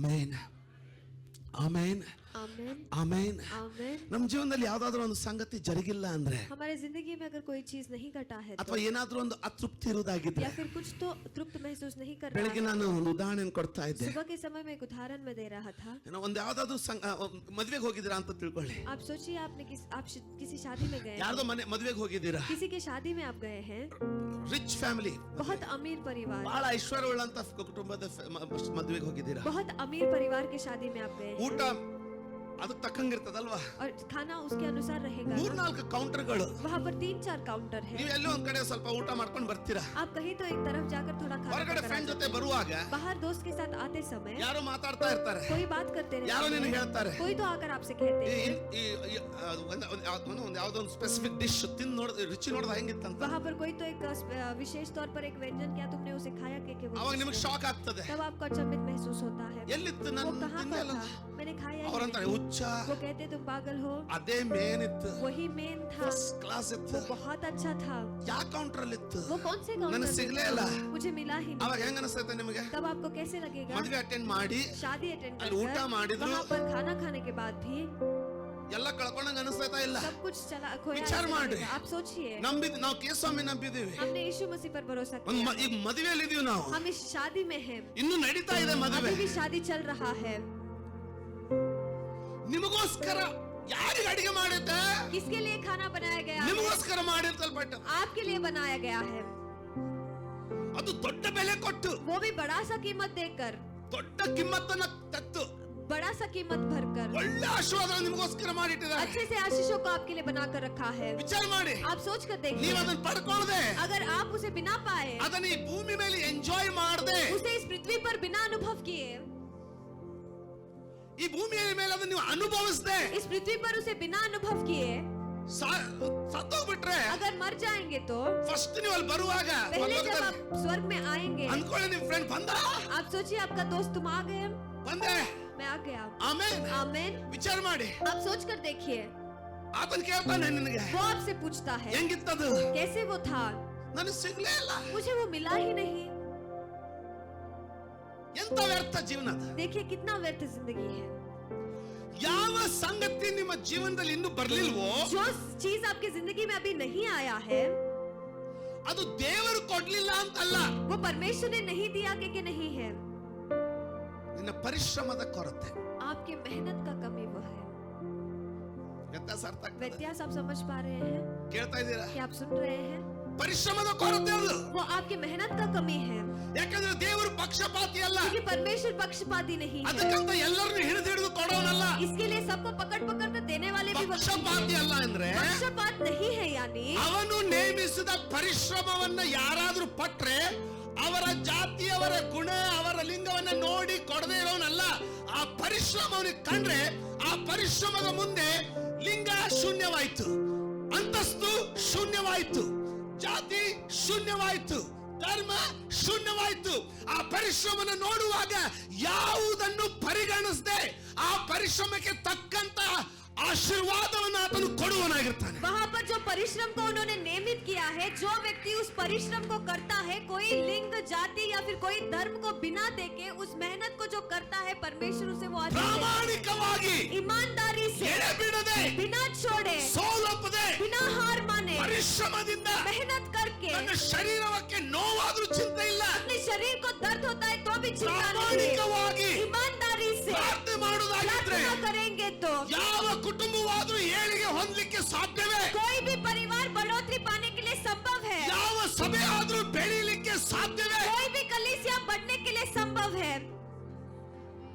ಆಮೇನ್ ಆಮೇನ್ आमीन ಆಮೇನ್. आमीन। ನಮ್ಮ ಜೀವನದಲ್ಲಿ ಯಾವ್ದಾದ್ರು ಒಂದು ಸಂಗತಿ ಜರುಗಿಲ್ಲ ಅಂದ್ರೆ, हमारे जिंदगी में अगर कोई चीज नहीं घटा है ಅಥವಾ ಏನಾದ್ರೂ ಒಂದು ಅತೃಪ್ತಿ ಇರುವುದಾಗಿದ್ರೆ, या फिर कुछ तो तृप्त महसूस नहीं कर रहा ಬೆಳಗ್ಗೆ है। ನಾನು ಒಂದು ಉದಾಹರಣೆ ಕೊಡ್ತಾ ಇದ್ದೆ. सुबह के समय में एक उदाहरण में दे रहा था। ಒಂದು ಯಾವ್ದಾದ್ರು ಮದುವೆಗೆ ಹೋಗಿದ್ದೀರಾ ಅಂತ ತಿಳ್ಕೊಳ್ಳಿ. आप सोचिए आपने किसी शादी में गए, ಯಾರ್ದೋ ಮದುವೆಗೆ ಹೋಗಿದ್ದೀರಾ, किसी के शादी में आप गए हैं, ರಿಚ್ ಫ್ಯಾಮಿಲಿ, बहुत अमीर परिवार, ಬಹಳ ಐಶ್ವರ್ಯವುಳ್ಳಂತ ಕುಟುಂಬದ ಮದುವೆಗೆ ಹೋಗಿದ್ದೀರಾ. बहुत अमीर परिवार के शादी में आप गए, ಊಟ ಅದಕ್ಕೆ ತಕ್ಕಂಗಿರ್ತದಲ್ವಾ, और खाना उसके अनुसार रहेगा। 3-4 ಕೌಂಟರ್ಗಳು, वहाँ पर 3-4 काउंटर है। ನೀವು ಎಲ್ಲೋ ಒಂದ್ ಕಡೆ ಸ್ವಲ್ಪ ಊಟ ಮಾಡ್ಕೊಂಡು ಬರ್ತೀರಾ. आप कहीं तो एक तरफ जाकर थोड़ा खाना ಹೊರಗಡೆ खाकर ಫ್ರೆಂಡ್ आ ಜೊತೆ जाते हैं। ಬರುವಾಗ बाहर दोस्त के साथ आते समय ಯಾರೋ ಮಾತಾಡ್ತಾ ಇರ್ತಾರೆ, कोई बात करते ಯಾರೋ रहते ನಿನಗೆ हैं, ಹೇಳ್ತಾರೆ, कोई तो आकर आपसे कहते हैं। ಯಾವ್ದೋ ಒಂದು ಸ್ಪೆಸಿಫಿಕ್ ಡಿಶ್ ತಿಂದು ನೋಡಿದ ರುಚಿ ನೋಡ್ದ ಹೆಂಗಿತ್ತಂತ. वहाँ पर कोई तो एक विशेष तौर पर एक व्यंजन, क्या तुमने उसे खाया के वो ಅವಾಗ डिश ನಿಮಗೆ है? ಶಾಕ್ ಆಗ್ತದೆ. तब आपको अचंभित महसूस होता है, ಎಲ್ಲಿತ್ತು वो ನಾನು कहाँ पर ತಿಂದಲ್ಲ. था, मैंने खाया ही ಅವರಂತಾರೆ नहीं। ಹುಚ್ಚ, वो कहते तुम पागल हो, ಅದೇ ಮೇನ್ ಇತ್ತು, वही मेन था, ಫಸ್ಟ್ ಕ್ಲಾಸ್ ಇತ್ತು. वो बहुत अच्छा था। ಯಾವ ಕೌಂಟರ್ ಅಲ್ಲಿ ಇತ್ತು, वो कौन से ನನಗೆ काउंटर ಸಿಗ್ಲೇ में ಇಲ್ಲ. था? मुझे मिला ही ಅವಾಗ नहीं। ಹೆಂಗ ಅನಿಸ್ತೈತೆ ನಿಮಗೆ? तब आपको कैसे लगेगा? ಮದುವೆ ಅಟೆಂಡ್ ಮಾಡಿ शादी अटेंड ಅಲ್ಲಿ ಊಟ कर ಮಾಡಿದ್ರು, वहाँ पर खाना खाने के बाद भी ಎಲ್ಲ ಕಳ್ಕೊಂಡಂಗ ಅನಿಸ್ತೈತಾ ಇಲ್ಲ? सब कुछ चला खोया विचार ऐसे माड्री। लगेगा। आप सोचिए, ನಂಬಿದ್ ನಾವು ಕೇಸ್ವಾಮಿ ನಂಬಿದೀವಿ. हमने यीशु मसीह पर भरोसा ಒಂದ್ किया, ಈಗ ಮದುವೆಯಲ್ಲಿ ಇದೀವಿ ನಾವು, हम इस शादी में हैं, ಇನ್ನು ನಡೀತಾ ಇದೆ ಮದುವೆ. अभी भी शादी चल रहा है। ನಿಮಗೋಸ್ಕರ ಯಾರಿಗೆ ಅಡಿಗೆ ಮಾಡಿದ್ದೆ? किसके लिए खाना बनाया गया है? ನಿಮಗೋಸ್ಕರ ಮಾಡಿರ್ತಲ್ಪಟ್ಟ. आपके लिए बनाया गया है, ಅದು ದೊಡ್ಡ ಬೆಲೆ ಕೊಟ್ಟು, वो भी बड़ा सा कीमत देकर, ದೊಡ್ಡ ಕಿಮ್ಮತ್ತನ್ನ ತೆತ್ತು, बड़ा सा कीमत भरकर, ಒಳ್ಳೆ ಆಶೀರ್ವಾದ ನಿಮಗೋಸ್ಕರ ಮಾಡಿಟ್ಟಿದ್ದಾರೆ. अच्छे से आशीषों को आपके लिए बनाकर रखा है। ವಿಚಾರ ಮಾಡಿ, आप सोच कर ನೀವು देखिए, ಅದನ್ನ ಪಡ್ಕೊಳ್ಳದೆ, अगर आप उसे बिना पाए, ಅದನ್ನ ಈ ಭೂಮಿ ಮೇಲೆ ಎಂಜಾಯ್ ಮಾಡದೆ, उसे इस पृथ्वी पर बिना अनुभव किए, ಈ ಭೂಮಿಯ ಮೇಲೆ ಅದನ್ನ ನೀವು ಅನುಭವಿಸದೆ इस पृथ्वी पर उसे बिना अनुभव किए ಸತ್ತೋಗ್ಬಿಟ್ರೆ, अगर मर जाएंगे तो ಫಸ್ಟ್ ನೀವು ಅಲ್ಲಿ ಬರುವಾಗ पहले जब आप स्वर्ग में आएंगे, ಅನ್ಕೊಳ್ಳಿ ನಿಮ್ ಫ್ರೆಂಡ್ ಬಂದ, आप सोचिए आपका दोस्त तुम आ गए, ಬಂದೆ, मैं आ गया। ಆಮೇನ್. आमीन। ವಿಚಾರ ಮಾಡಿ, आप सोच कर देखिए, ಆತನ ಕೇಳ್ತಾನೆ ನಿನಗೆ वो आपसे पूछता है ಹೆಂಗಿತ್ತದು, कैसे वो था, ನನಗೆ ಸಿಗ್ಲೇ ಇಲ್ಲ. मुझे वो मिला ही नहीं। ಎಂತ ವ್ಯರ್ಥ ಜೀವನ ಅದು. देखिए कितना व्यर्थ जिंदगी है। ಯಾವ ಸಂಗತಿ ನಿಮ್ಮ ಜೀವನದಲ್ಲಿ ಇನ್ನೂ ಬರ್ಲಿಲ್ವೋ, जो चीज आपकी जिंदगी में अभी नहीं आया है, ಅದು ದೇವರು ಕೊಡ್ಲಿಲ್ಲ ಅಂತಲ್ಲ, वो परमेश्वर ने नहीं दिया कि नहीं है, ನಿನ್ನ ಪರಿಶ್ರಮದ ಕೊರತೆ. आपकी मेहनत का कमी वो है। ವ್ಯತ್ಯಾಸ ಅರ್ಥ ಆಗ್ತದೆ? व्यत्यास आप समझ पा रहे हैं? ಕೇಳ್ತಾ ಇದ್ದೀರಾ? क्या आप सुन रहे हैं? ಪರಿಶ್ರಮದ ಕೊರತೆ ಅದು. वो आपकी मेहनत का कमी है, ಯಾಕಂದ್ರೆ ದೇವರು ಪಕ್ಷಪಾತಿ ಅಲ್ಲ. क्योंकि परमेश्वर पक्षपाती नहीं है। ಅದಕ್ಕಂತ ಎಲ್ಲರನ್ನು ಹಿಡಿದು ಕೊಡೋನಲ್ಲ. इसके लिए सबको पकड़ पकड़ कर देने वाले भी वो नहीं ಪಕ್ಷಪಾತಿ ಅಲ್ಲ ಅಂದ್ರೆ, है। पक्षपात नहीं है, यानी ಅವನು ನೇಮಿಸಿದ ಪರಿಶ್ರಮವನ್ನ ಯಾರಾದ್ರೂ ಪಟ್ರೆ ಅವರ ಜಾತಿ, ಅವರ ಗುಣ, ಅವರ ಲಿಂಗವನ್ನ ನೋಡಿ ಕೊಡದೇ ಇರೋನಲ್ಲ. ಆ ಪರಿಶ್ರಮವನ್ನು ಕಂಡ್ರೆ ಆ ಪರಿಶ್ರಮದ ಮುಂದೆ ಲಿಂಗ ಶೂನ್ಯವಾಯ್ತು, ಅಂತಸ್ತು ಶೂನ್ಯವಾಯ್ತು, ಜಾತಿ ಶೂನ್ಯವಾಯ್ತು, ಧರ್ಮ ಶೂನ್ಯವಾಯ್ತು. ಆ ಪರಿಶ್ರಮನ ನೋಡುವಾಗ ಯಾವುದನ್ನು ಪರಿಗಣಿಸದೆ ಆ ಪರಿಶ್ರಮಕ್ಕೆ ತಕ್ಕಂತ ಆಶೀರ್ವಾದವನ್ನು ಆತನು ಕೊಡುವನಾಗಿರ್ತಾನೆ. वहाँ पर जो परिश्रम को उन्होंने नियमित किया है, जो व्यक्ति उस परिश्रम को करता है, कोई लिंग, जाति या फिर कोई धर्म को बिना देके उस मेहनत को जो करता है, परमेश्वर उसे वो आशीष देता है। ಪ್ರಾಮಾಣಿಕವಾಗಿ, ईमानदारी से, ಎಡೆಬಿಡದೆ, बिना छोड़े, ಸೋಲೊಪ್ಪದೆ, बिना हार माने, ಪರಿಶ್ರಮದಿಂದ मेहनत करके, ನನ್ನ ಶರೀರಕ್ಕೆ ನೋವಾದ್ರೂ ಚಿಂತೆ ಇಲ್ಲ, अपने शरीर को दर्द होता है तो भी चिंता नहीं है, ಪ್ರಾಮಾಣಿಕವಾಗಿ ईमानदारी से ಪ್ರಾರ್ಥನೆ ಮಾಡುವುದಾಗಿದ್ರೆ प्रार्थना करेंगे तो ಯಾವ ಕುಟುಂಬವಾದ್ರೂ ಏಳಿಗೆ ಹೊಂದಲಿಕ್ಕೆ ಸಾಧ್ಯವೇ? कोई भी परिवार बढ़ोतरी पाने के लिए संभव है, ಯಾವ ಸಭೆ ಆದ್ರೂ ಬೆಳೀಲಿಕ್ಕೆ ಸಾಧ್ಯವೇ? कोई भी कलीसिया बढ़ने के लिए संभव है।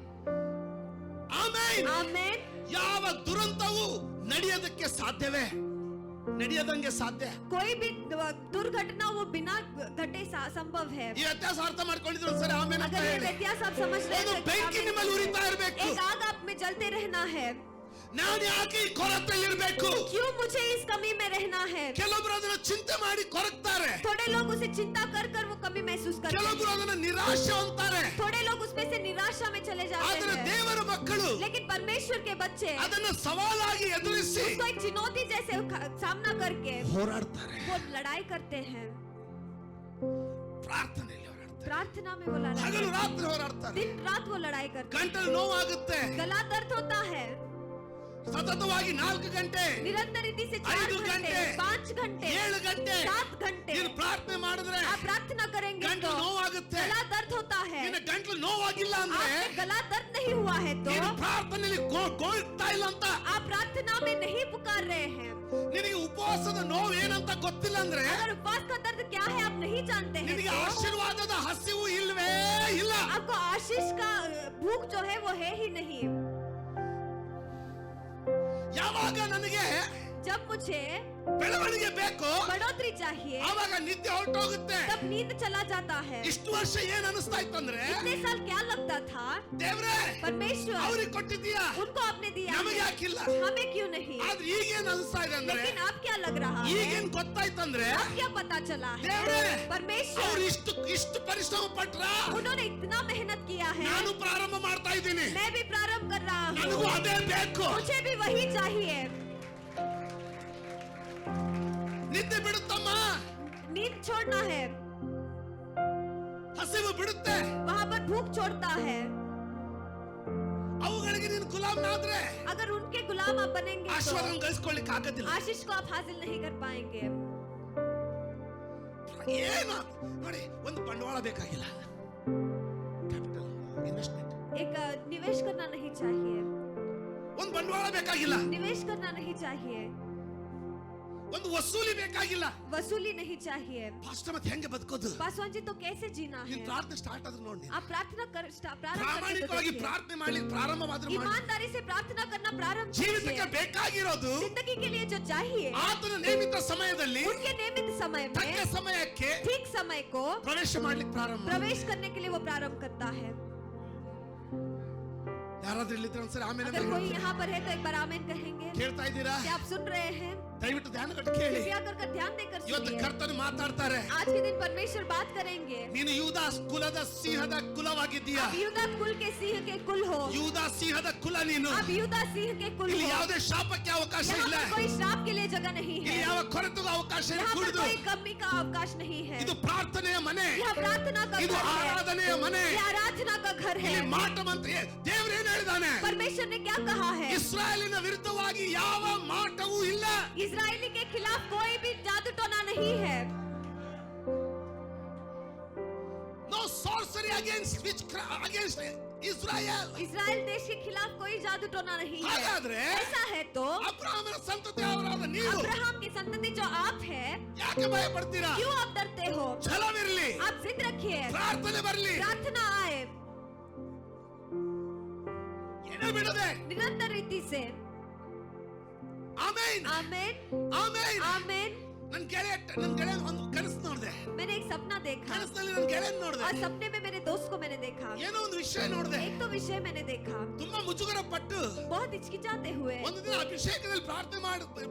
ಆಮೇನ್. आमीन। ಯಾವ ದುರಂತವು ನಡೆಯೋದಕ್ಕೆ ಸಾಧ್ಯವೇ? ನಡೆಯದಂಗೆ ಸಾಧ್ಯ. कोई भी दुर्घटना वो बिना घटे संभव है। ಈ ವ್ಯತ್ಯಾಸ ಅರ್ಥ ಮಾಡ್ಕೊಂಡಿದ್ರು ಸರಿ, ಆಮೇನ್ ಅಂತ अगर ये ಹೇಳಿ. व्यत्यास आप समझ रहे ಒಂದು हैं, ಬೆಂಕಿ ನಿಮ್ಮಲ್ಲಿ ಉರಿತಾ ಇರಬೇಕು. एक आग आप में जलते रहना है। ನಾನು ಯಾಕೆ ಈ ಕೊರತೆಯಲ್ಲಿರ್ಬೇಕು? क्यों मुझे इस कमी में रहना है? ಕೆಲವೊಬ್ರು ಅದನ್ನ ಚಿಂತೆ ಮಾಡಿ ಕೊರಗ್ತಾರೆ, थोड़े लोग उसे चिंता कर कर वो कमी महसूस करते ಕೆಲವೊಬ್ರು हैं, ಅದನ್ನ निराशೆ ಅಂತಾರೆ. थोड़े लोग उसमें से निराशा में चले जाते ಆದ್ರೆ हैं। ದೇವರ ಮಕ್ಕಳು लेकिन परमेश्वर के बच्चे ಅದನ್ನ ಸವಾಲಾಗಿ ಎದುರಿಸಿ उसको एक चुनौती जैसे सामना करके ಹೋರಾಡ್ತಾರೆ. वो लड़ाई करते हैं, ಪ್ರಾರ್ಥನೆಯಲ್ಲಿ ಹೋರಾಡ್ತಾರೆ. ಹೋರಾಡ್ತಾರೆ, प्रार्थना में वो लड़ाई ಹಗಲು करते ರಾತ್ರಿ ಹೋರಾಡ್ತಾರೆ, हैं। दिन रात वो लड़ाई करते हैं। ಗಂಟಲು ನೋವಾಗುತ್ತೆ, गला दर्द होता है, ಸತತವಾಗಿ 4 ಗಂಟೆ निरंतर रीति से 4 5 घंटे, घंटे, 5 घंटे, 7 ಗಂಟೆ 7 घंटे ನೀನು ಪ್ರಾರ್ಥನೆ ಮಾಡಿದ್ರೆ आप प्रार्थना करेंगे तो ಗಂಟಲು ನೋವಾಗುತ್ತೆ. गला दर्द होता है। ನಿನ್ನ ಗಂಟಲು ನೋವಾಗಿಲ್ಲ ಅಂದ್ರೆ आपके गला दर्द नहीं हुआ है तो ನೀನು ಪ್ರಾರ್ಥನೆಯಲ್ಲಿ ಗೋಳ್ತಾ ಇಲ್ಲ ಅಂತ, आप प्रार्थना में नहीं पुकार रहे हैं। ನಿನಗೆ ಉಪವಾಸದ ನೋವು ಏನಂತ ಗೊತ್ತಿಲ್ಲ ಅಂದ್ರೆ अगर उपवास का दर्द क्या है आप नहीं जानते हैं ನಿನಗೆ तो ಆಶೀರ್ವಾದದ ಹಸಿವು ಇಲ್ವೇ ಇಲ್ಲ. आपको आशीष का भूख जो है वो है ही नहीं। ಯಾವಾಗ ನನಗೆ जब मुझे ಬೆಳವಣಿಗೆ ಬೇಕು बढ़ोतरी चाहिए ಆವಾಗ ನಿದ್ದೆ ಹೊರಟೋಗುತ್ತೆ. तब नींद चला जाता है। ಇಷ್ಟು ವರ್ಷ ಏನ್ ಅನಿಸ್ತಾ ಇತ್ತಂದ್ರೆ इतने साल क्या लगता था ದೇವ್ರೇ परमेश्वर ಅವ್ರಿಗೆ ಕೊಟ್ಟಿದ್ದೀಯಾ, उनको आपने दिया ನಮಗೆ है, ಯಾಕಿಲ್ಲ? हमें क्यों नहीं? ಆದ್ರೆ ಈಗೇನ್ ಅನಿಸ್ತಾ ಇದೆ ಅಂದ್ರೆ लेकिन अब क्या लग रहा है? ಈಗೇನ್ ಗೊತ್ತಾಯ್ತಂದ್ರೆ अब क्या पता चला है? ದೇವ್ರೇ परमेश्वर ಅವ್ರು ಇಷ್ಟು ಪರಿಶ್ರಮ ಪಟ್ರ, उन्होंने इतना मेहनत किया है, ನಾನು ಪ್ರಾರಂಭ ಮಾಡ್ತಾ ಇದ್ದೀನಿ, मैं भी प्रारंभ कर रहा ನನಗೂ हूँ, ಅದೇ ಬೇಕು. मुझे भी वही चाहिए। ನಿದ್ದೆ ಬಿಡುತ್ತಮ್ಮ, नींद छोड़ना है, ಹಸಿವು ಬಿಡುತ್ತೆ, वहाँ पर भूख छोड़ता है। ಅವುಗಳಿಗೆ ನೀನು ಗುಲಾಮನಾದ್ರೆ अगर उनके गुलाम आप बनेंगे ಆಶೀರ್ವಾದ तो ಗಳಿಸ್ಕೊಳ್ಳಿಕ್ಕೆ ಆಗೋದಿಲ್ಲ. आशीष को आप हासिल नहीं कर पाएंगे। ಏನು ನೋಡಿ, ಒಂದು ಬಂಡವಾಳ ಬೇಕಾಗಿಲ್ಲ, ಕ್ಯಾಪಿಟಲ್ ಇನ್ವೆಸ್ಟ್ಮೆಂಟ್, एक निवेश करना नहीं चाहिए, ಒಂದು ಬಂಡವಾಳ ಬೇಕಾಗಿಲ್ಲ, निवेश करना नहीं चाहिए, ಒಂದು ವಸೂಲಿ ಬೇಕಾಗಿಲ್ಲ. वसूली नहीं चाहिए। ಫಾಸ್ಟ್ ಮತ್ತೆ ಹೆಂಗೆ ಬದುಕೋದು? पासवान जी तो कैसे जीना है? ನೀನು ಪ್ರಾರ್ಥನೆ ಸ್ಟಾರ್ಟ್ ಆದ್ರೆ ನೋಡಿ, आप प्रार्थना प्रारंभ करके तो ಪ್ರಾಮಾಣಿಕವಾಗಿ देखिए। ಪ್ರಾರ್ಥನೆ ಮಾಡಿ ಪ್ರಾರಂಭವಾದ್ರೆ ಮಾಡಿ. ईमानदारी से प्रार्थना करना प्रारंभ ಜೀವಿತಕ್ಕೆ कीजिए। ಬೇಕಾಗಿರೋದು जिंदगी के लिए जो चाहिए ಆತನ ನೇಮಿತ ಸಮಯದಲ್ಲಿ उनके नियमित समय ತಕ್ಕ में ಸಮಯಕ್ಕೆ ठीक समय को ಪ್ರವೇಶ ಮಾಡ್ಲಿಕ್ಕೆ ಪ್ರಾರಂಭ ಮಾಡಿ. प्रवेश करने के लिए वो प्रारंभ करता है। ಯಾರಾದ್ರೂ ಇಲ್ಲಿದ್ರೆ ಒಂದ್ಸರಿ ಆಮೇಲೆ अगर कोई यहाँ पर है तो एक बार आमीन कहेंगे। ಕೇಳ್ತಾ ಇದ್ದೀರಾ? क्या आप सुन रहे हैं? ದಯವಿಟ್ಟು ಧ್ಯಾನ ಕೊಟ್ಟು ಕೇಳಿ. कृपया कर ध्यान देकर ಇವತ್ತು सुनिए। ಕರ್ತನು ಮಾತಾಡ್ತಾರೆ. आज के दिन परमेश्वर बात करेंगे। ನೀನು ಯೂದಾ ಕುಲದ ಸಿಂಹದ ಕುಲವಾಗಿದ್ದೀಯಾ, आप यूदा कुल के सिंह के कुल हो, ಯೂದಾ ಸಿಂಹದ ಕುಲ ನೀನು. आप यूदा सिंह के कुल ಇಲ್ಲಿ हो। ಯಾವುದೇ ಶಾಪಕ್ಕೆ ಅವಕಾಶ यहाँ ಇಲ್ಲ, पर कोई श्राप के लिए जगह नहीं ಇಲ್ಲಿ है, ಯಾವ ಕೊರತೆಗೂ ಅವಕಾಶ ಇಲ್ಲ. यहाँ पर ಕುಡಿದು कोई कमी का अवकाश नहीं है। ಇದು ಪ್ರಾರ್ಥನೆಯ ಮನೆ, यह प्रार्थना का ಇದು घर है, ಆರಾಧನೆಯ ಮನೆ. यह आराधना का घर है। ಇಲ್ಲಿ ಮಾಟ ಮಂತ್ರ ದೇವರು ಏನ್ ಹೇಳಿದಾನೆ? परमेश्वर ने क्या कहा है? ಇಸ್ರಾಯೇಲಿನ ವಿರುದ್ಧವಾಗಿ ಯಾವ ಮಾಟವೂ ಇಲ್ಲ. इजरायली के खिलाफ कोई भी जादू टोना नहीं है। No sorcery against Israel. Israel देश के खिलाफ कोई जादू टोना नहीं है। ಹಾಗಾದ್ರೆ ऐसा है तो ಅಬ್ರಹಾಮನ ಸಂತತಿ ಅವರಾದ ನೀವು अब्राहम की संतति जो आप है, ಯಾಕೆ ಭಯ ಪಡ್ತೀರಾ? क्यों आप डरते हो? ಛಲವಿರಲಿ, आप जिद रखिए, ಪ್ರಾರ್ಥನೆ ಬರಲಿ, प्रार्थना आए ಎಡೆ ಬಿಡದೆ. निरंतर रीति से। Amen, amen, amen. आमेन। ನನ್ನ ಗೆಳೆಯ ಒಂದು ಕನಸು ನೋಡಿದೆ, मैंने एक सपना देखा ಕನಸಿನಲ್ಲಿ ನನ್ನ ಗೆಳೆಯನ್ ನೋಡಿದೆ, और सपने में मेरे दोस्त को मैंने देखा। ಏನೋ ಒಂದು ವಿಷಯ ನೋಡಿದೆ. एक तो विषय मैंने देखा, ತುಂಬಾ ಮುಜುಗರ ಪಟ್ಟು बहुत हिचकिचाते हुए। ಒಂದು ದಿನ ಅಭಿಷೇಕದಲ್ಲಿ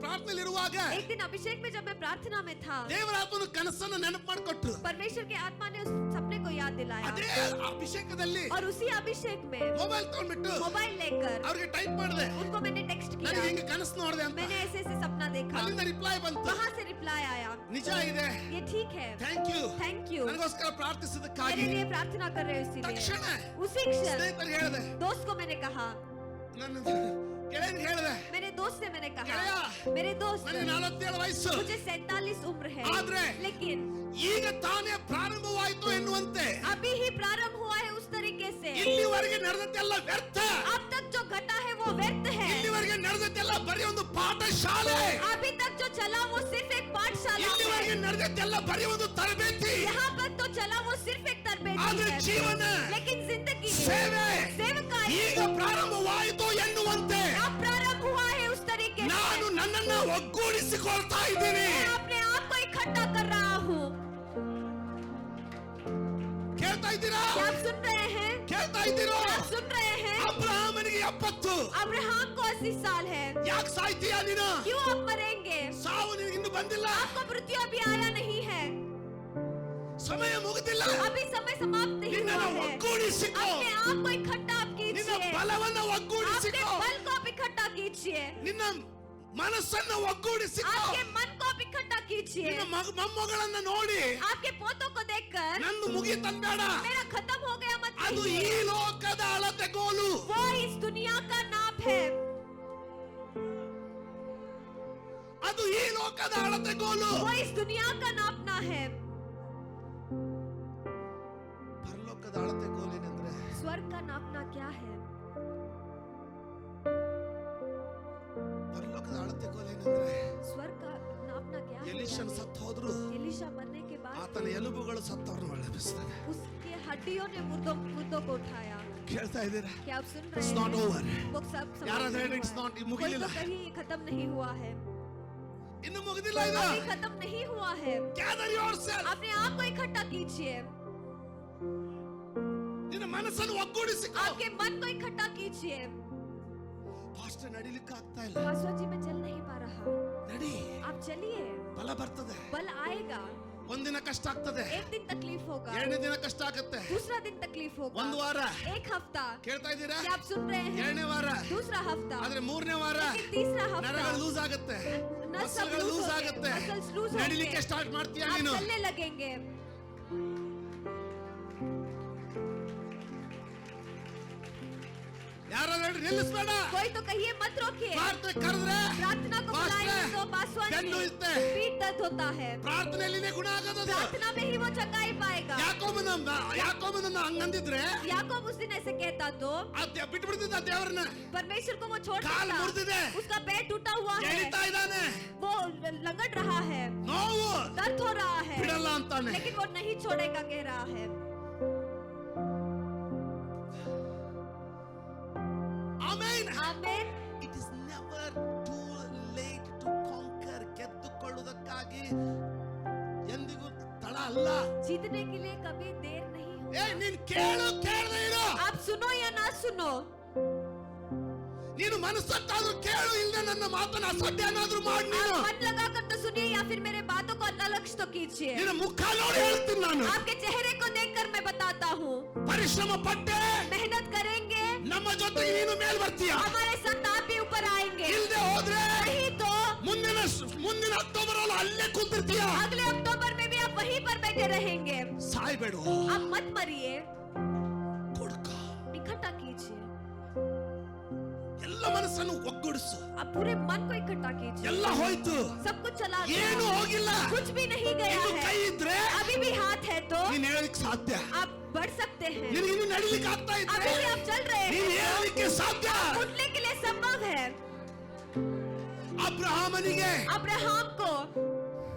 ಪ್ರಾರ್ಥನೆಯಲ್ಲಿ ಇರುವಾಗ एक दिन अभिषेक में जब मैं प्रार्थना में था, ದೇವರ ಆತ್ಮನ ಕನಸನ್ನು ನೆನಪು ಮಾಡಿಕೊಟ್ರು. परमेश्वर की आत्मा ने उस सपने को याद दिलाया, ಅದೇ ಅಭಿಷೇಕದಲ್ಲಿ और उसी अभिषेक में ಮೊಬೈಲ್ ತಗೊಂಡ್ಬಿಟ್ಟು मोबाइल लेकर ಅವ್ರಿಗೆ ಟೈಪ್ ಮಾಡಿದೆ, उनको मैंने टेक्स्ट ನನಗೆ किया, ಹಿಂಗೆ ಕನಸು ನೋಡಿದೆ ಅಂತ. मैंने ऐसे ऐसे सपना देखा। ಅಲ್ಲಿಂದ ರಿಪ್ಲೈ ಬಂತು, वहां से रिप्लाई आया, ನಿಜ ಇದೆ, ये ठीक है, ಥ್ಯಾಂಕ್ ಯು, थैंक यू, ನನಗೋಸ್ಕರ ಪ್ರಾರ್ಥಿಸಿದ್ದಕ್ಕಾಗಿ. मेरे लिए प्रार्थना कर रहे हो इसीलिए। ತಕ್ಷಣ उसी क्षण ಸ್ನೇಹಿತರಿಗೆ ಹೇಳಿದೆ, दोस्त को मैंने कहा, ನನ್ನ ಗೆಳೆಯನಿಗೆ ಹೇಳಿದೆ, मेरे दोस्त से मैंने कहा, ಗೆಳೆಯ, मेरे दोस्त, ನನಗೆ 47 ವಯಸ್ಸು, मुझे 47 उम्र है, ಆದ್ರೆ लेकिन ಈಗ ತಾನೇ ಪ್ರಾರಂಭವಾಯಿತು ಎನ್ನುವಂತೆ अभी ही प्रारंभ हुआ है उस तरीके से। ಇಲ್ಲಿವರೆಗೆ ನಡೆದದ್ದೆಲ್ಲ ವ್ಯರ್ಥ, अब तक जो घटा है वो व्यर्थ है, ಇಲ್ಲಿವರೆಗೆ ನಡೆದದ್ದೆಲ್ಲ ಬರೀ ಒಂದು ಪಾಠಶಾಲೆ, अभी तक जो चला वो सिर्फ एक पाठशाला ಇಲ್ಲಿವರೆಗೆ है, ನಡೆದದ್ದೆಲ್ಲ ಬರೀ ಒಂದು ತರಬೇತಿ. यहाँ पर तो चला वो सिर्फ एक तरबेती ಆದ್ರೆ है, ಜೀವನ, लेकिन जिंदगी ಸೇವೆ सेवकाई ಈಗ ಪ್ರಾರಂಭವಾಯಿತು ಎನ್ನುವಂತೆ अब प्रारंभ हुआ है उस तरीके से। ನಾನು ನನ್ನನ್ನ ಒಗ್ಗೂಡಿಸಿಕೊಳ್ತಾ ಇದ್ದೀನಿ. मैं अपने आप को इकट्ठा कर रहा हूँ। ಕೇಳ್ತಾ ಇದ್ದೀರಾ? क्या आप सुन रहे हैं? ಕೇಳ್ತಾ ಇದ್ದೀರೋ? क्या आप सुन रहे हैं? ಅಬ್ರಹಾಮನಿಗೆ 70. अब्राहम को 80 साल है, ಯಾಕೆ ಸಾಯ್ತೀಯ ನೀನು? क्यों आप मरेंगे? ಸಾವು ನಿನಗೆ ಇನ್ನೂ ಬಂದಿಲ್ಲ, आपको मृत्यु अभी आया नहीं है, ಸಮಯ ಮುಗಿದಿಲ್ಲ. अभी समय समाप्त नहीं ನಿನ್ನನ್ನು हुआ है। ಒಗ್ಗೂಡಿಸಿಕೋ, अपने आप को इकट्ठा आप ನಿನ್ನ कीजिए, ಬಲವನ್ನು अपने ಒಗ್ಗೂಡಿಸಿಕೋ, बल को आप इकट्ठा कीजिए, ನಿನ್ನ ಮನಸ್ಸನ್ನು ಒಗ್ಗೂಡಿಸಿ आपके मन को आप इकट्ठा कीजिए। ಮೊಮ್ಮಗಳನ್ನ ನೋಡಿ आपके पोतों को देखकर ನಂದು ಮುಗಿತನ್ಬೇಡ, मेरा खत्म हो गया मत ಅದು ಈ कहिए। ಲೋಕದ ಅಳತೆಗೋಲು, वो इस दुनिया का नाप है, ಅದು ಈ ಲೋಕದ ಅಳತೆಗೋಲು, वो इस दुनिया का नापना है। ಪರಲೋಕದ ಅಳತೆಗೋಲೇನೆಂದ್ರೆ स्वर्ग का नापना क्या है? ಪರಲೋಕದ ಅಳತೆಗೋಲೇನೆಂದ್ರೆ स्वर्ग का नापना क्या है? ಎಲಿಷನ್ ಸತ್ತು ಹೋದ್ರು एलीशा मरने के बाद ಆತನ ಎಲುಬುಗಳು ಸತ್ತವರನ್ನು ಒಳಬಿಸ್ತಾನೆ. उसके हड्डियों ने मुर्दों को उठाया। ಕೇಳ್ತಾ ಇದ್ದೀರಾ? क्या आप सुन It's रहे not हैं? over. वो सब समाप्त ಯಾರಾದ್ರೂ नहीं ಹೇಳಿ it's हुआ not, है। ಇದು कोई ಮುಗಿಲಿಲ್ಲ, तो कहीं ये खत्म नहीं हुआ है, ಇನ್ನು ಮುಗಿದಿಲ್ಲ ಇದು. अभी खत्म नहीं हुआ है। Gather yourself. अपने आप को इकट्ठा कीजिए, ನಿನ್ನ ಮನಸ್ಸನ್ನು ಒಗ್ಗೂಡಿಸಿಕೋ. आपके मन को इकट्ठा कीजिए। ಪಾಸ್ಟರ್ ನಡಿಲಿಕ್ಕೆ ಆಗ್ತಾ ಇಲ್ಲ, पास्टर जी मैं चल नहीं पा रहा, ನಡಿ, आप चलिए, ಬಲ ಬರ್ತದೆ. बल आएगा। ಒಂದಿನ ಕಷ್ಟ ಆಗ್ತದೆ, एक दिन तकलीफ होगा, ಎರಡನೇ ದಿನ ಕಷ್ಟ ಆಗುತ್ತೆ, दूसरा दिन तकलीफ होगा, ಒಂದು ವಾರ, एक हफ्ता। ಕೇಳ್ತಾ ಇದ್ದೀರಾ? क्या आप सुन रहे हैं? ಎರಡನೇ ವಾರ, दूसरा हफ्ता, ಆದ್ರೆ ಮೂರನೇ ವಾರ लेकिन तीसरा हफ्ता ನರಗಳು ಲೂಸ್ ಆಗುತ್ತೆ, नस सब ಮಸಲ್ಗಳು लूज ಲೂಸ್ होंगे, ಆಗುತ್ತೆ, मसल्स लूज ನಡಿಲಿಕ್ಕೆ होंगे, ಸ್ಟಾರ್ಟ್ ಮಾಡ್ತೀಯ आप ನೀನು. चलने लगेंगे। ಯಾರಾದ್ರೂ ಹೇಳಿ ನಿಲ್ಲಿಸ್ಬೇಡ. कोई तो कहिए मत रोकिए, ಪ್ರಾರ್ಥನೆ ಕರೆದ್ರೆ प्रार्थना को बुलाएंगे तो बासवानी ಬೆನ್ನು में ಇರುತ್ತೆ, पीठ दर्द होता है, ಪ್ರಾರ್ಥನೆಯಲ್ಲಿನೇ ಗುಣ ಆಗೋದು. प्रार्थना में ही वो चंगाई पाएगा। ಯಾಕೋಬನನ್ನ ಹಂಗಂದಿದ್ರೆ याकूब उस दिन ऐसे कहता तो ಬಿಟ್ಬಿಡ್ತಿದ್ದ ದೇವರನ್ನ. परमेश्वर को वो छोड़ ಕಾಲ್ देता, ಮುರಿದಿದೆ, उसका पैर टूटा हुआ है, ಎಳಿತಾ ಇದ್ದಾನೆ, वो लंगट रहा है, ನೋವು दर्द हो रहा है, ಬಿಡಲ್ಲ ಅಂತಾನೆ. लेकिन वो नहीं छोड़ेगा कह रहा है। ಆಮೆನ್. आमीन। It is never too late to conquer. ಗೆದ್ದುಕೊಳ್ಳುವುದಕ್ಕಾಗಿ ಎಂದಿಗೂ ತಡ ಅಲ್ಲ. जीतने के लिए कभी देर नहीं ಏ होगा। ನೀನ್ ಕೇಳದೆ ಇರು. आप सुनो या ना सुनो, ನೀನು ಮನಸ್ಸಟ್ಟಾದ್ರೂ ಕೇಳು, ಇಲ್ಲದೆ ನನ್ನ ಮಾತನ್ನ ಅಸಡ್ಡೆಯನ್ನಾದ್ರೂ ಮಾಡಿ ನೀನು. आप मन लगा कर तो सुनिए या फिर मेरे बातों को अलग तो कीजिए। ನಿನ್ನ ಮುಖ ನೋಡಿ ಹೇಳ್ತೀನಿ ನಾನು. आपके चेहरे को देखकर मैं बताता हूँ, ಪರಿಶ್ರಮ ಪಟ್ಟೆ, मेहनत करेंगे, ನಮ್ಮ ಜೊತೆಗೆ ನೀನು ಮೇಲ್ ಬರ್ತೀಯ. हमारे साथ आप भी ऊपर आएंगे, ಇಲ್ಲದೆ ಹೋದ್ರೆ नहीं तो ಮುಂದಿನ ಅಕ್ಟೋಬರ್ ಅಲ್ಲಿ ಅಲ್ಲೇ ಕೂತಿರ್ತೀಯ. अगले अक्टूबर में भी आप वहीं पर बैठे रहेंगे। ಸಾಯ್ಬೇಡು, आप मत मरिए, ಕೊಡ್ಕ. इकट्ठा कीजिए, ಎಲ್ಲ ಮನಸ್ಸನ್ನು ಒಗ್ಗೂಡಿಸು. आप पूरे मन को इकट्ठा कीजिए। ಎಲ್ಲ ಹೋಯ್ತು, सब कुछ चला गया ಏನು है, ಹೋಗಿಲ್ಲ. कुछ भी नहीं गया ಇನ್ನು है, ಕೈ ಇದ್ರೆ अभी भी हाथ है तो ನೀನ್ ಹೇಳಲಿಕ್ಕೆ ಸಾಧ್ಯ. आप बढ़ सकते हैं, ನಿನಗೆ ಇನ್ನು ನಡಿಲಿಕ್ಕೆ ಆಗ್ತಾ अभी ಇದ್ರೆ भी आप चल रहे ನೀನ್ हैं, ಹೇಳಲಿಕ್ಕೆ ಸಾಧ್ಯ. उठने के लिए संभव है। ಅಬ್ರಹಾಮನಿಗೆ अब्राहम को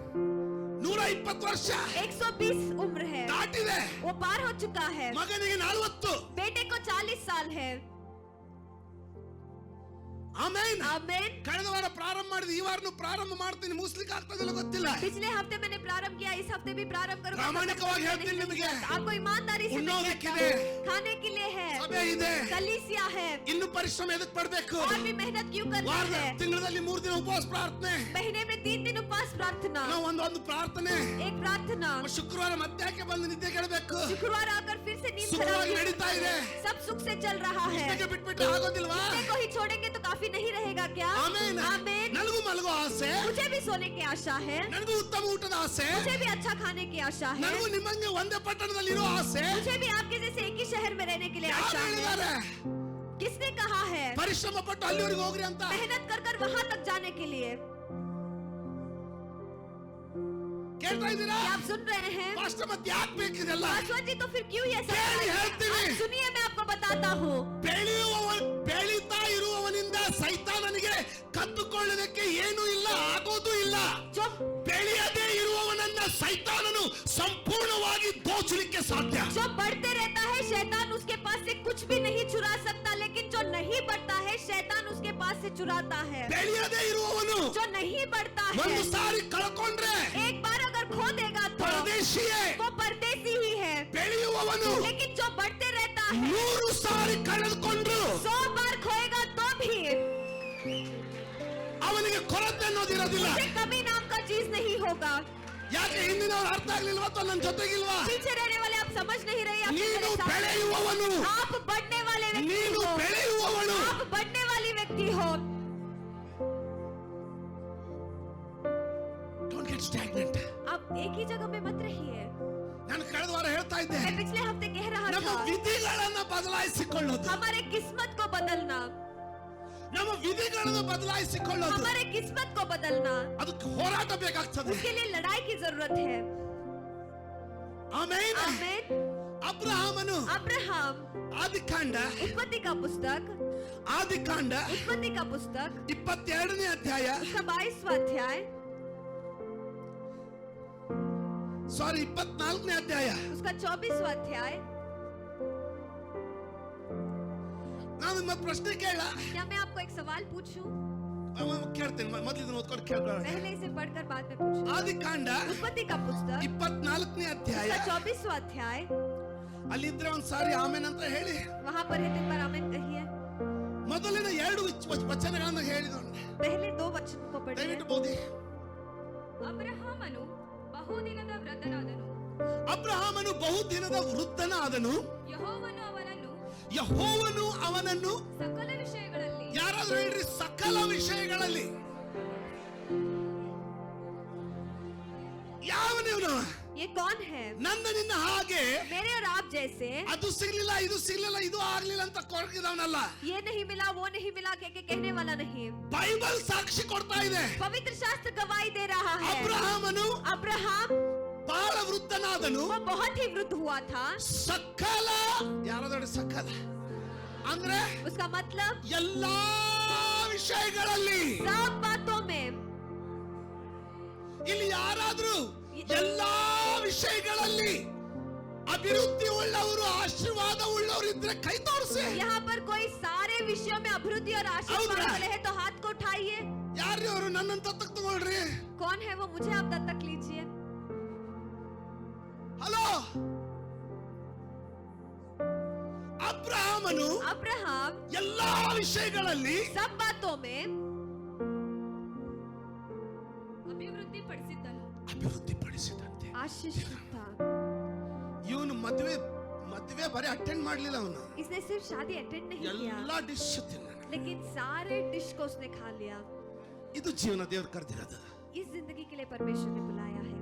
120 ವರ್ಷ 120 उम्र है, ದಾಟಿದೆ, वो पार हो चुका है, ಮಗನಿಗೆ 40. बेटे को 40 साल है। ಆಮೇನ್. आमीन। ಕಳೆದ ವಾರ ಪ್ರಾರಂಭ ಮಾಡಿದ, ಈ ವಾರನು ಪ್ರಾರಂಭ ಮಾಡ್ತೀನಿ, ಮುಗಿಸ್ಲಿಕ್ಕೆ ಆಗ್ತದಿಲ್ಲ ಗೊತ್ತಿಲ್ಲ. पिछले हफ्ते मैंने प्रारंभ किया, इस हफ्ते भी प्रारंभ करूंगा। ಪ್ರಾಮಾಣಿಕವಾಗಿ ಹೇಳ್ತೀನಿ ನಿಮಗೆ, आपको ईमानदारी से मैं ಉಣ್ಣೋದಕ್ಕಿದೆ, कहता हूं, खाने के लिए है, ಸಭೆ ಇದೆ, कलीसिया है, ಇನ್ನು ಪರಿಶ್ರಮ ಎದಕ್ ಪಡ್ಬೇಕು? और भी मेहनत क्यों करना ವಾರದ है? ತಿಂಗಳಲ್ಲಿ 3 ದಿನ ಉಪವಾಸ ಪ್ರಾರ್ಥನೆ, महीने में 3 दिन उपवास प्रार्थना, ನಾವು ಒಂದು ಪ್ರಾರ್ಥನೆ, एक प्रार्थना, ಶುಕ್ರವಾರ ಮಧ್ಯಾಹ್ನಕ್ಕೆ ಬಂದು ನಿದ್ದೆ ಕೆಡಬೇಕು. शुक्रवार आकर फिर से नींद ಸುಖವಾಗಿ ನಡೀತಾ ಇದೆ, सब सुख से चल रहा है। ಇಷ್ಟಕ್ಕೆ ಬಿಟ್ಬಿಟ್ರೆ ಆಗೋದಿಲ್ವಾ? इतने को ही छोड़ेंगे तो काफी नहीं रहेगा क्या? ಆಮೇನ್. आमीन। ನನಗೂ ಮಲಗೋ ಆಸೆ, मुझे भी सोने की आशा है, ನನಗೂ ಉತ್ತಮ ಊಟದ ಆಸೆ, मुझे भी अच्छा खाने की आशा है, ನನಗೂ ನಿಮ್ಮಂಗೆ ಒಂದೇ ಪಟ್ಟಣದಲ್ಲಿ ಇರೋ ಆಸೆ. मुझे भी आपके जैसे एक ही शहर में रहने के लिए ಯಾರು आशा है। ಹೇಳಿದ್ದಾರೆ? किसने कहा है? ಪರಿಶ್ರಮ ಪಟ್ಟು ಅಲ್ಲಿವರೆಗೆ ಹೋಗ್ರಿ ಅಂತ. मेहनत कर कर वहां तक जाने के लिए। ಕೇಳ್ತಾ ಇದ್ದೀರಾ? क्या आप सुन रहे हैं? ಪಾಸ್ಟರ್ ಮತ್ತೆ ಯಾಕೆ ಬೇಕಿದೆಲ್ಲ? पासवान जी तो फिर क्यों ये सब? ಕೇಳಿ ಹೇಳ್ತೀನಿ. आप सुनिए, मैं आपको बताता हूँ। ಬೆಳೀತಾ ಇರುವವನಿಂದ ಸೈತಾನನಿಗೆ ಕದ್ದುಕೊಳ್ಳೋದಕ್ಕೆ ಏನೂ ಇಲ್ಲ, ಆಗೋದು ಇಲ್ಲ. जो ಬೆಳೆಯದೇ ಇರುವವನನ್ನ ಸೈತಾನನು ಸಂಪೂರ್ಣವಾಗಿ ದೋಚಲಿಕ್ಕೆ ಸಾಧ್ಯ. जो बढ़ते रहता है शैतान उसके पास से कुछ भी नहीं चुरा सकता, लेकिन जो नहीं बढ़ता है शैतान उसके पास से चुराता है। ಬೆಳೆಯದೇ ಇರುವವನು जो नहीं बढ़ता ಒಂದು है, ಸಾರಿ ಕಳ್ಕೊಂಡ್ರೆ एक बार अगर खो देगा तो ಪರದೇಶಿಯೇ. वो परदेसी ही है, ಬೆಳೆಯುವವನು लेकिन जो बढ़ते रहता है 100 ಸಾರಿ ಕಳೆದುಕೊಂಡ್ರು 100 बार खोएगा तो भी ಅವನಿಗೆ ಕೊರತೆ ಅನ್ನೋದಿರೋದಿಲ್ಲ. उसे कभी नाम का चीज नहीं होगा। ಯಾಕೆ ಹಿಂದಿನವ್ರು ಅರ್ಥ ಆಗ್ಲಿಲ್ವಾ ಅಥವಾ ನನ್ನ ಜೊತೆಗಿಲ್ವಾ? पीछे रहने वाले आप समझ नहीं रहे, आप ನೀನು मेरे साथ हैं। ಬೆಳೆಯುವವನು, आप बढ़ने वाले व्यक्ति ನೀನು हो, ಬೆಳೆಯುವವನು. आप बढ़ने वाली व्यक्ति हो। ಸ್ಟಾಗ್ನೆಂಟ್. आप एक ही जगह में मत रहिए. ನಾನು ಕಳೆದ ವಾರ ಹೇಳ್ತಾ ಇದ್ದೆ, मैं पिछले हफ्ते कह रहा ನಮ್ಮ था ವಿಧಿಗಳನ್ನ ಬದಲಾಯಿಸಿಕೊಳ್ಳೋದು, हमारे किस्मत को बदलना, ನಮ್ಮ ವಿಧಿಗಳನ್ನ ಬದಲಾಯಿಸಿಕೊಳ್ಳೋದು, हमारे किस्मत को बदलना, ಅದಕ್ಕೆ ಹೋರಾಟ ಬೇಕಾಗ್ತದೆ. उसके लिए लड़ाई की जरूरत है. ಆಮೆನ್. आमीन. ಅಬ್ರಹಾಮನು अब्राहम, ಆದಿಕಾಂಡ उत्पत्ति का पुस्तक, ಆದಿಕಾಂಡ उत्पत्ति का पुस्तक 22ನೇ ಅಧ್ಯಾಯ, उसका 22वां अध्याय, 24ನೇ ಅಧ್ಯಾಯ. उसका 24वां अध्याय. ನಾನು ನಿಮ್ಮ ಪ್ರಶ್ನೆ ಕೇಳ क्या मैं आपको एक सवाल पूछूं? ಕೇಳ್ತೇನೆ, ಮೊದಲು ಇದನ್ನ ಓದ್ಕೊಂಡು ಕೇಳ್ಕೊಳ್ಳೋಣ. पहले इसे पढ़कर बाद में पूछूं. ಆದಿಕಾಂಡ उत्पत्ति का पुस्तक 24ನೇ ಅಧ್ಯಾಯ. उसका 24वां अध्याय. ಅಲ್ಲಿದ್ರೆ ಒಂದ್ಸಾರಿ ಆಮೇನ್ ಅಂತ ಹೇಳಿ वहां पर है तो एक बार आमीन कहिए. ಮೊದಲಿನ 2 ವಚನಗಳನ್ನ ಹೇಳಿದೋಣ. पहले 2 वचन को पढ़िए. ದಯವಿಟ್ಟು ಓದಿ. ಅಬ್ರಹಾಮನು ಬಹುದಿನದ ವೃದ್ಧನಾದನು. ಅಬ್ರಹಾಮನು ಬಹುದಿನದ ವೃದ್ಧನಾದನು. ಯೆಹೋವನು ಅವನನ್ನು ಸಕಲ ವಿಷಯಗಳಲ್ಲಿ, ಯಾರಾದ್ರೂ ಹೇಳ್ರಿ, ಸಕಲ ವಿಷಯಗಳಲ್ಲಿ. ಯಾವನಿವನು? ये कौन है? ನನ್ನ ನಿನ್ನ ಹಾಗೆ मेरे और आप जैसे ಅದು ಸಿಗ್ಲಿಲ್ಲ, ಇದು ಸಿಗ್ಲಿಲ್ಲ, ಇದು ಆಗ್ಲಿಲ್ಲ ಅಂತ ಕೊರಗಿದವನಲ್ಲ. ये नहीं मिला, वो नहीं मिला के कहने वाला नहीं. ಬೈಬಲ್ ಸಾಕ್ಷಿ ಕೊಡ್ತಾ ಇದೆ. पवित्र शास्त्र गवाही दे रहा है. ಅಬ್ರಹಾಮನು अब्राहम ಬಹಳ ವೃದ್ಧನಾದನು. वो बहुत ही वृद्ध हुआ था. ಸಕಲ, ಯಾರಾದ್ರೂ ಸಕಲ ಅಂದ್ರೆ उसका मतलब ಎಲ್ಲಾ ವಿಷಯಗಳಲ್ಲಿ. सब बातों में. ಇಲ್ಲಿ ಯಾರಾದ್ರೂ ಎಲ್ಲಾ ವಿಷಯಗಳಲ್ಲಿ ಅಭಿವೃದ್ಧಿ ಉಳ್ಳವರು, ಆಶೀರ್ವಾದ ಉಳ್ಳವರು ಇದ್ರೆ ಕೈ ತೋರಿಸಿ. यहाँ पर कोई सारे विषयों में अभिवृद्धि और आशीर्वाद वाले है तो हाथ को उठाइए. ಯಾರ್ರಿ ಅವರು? ನನ್ನನ್ನು ದತ್ತಕ್ ತಗೊಳ್ರಿ. कौन है वो? मुझे आप दत्तक लीजिए. ಹಲೋ. ಅಬ್ರಹಾಮನು अब्राहम ಎಲ್ಲಾ ವಿಷಯಗಳಲ್ಲಿ सब बातों में ಅಭಿವೃದ್ಧಿ ಪಡಿಸಿದ್ದನು, ಅಭಿವೃದ್ಧಿ ಪಡಿಸಿದಂತೆ. आशीष था. ಇವನು ಮದುವೆ ಬರೀ ಅಟೆಂಡ್ ಮಾಡ್ಲಿಲ್ಲ, ಅವನು इसने सिर्फ शादी अटेंड नहीं किया, ಎಲ್ಲಾ ಡಿಶ್ ತಿನ್ನ. लेकिन सारे डिश को उसने खा लिया. ಇದು ಜೀವನ ದೇವ್ರು ಕರೆದಿರೋದು. इस जिंदगी के लिए परमेश्वर ने बुलाया है.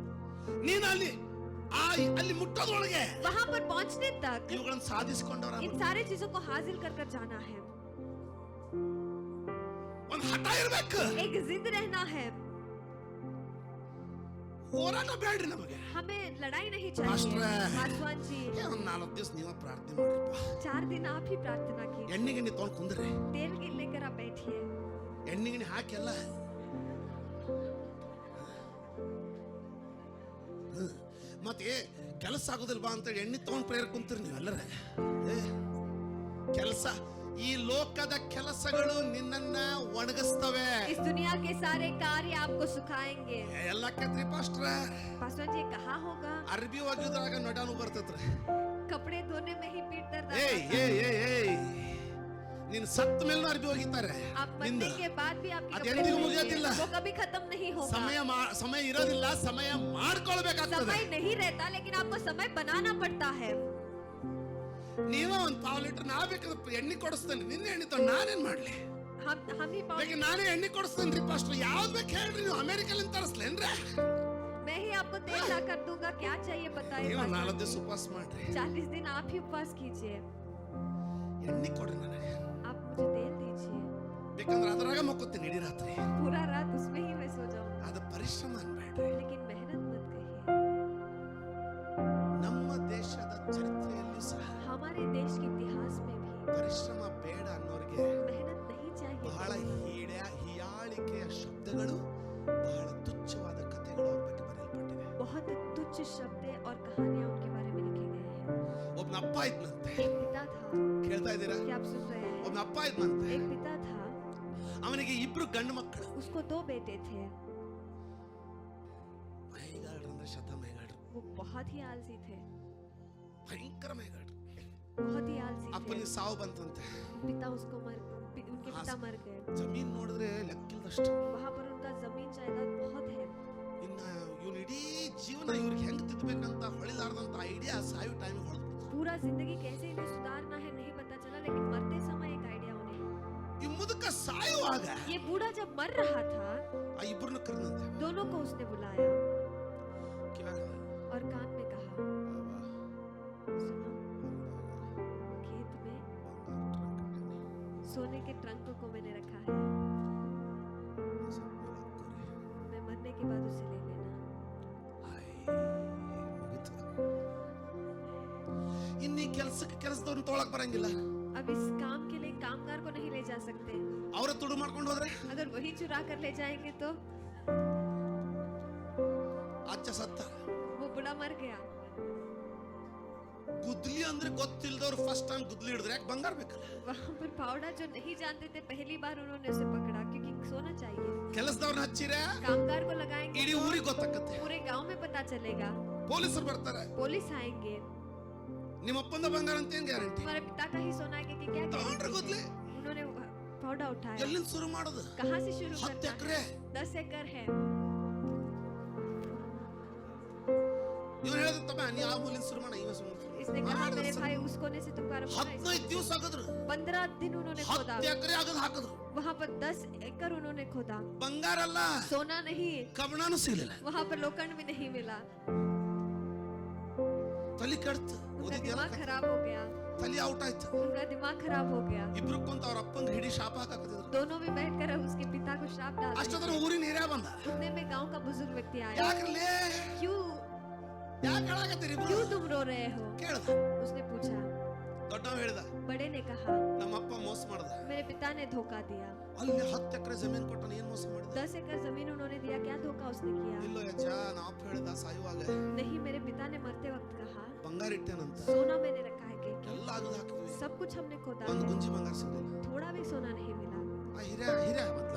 ನೀನು ಅಲ್ಲಿ ಮುಟ್ಟೋದ್ರೊಳಗೆ वहां पर पहुंचने तक ಇವುಗಳನ್ನು ಸಾಧಿಸಿಕೊಂಡವರ इन सारी चीजों को हासिल कर जाना है. ಒಂದು ಹಠ ಇರಬೇಕು, एक जिद रहना है. ಹೋರಾಟ ಬೇಡ್ರಿ ನಮಗೆ. हमें लड़ाई नहीं मास्टर। चाहिए. पासवान जी, ಒಂದು 4 ದಿವಸ ನೀವು ಪ್ರಾರ್ಥನೆ ಮಾಡ್ರಪ್ಪ. 4 दिन आप ही प्रार्थना कीजिए. ಎಣ್ಣೆ ಗಿಣ್ಣೆ ತಗೊಂಡು ಕುಂದ್ರಿ. तेल लेकर आप बैठिए. ಎಣ್ಣೆ ಗಿಣ್ಣೆ ಹಾಕಿ ಎಲ್ಲ ಮತ್ತೆ ಕೆಲಸ ಆಗುದಿಲ್ಲ ಬಾ ಅಂತ ಎಣ್ಣೆ ತಗೊಂಡು ಪ್ರೇಯರ್ ಕುಂತೀರಿ ನೀವೆಲ್ಲರ. ಕೆಲಸ, ಈ ಲೋಕದ ಕೆಲಸಗಳು ನಿನ್ನನ್ನ ಒಣಗಿಸ್ತವೆ. इस दुनिया के सारे कार्य आपको सुखाएंगे. ಎಲ್ಲ ಕೆತ್ರಿ ಪಾಸ್ಟ್ರ. पासवान जी, कहा होगा ಅರ್ಬಿ ಒಗಿದ್ರಾಗ ನಡಾನು ಬರ್ತೈತ್ರಿ. कपड़े धोने में ही पीठ दर्द ಏಯ್ आता है. ಏಯ್ ಏಯ್ ಏಯ್, ನೀನ್ ಸತ್ತ ಮೇಲೆ ಅರ್ಬಿ ಒಗಿತಾರೆ. आप मरने के बाद भी आपके ಅದು कपड़े ಎಂದಿಗೂ धोएंगे. ಮುಗಿಯೋದಿಲ್ಲ. वो कभी खत्म नहीं होगा. ಸಮಯ ಇರೋದಿಲ್ಲ, ಸಮಯ ಮಾಡ್ಕೊಳ್ಬೇಕಾಗ್ತದೆ. समय नहीं रहता, लेकिन आपको समय बनाना पड़ता है. ನೀವ ಒಂದ್ 1/2 ಲೀಟರ್ ನಾ ಬೇಕಾದ್ರೆ ಎಣ್ಣೆ ಕೊಡಿಸ್ತೇನೆ. ನಿನ್ನೆ ಎಣ್ಣೆ ತಗೊಂಡು ನಾನೇನ್ ಮಾಡ್ಲಿ? हम ही ಬೇಕು ನಾನೇ ಎಣ್ಣೆ ಕೊಡಿಸ್ತೇನೆ ರೀ ಪಾಸ್ಟರ್. ಯಾವ್ದು ಬೇಕು ಹೇಳ್ರಿ, ನೀವು ಅಮೆರಿಕಲಿಂದ ತರಿಸ್ಲೇನ್ರಿ? मैं ही आपको तेल ला कर दूंगा. क्या चाहिए बताइए. ನೀವು पासवान 4 जी? ದಿವಸ ಉಪವಾಸ ಮಾಡ್ರಿ. 40 दिन आप ही उपवास कीजिए. ಎಣ್ಣೆ ಕೊಡ್ರಿ ನನಗೆ. आप मुझे तेल दीजिए. ಬೇಕಂದ್ರೆ ಅದ್ರಾಗ ಮಕ್ಕೋತೀನಿ ಇಡೀ ರಾತ್ರಿ. पूरा रात उसमें ही मैं सो जाऊं. ಅದು ಪರಿಶ್ರಮ ಅನ್ಬೇಡ್ರಿ. लेकिन मेहनत मत कहिए. ನಮ್ಮ ದೇಶದ ಚರಿತ್ರೆಯಲ್ಲೂ ಸಹ हमारे देश के इतिहास में भी ಪರಿಶ್ರಮ ಬೇಡ ಅನ್ನೋರಿಗೆ मेहनत नहीं चाहिए. ಬಹಳ ಹೀಯಾಳಿಕೆಯ ಶಬ್ದಗಳು, ಬಹಳ ತುಚ್ಛವಾದ ಕಥೆಗಳು ಅವ್ರ ಬಗ್ಗೆ ಬರೆಯಲ್ಪಟ್ಟಿವೆ. बहुत तुच्छ शब्द और कहानियां उनके बारे में लिखे गए हैं. ಒಬ್ಬನ ಅಪ್ಪ ಇದ್ನಂತೆ. एक पिता था. ಕೇಳ್ತಾ ಇದ್ದೀರಾ? क्या आप सुन रहे हैं? ಒಬ್ಬನ ಅಪ್ಪ ಇದ್ನಂತೆ. एक पिता था. ಅವನಿಗೆ 2 ಗಂಡು ಮಕ್ಕಳು. उसको 2 बेटे थे. ಮೈಗಾಡ್ರು ಅಂದ್ರೆ ಶತ ಮೈಗಾಡ್ರು. वो बहुत ही आलसी थे. ಭಯಂಕರ ಮೈಗಾಡ್ರು. बहुत ही आलसी थे. ಅಪ್ಪನಿಗೆ ಸಾವು ಬಂತಂತೆ. पिता उसको उनके पिता मर गए. ಜಮೀನ್ ನೋಡಿದ್ರೆ ಲೆಕ್ಕಿಲ್ದಷ್ಟು. वहां पर उनका जमीन जायदाद बहुत है. ಇನ್ನ ಇವ್ನ ಇಡೀ ಜೀವನ ಇವ್ರಿಗೆ ಹೆಂಗ್ ತಿದ್ದಬೇಕಂತ ಹೊಳಿಲಾರ್ದಂತ ಐಡಿಯಾ ಸಾಯೋ ಟೈಮಿಗೆ ಹೊಡೆದ್ಬಿಡ್ತು. पूरा जिंदगी कैसे इन्हें सुधारना है नहीं पता चला, लेकिन मरते समय एक आइडिया उन्हें. ಈ ಮುದುಕ ಸಾಯುವಾಗ ये बूढ़ा जब मर रहा था, ಆ ಇಬ್ಬರನ್ನ ಕರೆದಂತೆ. दोनों को उसने बुलाया. और कान में कहा, सुनो, खेत में सोने के ट्रंक को मैंने रखा है, मैं मरने के बाद उसे ले लेना। ಇನ್ನೀ ಕೆಲಸದವ್ರನ್ನ ತೊಗೊಳಕ್ ಬರಂಗಿಲ್ಲ. अब इस काम के लिए कामगार को नहीं ले जा सकते। ಅವರ ತುಡು ಮಾಡ್ಕೊಂಡು ಹೋದ್ರೆ अगर वही चुरा कर ले जाएंगे तो ಅಜ್ಜ ಸತ್ತ. वो बुढ़ा मर गया। ಗುದ್ಲಿ ಅಂದ್ರೆ ಗೊತ್ತಿಲ್ಲದವ್ರು ಫಸ್ಟ್ ಟೈಮ್ ಗುದ್ಲಿ ಹಿಡಿದ್ರೆ ಯಾಕೆ ಬಂಗಾರ ಬೇಕಲ್ಲ. वहाँ पर फावड़ा जो नहीं जानते थे पहली बार उन्होंने उसे पकड़ा क्योंकि सोना चाहिए। ಕೆಲಸದವ್ರನ್ನ ಹಚ್ಚಿರೆ कामगार को लगाएंगे ಇಡೀ तो ಊರಿಗೆ ಗೊತ್ತಾಗತ್ತೆ. पूरे गांव में पता चलेगा। ಪೊಲೀಸರು ಬರ್ತಾರೆ. पुलिस आएंगे। ನಿಮ್ಮ ಅಪ್ಪಂದ ಬಂಗಾರ ಅಂತ ಏನ್ ಗ್ಯಾರಂಟಿ? तुम्हारे पिता का ही सोना है कि क्या ತಗೊಂಡ್ರೆ ಗುದ್ಲಿ. उन्होंने फावड़ा उठाया। ಎಲ್ಲಿಂದ ಶುರು ಮಾಡೋದು? कहाँ से शुरू 10 करना ಎಕರೆ. है? 10 एकड़ है। ಇವ್ರು ಹೇಳಿದ ತಮ್ಮ ನೀ ಆ ಮೂಲಿಂದ ಶುರು ಮಾಡ ಇವ ಶುರು इसने कहा मेरे भाई उस कोने से तुम कर 15 ದಿವಸ ಆಗಿದ್ರು. 15 दिन उन्होंने खोदा। 10 ಎಕರೆ ಆಗದ ಹಾಕಿದ್ರು. वहाँ पर 10 एकड़ उन्होंने खोदा। ಬಂಗಾರ ಅಲ್ಲ, सोना नहीं, ಕಬ್ಬಿಣನೂ ಸಿಗಲಿಲ್ಲ. वहाँ पर लोखंड भी नहीं मिला। ತಲೆ ಕೆಡ್ತು. उनका दिमाग खराब हो गया। ತಲೆ ಔಟ್ ಆಯ್ತು. उनका दिमाग खराब हो गया। ಇಬ್ರು ಕುಂತ ಅವ್ರ ಅಪ್ಪಂಗ ಹಿಡಿ ಶಾಪ ಹಾಕಕತ್ತಿದ್ರು. दोनों भी बैठकर उसके पिता को श्राप डाल रहे ಅಷ್ಟೊತ್ತರ ಊರಿನ ಹಿರಿಯ ಬಂದ. थे। उतने में गांव का बुजुर्ग व्यक्ति आया। ಯಾಕ್ರಲೇ क्यों ಯಾಕೆ ಹೇಳಾಕತ್ತೀರಿ ಇಬ್ರು? क्यों तुम रो रहे हो? ಕೇಳ್ದ. उसने पूछा। ದೊಡ್ಡವ ಹೇಳ್ದ, बड़े ने कहा ನಮ್ಮಪ್ಪ ಮೋಸ ಮಾಡ್ದ. मेरे पिता ने धोखा दिया। ಅಲ್ಲಿ 10 ಎಕರೆ ಜಮೀನು ಕೊಟ್ಟನ ಏನ್ ಮೋಸ ಮಾಡಿದ? 10 एकड़ जमीन उन्होंने दिया, क्या धोखा उसने किया? ಇಲ್ಲೋ ಯಜ್ಜ ನಮ್ಮಪ್ಪ ಹೇಳ್ದ ಸಾಯುವಾಗ नहीं, मेरे पिता ने मरते वक्त कहा ಬಂಗಾರ ಇಟ್ಟೇನಂತ. सोना मैंने रखा है कि ಎಲ್ಲ ಆಗದ ಹಾಕಿದ್ವಿ. सब कुछ हमने खोदा ಒಂದು है, ಗುಂಜಿ ಬಂಗಾರ ಸಿಗಲಿಲ್ಲ. थोड़ा भी सोना नहीं मिला। ಆ ಹಿರಿಯ ಮತ್ಲ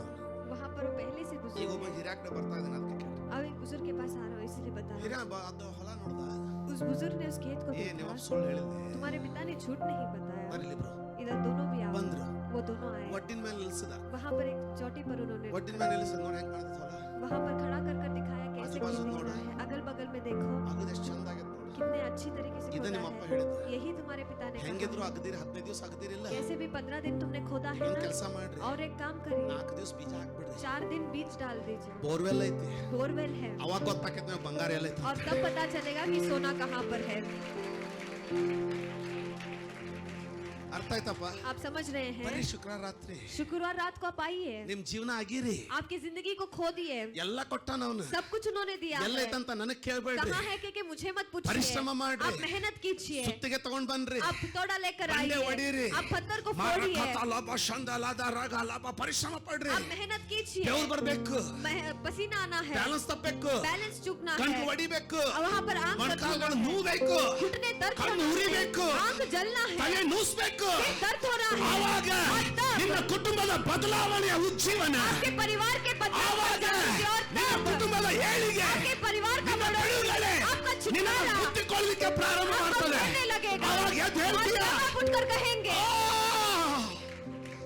वहाँ पर वो पहले से ಈಗ बुजुर्ग ಒಬ್ಬ है। ಹಿರಿಯ ಕಡೆ ಬರ್ತಾ ಇದ್ದಾನೆ ಅದಕ್ಕೆ ಕೇಳ್ದ. अब एक बुजुर्ग के पास आ रहा हूँ इसलिए बता ಹಿರಿಯ रहा ಅದು ಹೊಲ ನೋಡ್ದ. हूँ। उस बुजुर्ग ने उस खेत को ಏ ನೀವು देखा। ಸುಳ್ಳು ಹೇಳಿದ್ದೆ. तुम्हारे पिता ने झूठ नहीं बताया। ಬರಲಿ ಬ್ರೋ. इधर दोनों भी आओ। ಬಂದ್ರು. वो दोनों आए। ಒಡ್ಡಿನ ಮೇಲೆ ನಿಲ್ಸಿದ. वहाँ पर एक चोटी पर उन्होंने ಒಡ್ಡಿನ ಮೇಲೆ ನಿಲ್ಸಿದ ನೋಡಿ ಹೆಂಗ್ ಮಾಡ್ದ ಹೊಲ. वहाँ पर खड़ा कर कर दिखाया कैसे आजू-बाजू खेती नोड़ा। करना है। अगल बगल में देखो ಆಗದ ಎಷ್ಟು ಚಂದ ಆಗೈತೆ ನೋಡಿ. कितने अच्छी तरीके से ಇದು खोदा ನಿಮ್ಮ ಅಪ್ಪ है। ಹೇಳಿದ. यही तुम्हारे पिता ने ಹೆಂಗಿದ್ರು कहा। ಆಗದಿರಿ 15 ದಿವಸ ಆಗದಿರಿಲ್ಲ. कैसे भी 15 दिन तुमने खोदा है ಒಂದ್ ना। ಕೆಲಸ ಮಾಡ್ರಿ. और एक काम करिए, 4 ದಿವಸ ಬೀಜ ಹಾಕ್ಬಿಡ್ರಿ. 4 दिन बीज डाल दीजिए। ಬೋರ್ವೆಲ್ ಐತಿ. बोरवेल है ಅವಾಗ ಗೊತ್ತಾಕೈತೆ ನಾವು ಬಂಗಾರ ಎಲ್ಲ ಐತಿ. और तब पता चलेगा कि सोना कहाँ पर है। ಅರ್ಥ ಆಯ್ತಪ್ಪ? आप समझ रहे ಬರೀ हैं? ಶುಕ್ರವಾರ ರಾತ್ರಿ शुक्रवार रात को आप आइए। ನಿಮ್ ಜೀವನ ಆಗಿರಿ. आपकी जिंदगी को खो दिए, ಎಲ್ಲ ಕೊಟ್ಟಾನ ಅವನು. सब कुछ उन्होंने दिया ಎಲ್ಲ है। ಐತಂತ ನನಗ್ ಕೇಳ್ಬೇಡ್ರಿ. कहाँ है कि मुझे मत पूछिए। ಪರಿಶ್ರಮ ಮಾಡ್ರಿ. आप मेहनत कीजिए, ಸುತ್ತಿಗೆ ತಗೊಂಡ್ ಬನ್ರಿ. आप तोड़ा लेकर ಬಂಡೆ आइए, ಹೊಡೀರಿ. आप पत्थर को फोड़िए, ಲಾಭ ಪರಿಶ್ರಮ ಪಡ್ರಿ. आप मेहनत कीजिए। ದೇವ್ರು ಬರ್ಬೇಕು. पसीना आना है, ಬ್ಯಾಲೆನ್ಸ್ ತಪ್ಪಬೇಕು. बैलेंस चुकना ಗಂಟು है, ಹೊಡಿಬೇಕು. वहाँ पर आंख ಮೊಣಕಾಲ್ಗಳು ನೋವ್ಬೇಕು. घुटने दर्द ಕಣ್ಣು होना ಉರಿಬೇಕು. है, आंख जलना है, ತಲೆ ನೂಸ್ಬೇಕು. पेट दर्द हो रहा है, ಆವಾಗ और तब ನಿನ್ನ ಕುಟುಂಬದ ಬದಲಾವಣೆಯ ಉಜ್ಜೀವನ. आपके परिवार के बदलाव ಆವಾಗ का जागृति और ನಿನ್ನ तब ಕುಟುಂಬದ ಏಳಿಗೆ, आपके परिवार का ನಿನ್ನ ಬಿಡುಗಡೆ आपका ನಿನ್ನ छुटकारा ಮುತ್ತಿಕೊಳ್ಳಲಿಕ್ಕೆ ಪ್ರಾರಂಭ आपको ಮಾಡ್ತದೆ. मिलने लगेगा। ಆವಾಗ ಎದ್ದು और ಹೇಳ್ತೀಯ, तब आप उठकर कहेंगे,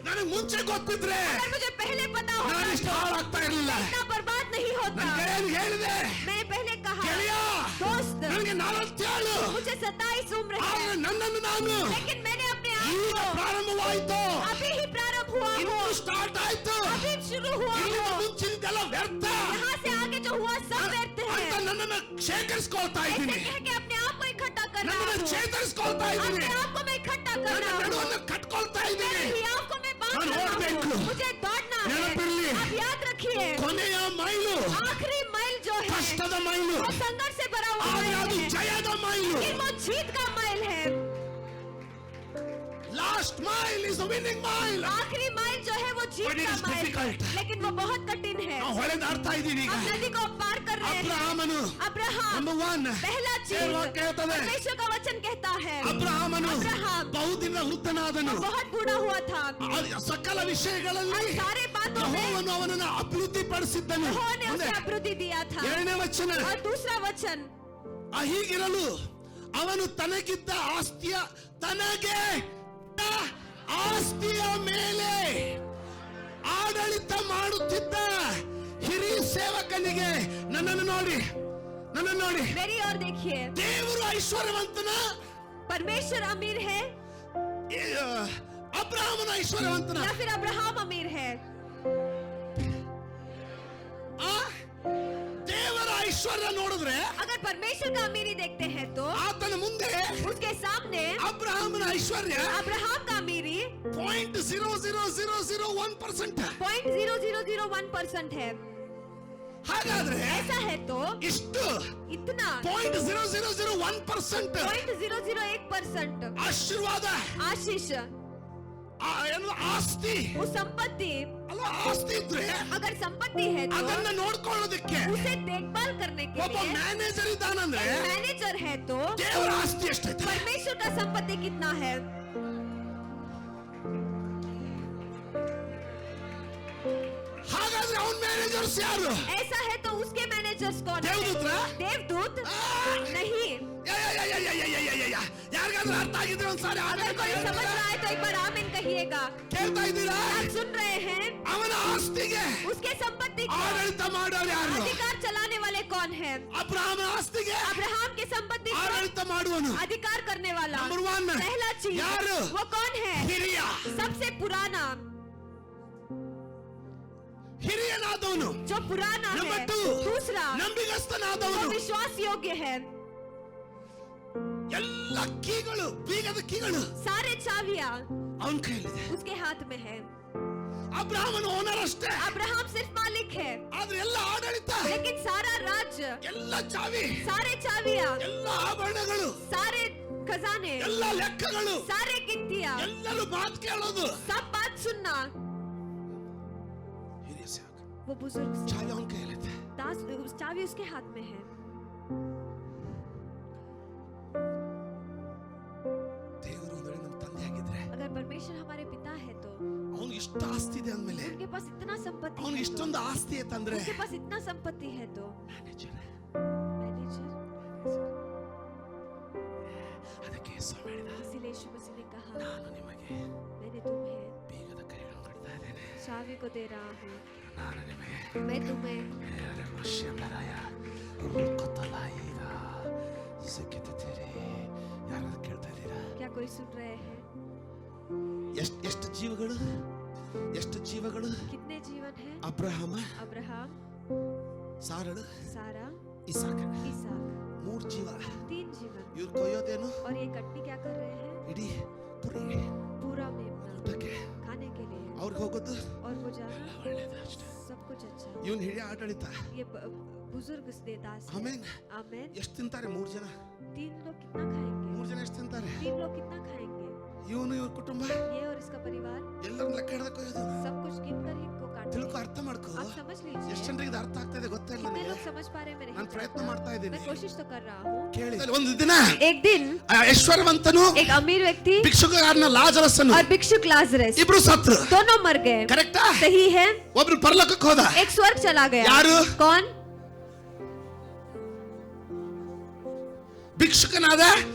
ನನಗೆ ಮುಂಚೆ ಗೊತ್ತಿದ್ರೆ अगर मुझे पहले पता ನಾನು होता ಇಷ್ಟು ಹಾಳಾಗ್ತಾ ಇರಲಿಲ್ಲ. इतना बर्बाद नहीं होता। ನನ್ನ ಗೆಳೆಯನಿಗೆ ಹೇಳಿದೆ, मैंने पहले कहा, ಗೆಳೆಯ दोस्त ನನಗೆ 47 मुझे 27 उम्र ಆದ್ರೆ है, ನನ್ನನ್ನು ನಾನು लेकिन मैंने अपने आप ಈಗ को ಪ್ರಾರಂಭವಾಯಿತು. अभी ही प्रारंभ हुआ हो, ಇನ್ನು ಸ್ಟಾರ್ಟ್ ಆಯ್ತು. अभी शुरू हुआ ಇನ್ನು हो, ಮುಂಚಿನದೆಲ್ಲ ವ್ಯರ್ಥ यहाँ से आगे जो हुआ सब व्यर्थ ಅಂತ है। ನನ್ನನ್ನು ಶೇಖರಿಸ್ಕೊಳ್ತಾ ऐसे ಇದ್ದೀನಿ. कह के अपने आप को इकट्ठा कर रहा ನನ್ನನ್ನು हूँ, ಚೇತರಿಸ್ಕೊಳ್ತಾ ಇದ್ದೀನಿ. अपने आप को मैं इकट्ठा कर ನನ್ನ रहा हूँ, ನಡುವನ್ನು ಕಟ್ಕೊಳ್ತಾ मेरे ಇದ್ದೀನಿ. हियाव को मैं बांध ನಾನು रहा ಓಡ್ಬೇಕು. हूँ, मुझे दौड़ना है। ನೆನಪಿರ್ಲಿ. आप याद रखिए, ಕೊನೆಯ ಮೈಲು आखिरी माइल जो है ಕಷ್ಟದ ಮೈಲು, वो संघर्ष से भरा हुआ ಆದ್ರೆ ಅದು है, ಜಯದ ಮೈಲು. लेकिन वो जीत का माइल है। Last mile is winning mile. आखिरी माइल जो है वो जीत But it का is माइल है, difficult. लेकिन वो बहुत कठिन है। ನಾವು ಹೊಳೆ ದಾಟ್ತಾ ಇದ್ದೀವಿ ಈಗ. आप नदी को पार कर रहे हैं। ಅಬ್ರಹಾಮನು अब्राहम ನಂಬರ್ 1 पहला चीज ವಾಕ್ಯ ಹೇಳ್ತದೆ, परमेश्वर का वचन कहता है, ಅಬ್ರಹಾಮನು अब्राहम ಬಹುದಿನ ವೃದ್ಧನಾದನು. बहुत बूढ़ा हुआ था, ಸಕಲ ವಿಷಯಗಳಲ್ಲಿ और सारे बातों में ಯೆಹೋವನು ಅವನನ್ನು ಅಭಿವೃದ್ಧಿ ಪಡಿಸಿದ್ದನು. यहोवा ने उसे अभिवृद्धि दिया था। 2ನೇ ವಚನ, और दूसरा वचन, ಹೀಗಿರಲು ಅವನು ತನಗಿದ್ದ ತನಗೆ ಆಸ್ತಿಯ ಮೇಲೆ ಆಡಳಿತ ಮಾಡುತ್ತಿದ್ದ ಹಿರಿಯ ಸೇವಕನಿಗೆ ನನ್ನನ್ನು ನೋಡಿ मेरी ओर देखिए, ದೇವರು ಐಶ್ವರ್ಯವಂತನ, परमेश्वर अमीर है ಅಬ್ರಹಾಮನ ಐಶ್ವರ್ಯವಂತನ. या फिर अब्राहम अमीर है? ದೇವರ ಐಶ್ವರ್ಯ ನೋಡಿದ್ರೆ अगर परमेश्वर का अमीरी देखते हैं तो ಆತನ ಮುಂದೆ उसके सामने ಅಬ್ರಹಾಮನ ಐಶ್ವರ್ಯ अब्राहम का अमीरी 0.00001% 0.0001% है। ಹಾಗಾದ್ರೆ ऐसा है तो ಇಷ್ಟು इतना 0.0001% 0.001% ಆಶೀರ್ವಾದ आशीष ಏನು ಆಸ್ತಿ वो संपत्ति ಅಲ್ಲ ಆಸ್ತಿ ಇದ್ರೆ अगर संपत्ति है तो ಅದನ್ನ ನೋಡ್ಕೊಳ್ಳೋದಕ್ಕೆ उसे देखभाल करने के ಒಬ್ಬ लिए ಮ್ಯಾನೇಜರ್ ಇದ್ದಾನಂದ್ರೆ मैनेजर है तो ದೇವರ ಆಸ್ತಿ ಎಷ್ಟೈತೆ परमेश्वर का संपत्ति कितना है। ಹಾಗಾದ್ರೆ ಅವನ ಮ್ಯಾನೇಜರ್ಸ್ ಯಾರು ऐसा है तो उसके मैनेजर्स कौन है? ದೇವದೂತರ देवदूत नहीं। ಯಾರಿಗಾದ್ರೂ ಅರ್ಥ ಆಗಿದ್ರೆ ಒಂದ್ಸಾರಿ अगर कोई समझ रहा है तो एक बार आमीन कहिएगा। ಕೇಳ್ತಾ ಇದ್ದೀರಾ आप सुन रहे हैं? ಅವನ ಆಸ್ತಿಗೆ उसके संपत्ति को ಆಡಳಿತ ಮಾಡೋರು ಯಾರು अधिकार चलाने वाले कौन है? ಅಬ್ರಹಾಮನ ಆಸ್ತಿಗೆ अब्राहम के संपत्ति को ಆಡಳಿತ ಮಾಡುವನು अधिकार करने वाला नंबर 1 पहला चीज यार। वो कौन है? ಹಿರಿಯ सबसे पुराना ಹಿರಿಯನಾದವನು जो पुराना नंबर है। 2 दूसरा जो ನಂಬಿಗಸ್ತನಾದವನು विश्वास योग्य है। ಎಲ್ಲ ಕೀಗಳು ಬೀಗದ ಕೀಗಳು सारे चाबियां ಅವನ ಕೈಯಲ್ಲಿದೆ उसके हाथ में है। ಅಬ್ರಹಾಮನ ಓನರ್ ಅಷ್ಟೇ अब्राहम सिर्फ मालिक है ಆದ್ರೆ ಎಲ್ಲ ಆಡಳಿತ लेकिन सारा राज्य ಎಲ್ಲ ಚಾವಿ सारे चाबियां ಎಲ್ಲ ಆಭರಣಗಳು सारे खजाने ಎಲ್ಲ ಲೆಕ್ಕಗಳು सारे गिनतियां ಎಲ್ಲರೂ ಮಾತು ಕೇಳೋದು सब बात सुनना ಹಿರಿಯ ಸೇವಕ वो बुजुर्ग ಚಾವಿ ಅವನ ಕೈಯಲ್ಲಿದೆ दास उस चाबी उसके हाथ में है। ದೇವರು ಒಂದು ವೇಳೆ ನಮ್ಮ ತಂದೆ ಆಗಿದ್ರೆ अगर परमेश्वर हमारे पिता है तो ಅವನಿಗೆ ಇಷ್ಟು ಆಸ್ತಿ ಇದೆ ಅಂದ್ಮೇಲೆ उनके पास इतना संपत्ति ಅವನಿಗೆ है तो ಇಷ್ಟೊಂದು ಆಸ್ತಿ ಐತಂದ್ರೆ उनके पास इतना संपत्ति है तो ಮ್ಯಾನೇಜರ್ मैनेजर। ಅದಕ್ಕೆ ಯೇಸು ಹೇಳಿದ इसीलिए यीशु मसीह ने कहा ನಾನು ನಿಮಗೆ मैंने तुम्हें ಬೀಗದ ಕೈಗಳನ್ನು ಕೊಡ್ತಾ ಇದ್ದೇನೆ चाबी को दे रहा हूँ। ನಾನು ನಿಮಗೆ मैं तुम्हें ಮಶ್ಯಮರಾಯ ರೂಕತಲಾಯಿದ ಸಿಕ್ಕಿತೀರಿ ಯಾರಾದ್ರೂ ಕೇಳ್ತಾ ಇದ್ದೀರಾ क्या कोई सुन रहे हैं? ಎಷ್ಟು ಜೀವಗಳು कितने जीवन है? ಅಬ್ರಹಾಮ अब्राहम ಸಾರಳು सारा ಇಸಾಕ इसहाक 3 ಜೀವ 3 जीवन। ಇವ್ರು ಕೊಯ್ಯೋದೇನು और ये कटनी क्या कर रहे हैं? ಇಡೀ ಪುರಿ पूरा मेमना ಊಟಕ್ಕೆ खाने के लिए ಅವ್ರಿಗೆ ಹೋಗೋದು और वो जाना ಒಳ್ಳೇದು ಅಷ್ಟೇ सब कुछ अच्छा। ಇವನ್ ಹಿರಿಯ ಆಡಳಿತ ये बुजुर्ग देदास है। ಆಮೇನ್ आमेन। ಎಷ್ಟು ತಿಂತಾರೆ 3 ಜನ 3 लोग कितना खाएंगे? 3 ಜನ ಎಷ್ಟು ತಿಂತಾರೆ 3 लोग कितना खाएंगे? ಇವನು ಇವ್ರ ಕುಟುಂಬ ये और इसका परिवार ಎಲ್ಲರನ್ನ ಲೆಕ್ಕ ಹಿಡ್ದ ಕೊಯ್ಯೋದು सब कुछ गिन कर इनको काटते ತಿಳ್ಕೊ हैं। ಅರ್ಥ ಮಾಡ್ಕೋ आप समझ ಎಷ್ಟು लीजिए ಜನರಿಗೆ ಇದು ಅರ್ಥ ಆಗ್ತಾ ಇದೆ ಗೊತ್ತಾ ಇಲ್ಲ कितने ನನಗೆ लोग समझ पा रहे हैं? मैं ನಾನು नहीं ಪ್ರಯತ್ನ जानता। ಮಾಡ್ತಾ ಇದ್ದೀನಿ मैं कोशिश तो कर रहा हूँ। ಕೇಳಿ ಒಂದು ದಿನ एक दिन ಆ ಐಶ್ವರ್ಯವಂತನು एक अमीर व्यक्ति ಭಿಕ್ಷುಕಗಾರನ ಲಾಜರಸನು और भिक्षुक लाजरस ಇಬ್ರು ಸತ್ರು दोनों मर गए। ಕರೆಕ್ಟಾ सही है। ಒಬ್ರು ಪರಲೋಕಕ್ಕೆ ಹೋದ एक स्वर्ग चला गया। ಯಾರು? कौन? ಭಿಕ್ಷುಕನಾದ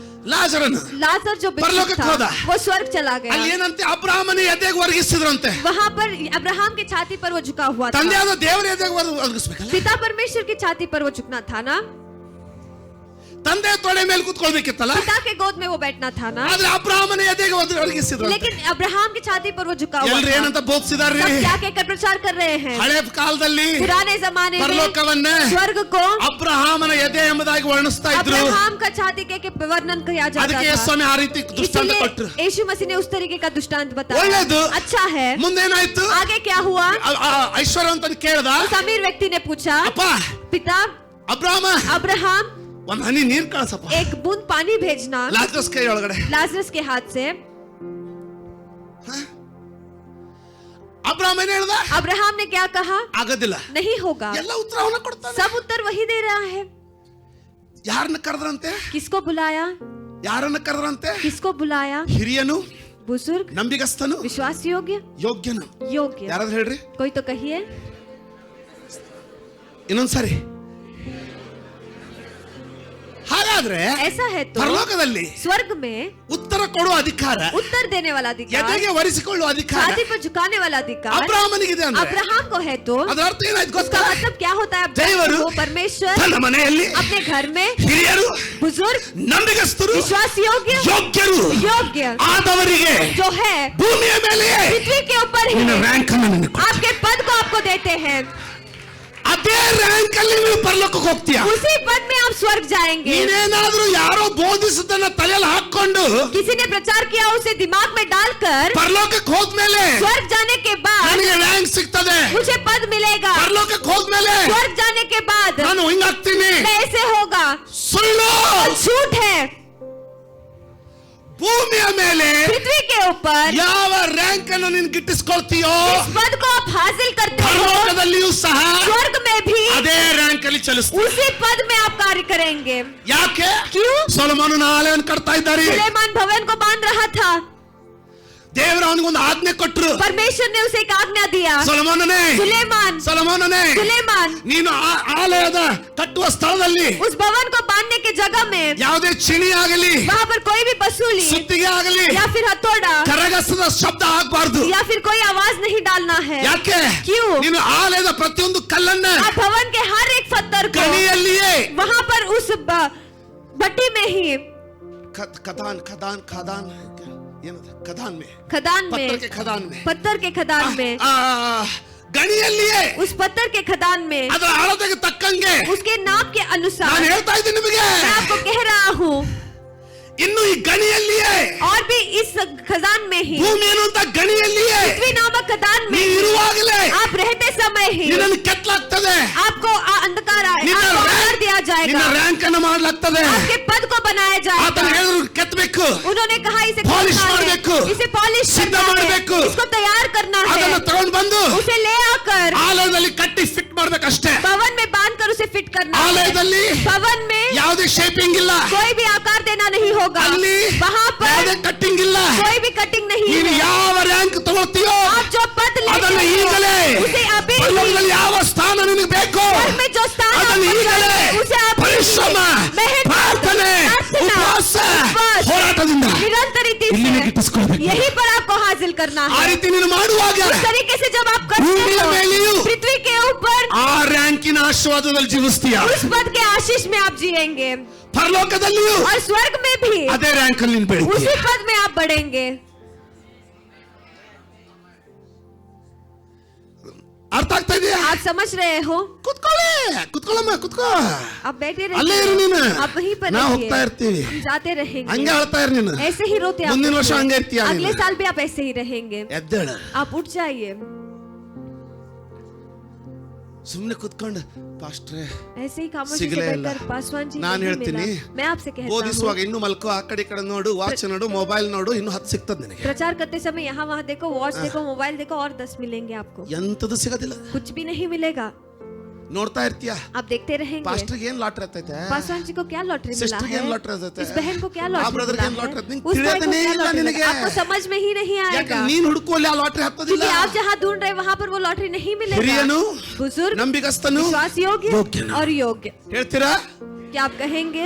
ಲಾಜರನು लाजर जो भिक्षुक परलोकಕ್ಕೆ ಹೋದ। था वो स्वर्ग चला ಅಲ್ಲಿ गया। ಏನಂತೆ ಅಬ್ರಹಾಮನ ಎದೆಗೆ ಒರಗಿಸಿದ್ರಂತೆ वहाँ पर अब्राहम के छाती पर वो झुका हुआ था। ತಂದೆಯಾದ ದೇವರ ಎದೆಗೆ ಒರಗಿಸ್ಬೇಕಲ್ಲ पिता परमेश्वर की छाती पर वो झुकना था ना। ತಂದೆ ತೊಡೆ ಮೇಲೆ ಕೂತ್ಕೊಳ್ಬೇಕಿತ್ತಲ್ಲ पिता के गोद में वो बैठना था ना। ಆದ್ರೆ ಅಬ್ರಹಾಮನ ಎದೆಗೆ ಒರಗಿಸಿದ್ರು लेकिन अब्राहम की छाती पर वो झुका हुआ ಎಲ್ರು था। ಏನಂತ ಬೋಧಿಸಿದಾರ್ರಿ सब क्या कहकर प्रचार कर रहे हैं? ಹಳೆ ಕಾಲದಲ್ಲಿ पुराने जमाने में ಪರಲೋಕವನ್ನ स्वर्ग को ಅಬ್ರಹಾಮನ ಎದೆ ಎಂಬುದಾಗಿ ವರ್ಣಿಸ್ತಾ ಇದ್ರು अब्राहम का छाती के वर्णन किया जाता ಅದಕ್ಕೆ था। ಯೇಸುಸ್ವಾಮಿ ಆ ರೀತಿ ದೃಷ್ಟಾಂತ इसीलिए ಕೊಟ್ರು यीशु मसीह ने उस तरीके का दृष्टांत बताया। ಒಳ್ಳೇದು अच्छा है। ಮುಂದೇನಾಯ್ತು आगे क्या हुआ? ಐಶ್ವರ್ಯವಂತನ ಕೇಳ್ದ उस अमीर व्यक्ति ने पूछा ಅಪ್ಪ पिता ಅಬ್ರಹಾಮ अब्राहम ಒಂದ್ ಹನಿ ನೀರ್ ಕಳ್ಸಪ್ಪ एक बूंद पानी भेजना ಲಾಜರಸ್ ಕೈ ಒಳಗಡೆ लाजरस के हाथ से। ಅಬ್ರಹಾಮ ಏನ್ ಹೇಳ್ದ अब्राहम ने क्या कहा? ಆಗೋದಿಲ್ಲ नहीं होगा। ಎಲ್ಲ ಉತ್ತರ ಅವನ ಕೊಡ್ತಾನೆ सब उत्तर वही दे रहा है। ಯಾರನ್ನ ಕರೆದ್ರಂತೆ किसको बुलाया? ಯಾರನ್ನ ಕರೆದ್ರಂತೆ किसको बुलाया? ಹಿರಿಯನು बुजुर्ग, ನಂಬಿಗಸ್ತನು विश्वास योग्य, ಯೋಗ್ಯನು योग्य। ಯಾರಾದ್ರೂ ಹೇಳ್ರಿ कोई तो कहिए। ಇನ್ನೊಂದ್ಸರಿ ಹಾಗಾದ್ರೆ ऐसा है तो ಪರಲೋಕದಲ್ಲಿ स्वर्ग में ಉತ್ತರ ಕೊಡುವ ಅಧಿಕಾರ उत्तर देने वाला अधिकार, ಎದೆಗೆ ಒರೆಸಿಕೊಳ್ಳುವ ಅಧಿಕಾರ छाती पर झुकाने वाला अधिकार ಅಬ್ರಹಾಮನಿಗಿದೆ ಅಂದ್ರೆ अब्राहम को है तो ಅದರ ಅರ್ಥ ಏನಾಯ್ತು ಗೊತ್ತಾ उसका मतलब क्या होता है? ದೇವರು वो परमेश्वर ತನ್ನ ಮನೆಯಲ್ಲಿ अपने घर में ಹಿರಿಯರು बुजुर्ग, ನಂಬಿಗಸ್ತರು विश्वास योग्य, ಯೋಗ್ಯರು योग्य ಆದವರಿಗೆ जो है ಭೂಮಿಯ ಮೇಲೆ पृथ्वी के ऊपर ही ನಿನ್ನ ರ್ಯಾಂಕ್ ಅನ್ನು ನಿನಗೆ ಕೊಡ್ತಾನೆ. आपके पद को आपको देते हैं। ಅದೇ ಅದೇ ರ್ಯಾಂಕ್ ಅಲ್ಲಿ ನೀವು ಪರಲೋಕಕ್ಕೆ ಹೋಗ್ತೀಯ. उसी पद में आप स्वर्ग जाएंगे. ನೀನೇನಾದ್ರೂ ಯಾರೋ ಬೋಧಿಸುತ್ತನ್ನ ತಲೆಯಲ್ಲಿ ಹಾಕೊಂಡು किसी ने प्रचार किया उसे दिमाग में डालकर ಪರಲೋಕಕ್ಕೆ ಹೋದ್ಮೇಲೆ स्वर्ग जाने के बाद ನನಗೆ ರ್ಯಾಂಕ್ ಸಿಗ್ತದೆ, मुझे पद मिलेगा, ಪರಲೋಕಕ್ಕೆ ಹೋದ್ಮೇಲೆ स्वर्ग जाने के बाद ನಾನು ಹಿಂಗಾಗ್ತೀನಿ, ऐसे होगा, ಸುಳ್ಳು. झूठ है. ಭೂಮಿಯ ಮೇಲೆ पृथ्वी के ऊपर ಯಾವ ರ್ಯಾಂಕ್ ಅನ್ನು ನೀನು ಗಿಟ್ಟಿಸ್ಕೊಳ್ತೀಯೋ इस पद को आप हासिल करते हो, ಪರಲೋಕದಲ್ಲಿಯೂ ಸಹ स्वर्ग में भी ಅದೇ ರ್ಯಾಂಕ್ ಅಲ್ಲಿ ಚಲಿಸ್ತೀಯ. उसी पद में आप कार्य करेंगे. ಯಾಕೆ? क्यों? ಸೊಲೊಮೋನನ ಆಲಯವನ್ನು ಕಟ್ತಾ ಇದ್ದಾರೆ. सुलेमान भवन को बांध रहा था. ದೇವರು ಅವನಿಗೊಂದು ಆಜ್ಞೆ ಕೊಟ್ಟರು. परमेश्वर ने उसे एक आज्ञा दिया. ಸೊಲೊಮೋನನೇ, सुलेमान ನೀನು ಆಲಯದ ಕಟ್ಟುವ ಸ್ಥಳದಲ್ಲಿ उस भवन को बांधने के जगह में ಯಾವುದೇ ಚಿಣಿ ಆಗಲಿ, वहाँ पर कोई भी बसूली ಸುತ್ತಿಗೆ ಆಗಲಿ, या फिर हथौड़ा ಕರಗಸದ ಶಬ್ದ ಆಗಬಾರದು. या फिर कोई आवाज नहीं डालना है. ಯಾಕೆ? क्यों? ನೀನು ಆಲಯದ ಪ್ರತಿಯೊಂದು ಕಲ್ಲನ್ನ आप भवन के हर एक पत्थर को ಗಣಿಯಲ್ಲಿಯೇ वहाँ पर उस भट्टी में ही खदान ಏನದು खदान में खदान पत्थर में के खदान में पत्थर के खदान में ಗಣಿಯಲ್ಲಿಯೇ उस पत्थर के खदान में ಅದರ ಅಳತೆಗೆ ತಕ್ಕಂಗೆ उसके नाप के अनुसार ನಾನು ಹೇಳ್ತಾ ಇದ್ದೀನಿ ನಿಮಗೆ. मैं आपको कह रहा हूँ. ಇನ್ನು ಈ ಗಣಿಯಲ್ಲಿಯೇ और भी इस खजान में ही ಭೂಮಿ ಅನ್ನುವಂತ ಗಣಿಯಲ್ಲಿಯೇ पृथ्वी नामक खदान में ನೀನು ಇರುವಾಗಲೇ आप रहते समय ही ನಿನ್ನನ್ನು ಕೆತ್ತಲಾಗ್ತದೆ, आपको अंधकार ನಿನ್ನ आपको अंधकार दिया ನಿನ್ನ जाएगा, ರ್ಯಾಂಕ್ ಅನ್ನು ಮಾಡಲಾಗ್ತದೆ. आपके पद को बनाया ಆತನು जाएगा. ಹೇಳಿದ್ರು ಕೆತ್ತಬೇಕು, उन्होंने कहा इसे Polish खोदना ಮಾಡ್ಬೇಕು, है, इसे पॉलिश ಸಿದ್ಧ करना है, ಮಾಡ್ಬೇಕು, इसको तैयार करना है, ಅದನ್ನು ತಗೊಂಡು ಬಂದು उसे ले आकर ಆಲಯದಲ್ಲಿ ಕಟ್ಟಿ ಫಿಟ್ ಮಾಡ್ಬೇಕಷ್ಟೇ. भवन में बांधकर उसे फिट करना है. ಆಲಯದಲ್ಲಿ भवन में ಯಾವುದೇ ಶೇಪಿಂಗ್ ಇಲ್ಲ, कोई भी आकार देना नहीं होगा, ಅಲ್ಲಿ वहाँ पर ಯಾವುದೇ ಕಟ್ಟಿಂಗ್ ಇಲ್ಲ. कोई भी कटिंग नहीं ನೀನು है. ಯಾವ ರ್ಯಾಂಕ್ ತಗೊಳ್ತೀಯೋ आप जो पद ಅದನ್ನು लेते ಈಗಲೇ हो उसे अभी ಪರಲೋಕದಲ್ಲಿ ಯಾವ ಸ್ಥಾನ ನಿನಗೆ ಬೇಕು घर में जो स्थान ಅದನ್ನು आपको ಈಗಲೇ चाहिए, उसे आप ಪರಿಶ್ರಮ, मेहनत, ಪ್ರಾರ್ಥನೆ, प्रार्थना, ಉಪವಾಸ, उपवास, ಹೋರಾಟದಿಂದ निरंतर रीति ಇಲ್ಲಿಗೆ से ಗಿಟ್ಟಿಸ್ಕೊಳ್ಬೇಕು. यही पर आपको हासिल करना ಆ है. ರೀತಿ ನೀನು ಮಾಡುವಾಗ इस तरीके से जब आप करते ಭೂಮಿಯ ಮೇಲೆಯೂ हो पृथ्वी के ऊपर ಆ ರ್ಯಾಂಕಿನ ಆಶೀರ್ವಾದದಲ್ಲಿ ಜೀವಿಸ್ತೀಯ. उस पद के आशीष में आप जिएंगे ಪರಲೋಕದಲ್ಲಿಯೂ और स्वर्ग में भी ಅದೇ ರ್ಯಾಂಕ್ ಅಲ್ಲಿ ನೀನು ಬೆಳಿತೀಯ. उसी पद में आप बढ़ेंगे. ಅರ್ಥ ಆಗ್ತಾ ಇದೆಯಾ? आप समझ रहे हो? ಕುತ್ಕೊಳ್ಳಮ್ಮ, ಕುತ್ಕೋ. आप बैठे ಅಲ್ಲೇ ಇರು ನೀನು, रहिए, आप वहीं पर ನಾವು रहिए. ಹೋಗ್ತಾ ಇರ್ತೀವಿ. हम जाते रहेंगे. ಹಂಗೆ ಅಳ್ತಾ ಇರು ನೀನು. ऐसे ही रोते आप ಮುಂದಿನ ವರ್ಷ रहिए. ಹಂಗೆ ಇರ್ತೀಯ अगले ನೀನು. साल भी आप ऐसे ही रहेंगे. ಎದ್ದೇಳು, आप उठ जाइए. ಸುಮ್ಮನೆ ಕುತ್ಕೊಂಡು ಪಾಸ್ಟ್ರೆ ऐसे ही खामोशी से सिगले ಇಲ್ಲ. बैठकर पासवान जी ನಾನು नहीं ಹೇಳ್ತೀನಿ, मिला. मैं आपसे कहता ಬೋಧಿಸುವಾಗ हूँ, ಇನ್ನು ಮಲ್ಕೋ, ಆ ಕಡೆ ಈ ಕಡೆ ನೋಡು, ವಾಚ್ ನೋಡು, ಮೊಬೈಲ್ ನೋಡು, ಇನ್ನು 10 ಸಿಗ್ತದೆ ನಿನಗೆ. प्रचार करते समय यहाँ वहाँ देखो, वॉच देखो, मोबाइल देखो, और 10 मिलेंगे आपको. ಎಂತದು ಸಿಗೋದಿಲ್ಲ. कुछ भी नहीं मिलेगा. ನೋಡ್ತಾ ಇರ್ತೀಯ. आप देखते रहेंगे. ಪಾಸ್ಟರ್ಗೆ ಏನ್ ಲಾಟ್ರಿ ಆಗ್ತೈತೆ, पासवान जी को क्या लॉटरी मिला ಸಿಸ್ಟರ್ಗೆ ಏನ್ है, ಲಾಟ್ರಿ ಆಗ್ತೈತೆ, इस बहन को क्या ಆ लॉटरी ಬ್ರದರ್ಗೆ मिला ಏನ್ ಲಾಟ್ರಿ है, ಆಗ್ತೈತೆ, उस भाई को ತಿಳಿಯೋದೇ क्या ಇಲ್ಲ लॉटरी ನಿನಗೆ. मिला, आपको समझ में ही नहीं ಯಾಕೆ आएगा. ನೀನ್ ಹುಡುಕೋಲಿ ಆ ಲಾಟ್ರಿ ಹತ್ತೋದಿಲ್ಲ. क्योंकि आप जहाँ ढूंढ रहे वहाँ पर वो लॉटरी नहीं मिलेगा. ಹಿರಿಯನು, बुजुर्ग, ನಂಬಿಗಸ್ತನು, विश्वास योग्य ಯೋಗ್ಯನು. और योग्य. ಹೇಳ್ತೀರಾ? क्या आप कहेंगे?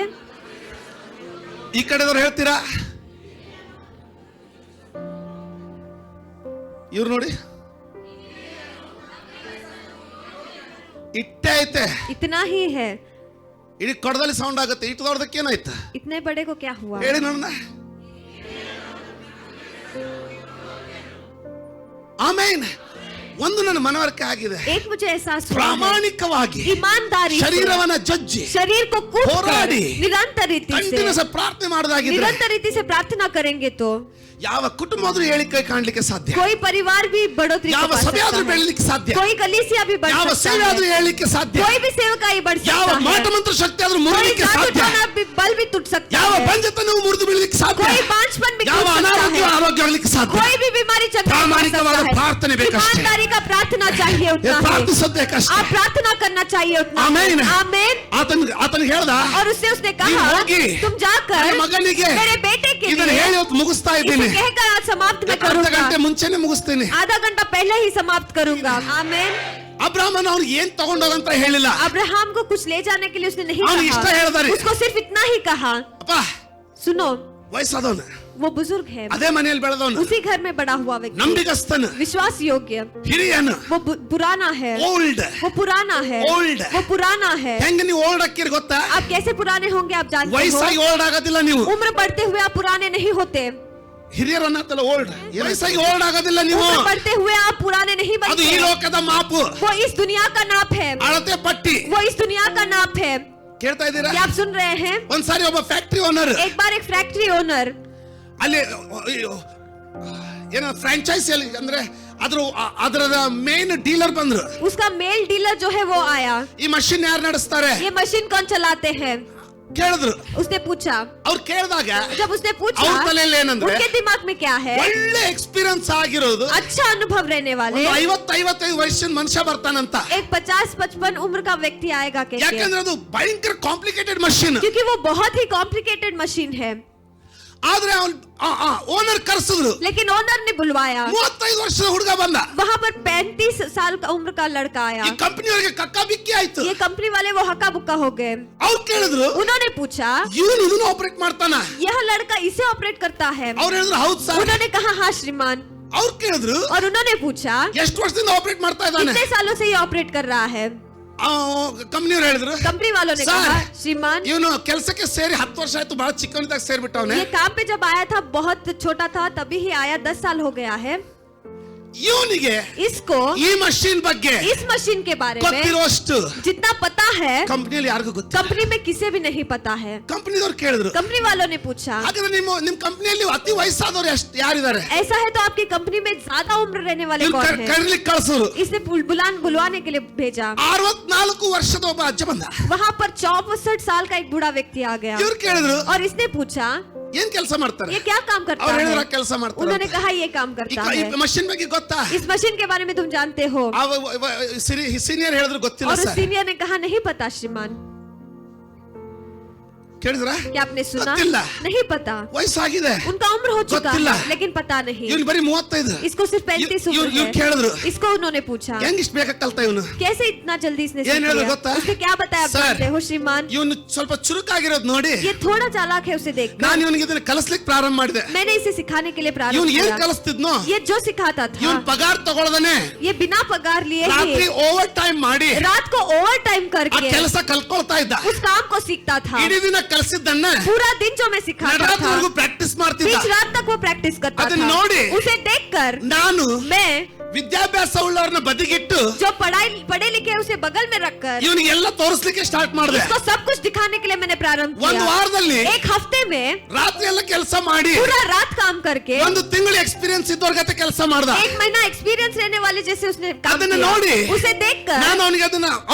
ಈ ಕಡೆದವ್ರು ಹೇಳ್ತೀರಾ? ಇವ್ರು ನೋಡಿ, ಇಟ್ಟೆ ಐತೆ, इतना ही है. ಇಡೀ ಕೊಡದಲ್ಲಿ ಸೌಂಡ್ ಆಗುತ್ತೆ. ಇಟ್ಟು ದೊಡ್ಡದಕ್ಕೆ ಏನಾಯ್ತು इतने बड़े को क्या हुआ? ಹೇಳಿ ನನ್ನ. ಆಮೇನ್. ಒಂದು ನನ್ನ ಮನವರಿಕೆ ಆಗಿದೆ. एक मुझे एहसास हुआ है, ಪ್ರಾಮಾಣಿಕವಾಗಿ ईमानदारी से ಶರೀರವನ್ನ ಜಜ್ಜಿ शरीर को कूट कर ಹೋರಾಡಿ निरंतर रीति ಕಂಟಿನ್ಯೂಸ್ से ಪ್ರಾರ್ಥನೆ ಮಾಡೋದಾಗಿದ್ರೆ निरंतर रीति से प्रार्थना करेंगे तो ಯಾವ ಕುಟುಂಬಾದ್ರೂ ಹೇಳಿಕೆ ಕಾಣ್ಲಿಕ್ಕೆ ಸಾಧ್ಯ, कोई परिवार भी बढ़ोतरी ಯಾವ को पा ಸಭೆ ಆದ್ರೂ सकता है, ಬೆಳಲಿಕ್ಕೆ ಸಾಧ್ಯ, कोई कलीसिया भी बढ़ ಯಾವ सकता ಸೇವೆ ಆದ್ರೂ है, ಹೇಳಲಿಕ್ಕೆ ಸಾಧ್ಯ, कोई भी सेवकाई बढ़ ಯಾವ सकता ಮಾಟ है, ಮಂತ್ರ ಶಕ್ತಿ ಆದ್ರೂ कोई ಮುರಿಲಿಕ್ಕೆ जादू ಸಾಧ್ಯ, टोना भी बल भी टूट सकता ಯಾವ है, ಬಂಜತನವು ಮುರಿದು ಬೀಳಲಿಕ್ಕೆ ಸಾಧ್ಯ, कोई बांझपन भी ಯಾವ टूट सकता ಅನಾರೋಗ್ಯ है, ಆರೋಗ್ಯ ಆಗಲಿಕ್ಕೆ ಸಾಧ್ಯ. कोई भी बीमारी चंगा हो ಪ್ರಾಮಾಣಿಕವಾದ सकता है. ಪ್ರಾರ್ಥನೆ ಬೇಕಷ್ಟೇ. ईमानदारी का प्रार्थना चाहिए उतना है. ಪ್ರಾರ್ಥಿಸಬೇಕಷ್ಟೇ. आप प्रार्थना करना चाहिए उतना है. ಆಮೇನ್. आमीन. ಆತನಿಗೆ ಹೇಳ್ದ, और उससे उसने ನೀನು कहा, ಹೋಗಿ तुम जाकर ನನ್ನ ಮಗನಿಗೆ मेरे बेटे के ಇದನ್ನು लिए ಹೇಳಿ ಇವತ್ತು ಮುಗಿಸ್ತಾ इसे ಇದ್ದೀನಿ. कहकर आज समाप्त मैं ಅರ್ಧ करूंगा. ಗಂಟೆ ಮುಂಚೆನೆ ಮುಗಿಸ್ತೀನಿ. आधा घंटा पहले ही समाप्त करूंगा. आमीन. ಅಬ್ರಾಹ್ಮನ ಅವ್ನಿಗೆ ಏನ್ ತಗೊಂಡೋಗಂತ ಹೇಳಿಲ್ಲ. अब्राहम को कुछ ले जाने के लिए उसने नहीं ಅವ್ನಿಗೆ ಇಷ್ಟ कहा, ಹೇಳಿದಾರೆ. उसको सिर्फ इतना ही कहा, ಅಪ್ಪ सुनो ವಯಸ್ಸಾದವನು, वो बुजुर्ग है, ಅದೇ ಮನೆಯಲ್ಲಿ ಬೆಳೆದವನು, उसी घर में बड़ा हुआ व्यक्ति, ನಂಬಿಗಸ್ತನು, विश्वास योग्य, ಹಿರಿಯನು, वो पुराना है, ಓಲ್ಡ್. वो पुराना है, Old. वो पुराना है. ಹೆಂಗ ನೀವು ಓಲ್ಡ್ ಹಾಕಿರ್ ಗೊತ್ತಾ? आप कैसे पुराने होंगे आप जानते ವಯಸ್ಸಾಗಿ हो. ಓಲ್ಡ್ ಆಗೋದಿಲ್ಲ ನೀವು. उम्र बढ़ते हुए आप पुराने नहीं होते. ಹಿರಿಯರು ಅನ್ನತ್ತಲ್ಲ ಓಲ್ಡ್, ವಯಸ್ಸಾಗಿ ಓಲ್ಡ್ ಆಗೋದಿಲ್ಲ ನೀವು. उम्र बढ़ते हुए आप पुराने नहीं ಅದು ಈ बनते। ಲೋಕದ ಮಾಪು, वो इस दुनिया का नाप है, ಅಳತೆ ಪಟ್ಟಿ. वो इस दुनिया का नाप है। ಕೇಳ್ತಾ ಇದ್ದೀರಾ? क्या आप सुन रहे हैं? ಒಂದ್ಸಾರಿ ಒಬ್ಬ ಫ್ಯಾಕ್ಟರಿ ಓನರ್ एक बार एक फैक्ट्री ओनर ಅಲ್ಲಿ ಏನೋ ಫ್ರಾಂಚೈಸಿ ಅಲ್ಲಿ ಅಂದ್ರೆ ಅದರ ಮೇನ್ ಡೀಲರ್ ಬಂದ್ರು. उसका मेल डीलर जो है वो आया। ಈ ಮಷಿನ್ ಯಾರು ನಡೆಸ್ತಾರೆ ये मशीन कौन चलाते हैं? ಕೇಳಿದ್ರು. उसने पूछा। ಅವ್ರು ಕೇಳಿದಾಗ जब उसने पूछा ಅವ್ರ ತಲೆಯಲ್ಲಿ ಏನಂದ್ರೆ उनके दिमाग में क्या है? ಒಳ್ಳೆ ಎಕ್ಸ್ಪೀರಿಯನ್ಸ್ ಆಗಿರೋದು अच्छा अनुभव रहने वाले 50-55 ವರ್ಷದ ಮನುಷ್ಯ ಬರ್ತಾನಂತ. एक 50-55 उम्र का व्यक्ति आएगा कहते हैं। ಯಾಕಂದ್ರೆ ಅದು ಭಯಂಕರ ಕಾಂಪ್ಲಿಕೇಟೆಡ್ ಮಷಿನ್. क्योंकि वो बहुत ही कॉम्प्लिकेटेड मशीन है। ಆದ್ರೆ ಓನರ್ ಕರೆಸಿದ್ರು. लेकिन ओनर ने बुलवाया। 35 ವರ್ಷದ ಹುಡುಗ ಬಂದ. वहाँ पर 35 साल का उम्र का लड़का आया। ಈ ಕಂಪನಿಯವರಿಗೆ ಕಕ್ಕ ಬಿಕ್ಕಿ ಆಯ್ತು. ये कंपनी वाले वो हक्का बुक्का हो गए। ಅವ್ರು ಕೇಳಿದ್ರು, उन्होंने पूछा ಇವನು ಇದನ್ನ ಆಪರೇಟ್ ಮಾಡ್ತಾನ? यह लड़का इसे ऑपरेट करता है? ಅವ್ರು ಹೇಳಿದ್ರು ಹೌದು ಸರ್. उन्होंने कहा हाँ श्रीमान। ಅವ್ರು ಕೇಳಿದ್ರು और उन्होंने पूछा ಎಷ್ಟು ವರ್ಷದಿಂದ ಆಪರೇಟ್ ಮಾಡ್ತಾ ಇದ್ದಾನೆ? कितने सालों से ये ऑपरेट कर रहा है? ಕಂಪನಿಯವರು ಹೇಳಿದ್ರು, कंपनी वालों ने सर, कहा श्रीमान ಇವನು ಕೆಲಸಕ್ಕೆ ಸೇರಿ 10 ವರ್ಷ ಆಯ್ತು, ಬಹಳ ಚಿಕ್ಕವನಿದ್ದಾಗ ಸೇರ್ಬಿಟ್ಟವನೆ. ये काम पे जब आया था बहुत छोटा था, तभी ही आया, 10 साल हो गया है। ಇವನಿಗೆ इसको ಈ ಮಷಿನ್ ಬಗ್ಗೆ इस मशीन के बारे में ಗೊತ್ತಿರೋಷ್ಟು जितना पता है ಕಂಪನಿಯಲ್ಲಿ ಯಾರಿಗೂ ಗೊತ್ತಿಲ್ಲ. कंपनी में किसे भी नहीं पता है। ಕಂಪನಿದವರು ಕೇಳಿದ್ರು, कंपनी वालों ने पूछा ಹಾಗಾದ್ರೆ ನಿಮ್ಮ ಕಂಪನಿಯಲ್ಲಿ ಅತಿ ವಯಸ್ಸಾದವರು ಯಾರಿದ್ದಾರೆ? ऐसा है तो आपकी कंपनी में ज्यादा उम्र रहने वाले कौन है? ಕರೀಲಿಕ್ಕೆ ಕಳಿಸಿದ್ರು. इसने बुलवाने के लिए भेजा। 64 ವರ್ಷದ ಒಬ್ಬ ಅಜ್ಜ ಬಂದ. वहाँ पर 64 साल का एक बूढ़ा व्यक्ति आ गया ಇವ್ರು ಕೇಳಿದ್ರು, और इसने पूछा ಏನ್ ಕೆಲಸ ಮಾಡ್ತಾರೆ? ये क्या काम करता ಅವ್ರು ಹೇಳಿದ್ರು है? ಕೆಲಸ ಮಾಡ್ತಾರೆ. उन्होंने कहा ये काम करता ಈ है। ಮಷಿನ್ ಬಗ್ಗೆ ಗೊತ್ತಾ? इस मशीन के बारे में तुम जानते हो? ಸೀನಿಯರ್ ಹೇಳಿದ್ರು ಗೊತ್ತಿಲ್ಲ और उस ಸರ್. सीनियर ने कहा नहीं पता श्रीमान। ಕೇಳಿದ್ರ? क्या आपने सुना? ಗೊತ್ತಿಲ್ಲ. नहीं पता। ವಯಸ್ಸಾಗಿದೆ, उनका उम्र हो चुका ಗೊತ್ತಿಲ್ಲ. है लेकिन पता नहीं। ಇವನು ಬರೀ 35. इसको सिर्फ 35 उम्र ಇವ್ರು ಕೇಳಿದ್ರು, है। इसको उन्होंने पूछा ಹೆಂಗ್ ಇಷ್ಟು ಬೇಗ ಕಲ್ತ ಇವನು? कैसे इतना जल्दी इसने ಏನ್ सीख ಹೇಳಿದ್ರು लिया? ಗೊತ್ತಾ? उसने क्या बताया आप सर, जानते हो श्रीमान? ಇವನು ಸ್ವಲ್ಪ ಚುರುಕಾಗಿರೋದು ನೋಡಿ ये थोड़ा चालाक है उसे देखकर ನಾನು ಇವನಿಗೆ ಇದನ್ನ ಕಲಿಸ್ಲಿಕ್ಕೆ ಪ್ರಾರಂಭ ಮಾಡಿದೆ. मैंने इसे सिखाने के लिए प्रारंभ ಇವನು ಏನ್ किया। ಕಲಿಸ್ತಿದ್ನೋ, ये जो सिखाता था ಇವನ್ ಪಗಾರ ತಗೊಳ್ಳದನೆ ये बिना पगार लिए ರಾತ್ರಿ ही ಓವರ್ ಟೈಮ್ ಮಾಡಿ रात को ओवर टाइम ಆ करके ಕೆಲಸ ಕಲ್ಕೊಳ್ತಾ ಇದ್ದ. उस काम को सीखता था। ಇಡೀ ದಿನ ಕಲಿಸಿದ್ದನ್ನ पूरा दिन जो मैं सिखाता था ನಡರಾತ್ರಿವರೆಗೂ ಪ್ರಾಕ್ಟೀಸ್ ಮಾಡ್ತಿದ್ದ. बीच रात तक वो प्रैक्टिस करता ಅದನ್ನ था। ನೋಡಿ उसे देखकर ನಾನು मैं ವಿದ್ಯಾಭ್ಯಾಸ ಉಳ್ಳವರನ್ನ ಬದಿಗಿಟ್ಟು जो पढ़े लिखे उसे बगल में रखकर ಇವನಿಗೆ ಎಲ್ಲ ತೋರಿಸ್ಲಿಕ್ಕೆ ಸ್ಟಾರ್ಟ್ ಮಾಡಿದೆ. उसको सब कुछ दिखाने के लिए मैंने प्रारंभ ಒಂದು किया। ವಾರದಲ್ಲಿ एक हफ्ते में ರಾತ್ರಿ ಎಲ್ಲ ಕೆಲಸ ಮಾಡಿ पूरा रात काम करके ಒಂದು ತಿಂಗಳ ಎಕ್ಸ್ಪೀರಿಯನ್ಸ್ ಇದ್ದವ್ರ ಜೊತೆ ಕೆಲಸ ಮಾಡ್ದ. 1 महीना एक्सपीरियंस रहने वाले जैसे उसने काम ಅದನ್ನ किया। ನೋಡಿ उसे देखकर ನಾನು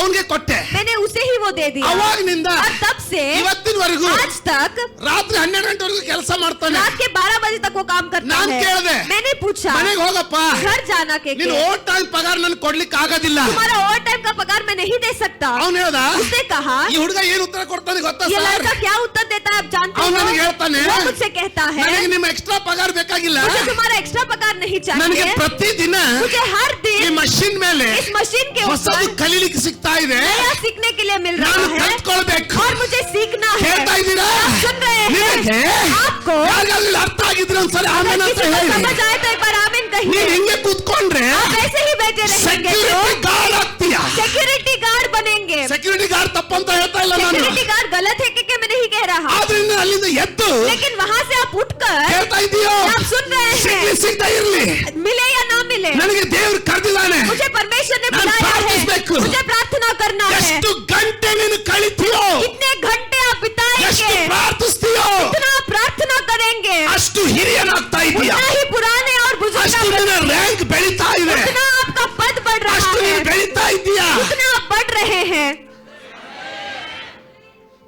ಅವನಿಗೆ ಕೊಟ್ಟೆ. मैंने उसे ही वो दे दिया। ಅವಾಗಿನಿಂದ और तब से ಇವತ್ತಿನವರೆಗೂ आज तक ರಾತ್ರಿ 12 ಗಂಟೆವರೆಗೂ ಕೆಲಸ ಮಾಡ್ತಾನೆ. रात के 12 बजे तक वो काम करता ನಾನ್ है। ಕೇಳಿದೆ, मैंने पूछा ಮನೆಗೆ ಹೋಗಪ್ಪ, घर जाना के ನೀನು ಓವರ್ ಟೈಮ್ ಪಗಾರ ನನ್ ಕೊಡ್ಲಿಕ್ಕೆ ಆಗೋದಿಲ್ಲ. तुम्हारा ओवर टाइम का पगार मैं नहीं दे सकता। ಅವನು ಹೇಳ್ದ, उसने कहा ಈ ಹುಡುಗ ಏನ್ ಉತ್ತರ ಕೊಡ್ತಾನೆ ಗೊತ್ತಾ ये ಸರ್? लड़का क्या उत्तर देता है आप जानते ಅವ್ನು ನನಗೆ हो? ಹೇಳ್ತಾನೆ, वो मुझसे कहता है ನನಗೆ ನಿಮ್ಮ ಎಕ್ಸ್ಟ್ರಾ ಪಗಾರ ಬೇಕಾಗಿಲ್ಲ, मुझे तुम्हारा एक्स्ट्रा पगार नहीं ನನಗೆ चाहिए। ಪ್ರತಿದಿನ मुझे हर ಈ दिन ಮಷಿನ್ ಮೇಲೆ इस मशीन के ಹೊಸದು ऊपर ಕಲೀಲಿಕ್ಕೆ ಸಿಗ್ತಾ ಇದೆ. नया सीखने के लिए मिल ನಾನು रहा है ಕಲ್ತ್ಕೊಳ್ಬೇಕು. और मुझे सीखना है। ಕೇಳ್ತಾ ಇದ್ದೀರಾ? आप सुन रहे ನಿನಗೆ हैं? आपको ಯಾರಿಗಾದ್ರೂ ಅರ್ಥ ಆಗಿದ್ರೆ ಒಂದ್ಸಲ अगर ಆಮೇಲೆ ಅಂತ किसी को ಹೇಳಿ. समझ आए तो एक बार आमीन ನೀನ್ कहिए। ಹಿಂಗೆ ಕೂತ್ಕೊಂಡ್ರೆ आप ऐसे ही बैठे रहेंगे ಸೆಕ್ಯೂರಿಟಿ ಗಾರ್ಡ್ ಆಗ್ತೀಯ. सिक्योरिटी गार्ड बनेंगे। ಸೆಕ್ಯೂರಿಟಿ ಗಾರ್ಡ್ ತಪ್ಪಂತ ಹೇಳ್ತಾ ಇಲ್ಲ ನಾನು, सिक्योरिटी गार्ड गलत है कि मैं नहीं कह रहा। ಆದ್ರಿಂದ ಅಲ್ಲಿಂದ ಎದ್ದು लेकिन वहाँ से आप उठकर ಹೇಳ್ತಾ ಇದೀಯೋ, आप सुन रहे हैं ಸಿಗ್ತಾ ಇರ್ಲಿ, मिले या ना मिले ನನಗೆ ದೇವ್ರು ಕರೆದಿದ್ದಾನೆ. मुझे परमेश्वर ने ನಾನು बुलाया है। ಪ್ರಾರ್ಥಿಸ್ಬೇಕು. मुझे प्रार्थना करना है। ಎಷ್ಟು ಗಂಟೆ ನೀನು ಕಳಿತೀಯೋ, कितने घंटे आप ಎಷ್ಟು बिताएंगे, ಪ್ರಾರ್ಥಿಸ್ತೀಯೋ, कितना आप प्रार्थना करेंगे, ಅಷ್ಟು ಹಿರಿಯನಾಗ್ತಾ ಇದೀಯ. उतना ही पुराने और बुजुर्ग ಅಷ್ಟು ನಿನ್ನ ರ್ಯಾಂಕ್ ಬೆಳೀತಾ ಇದೆ, उतना आपका पद बढ़ रहा ಅಷ್ಟು है, ನೀನು ಬೆಳೀತಾ ಇದೀಯಾ. उतना आप बढ़ रहे हैं।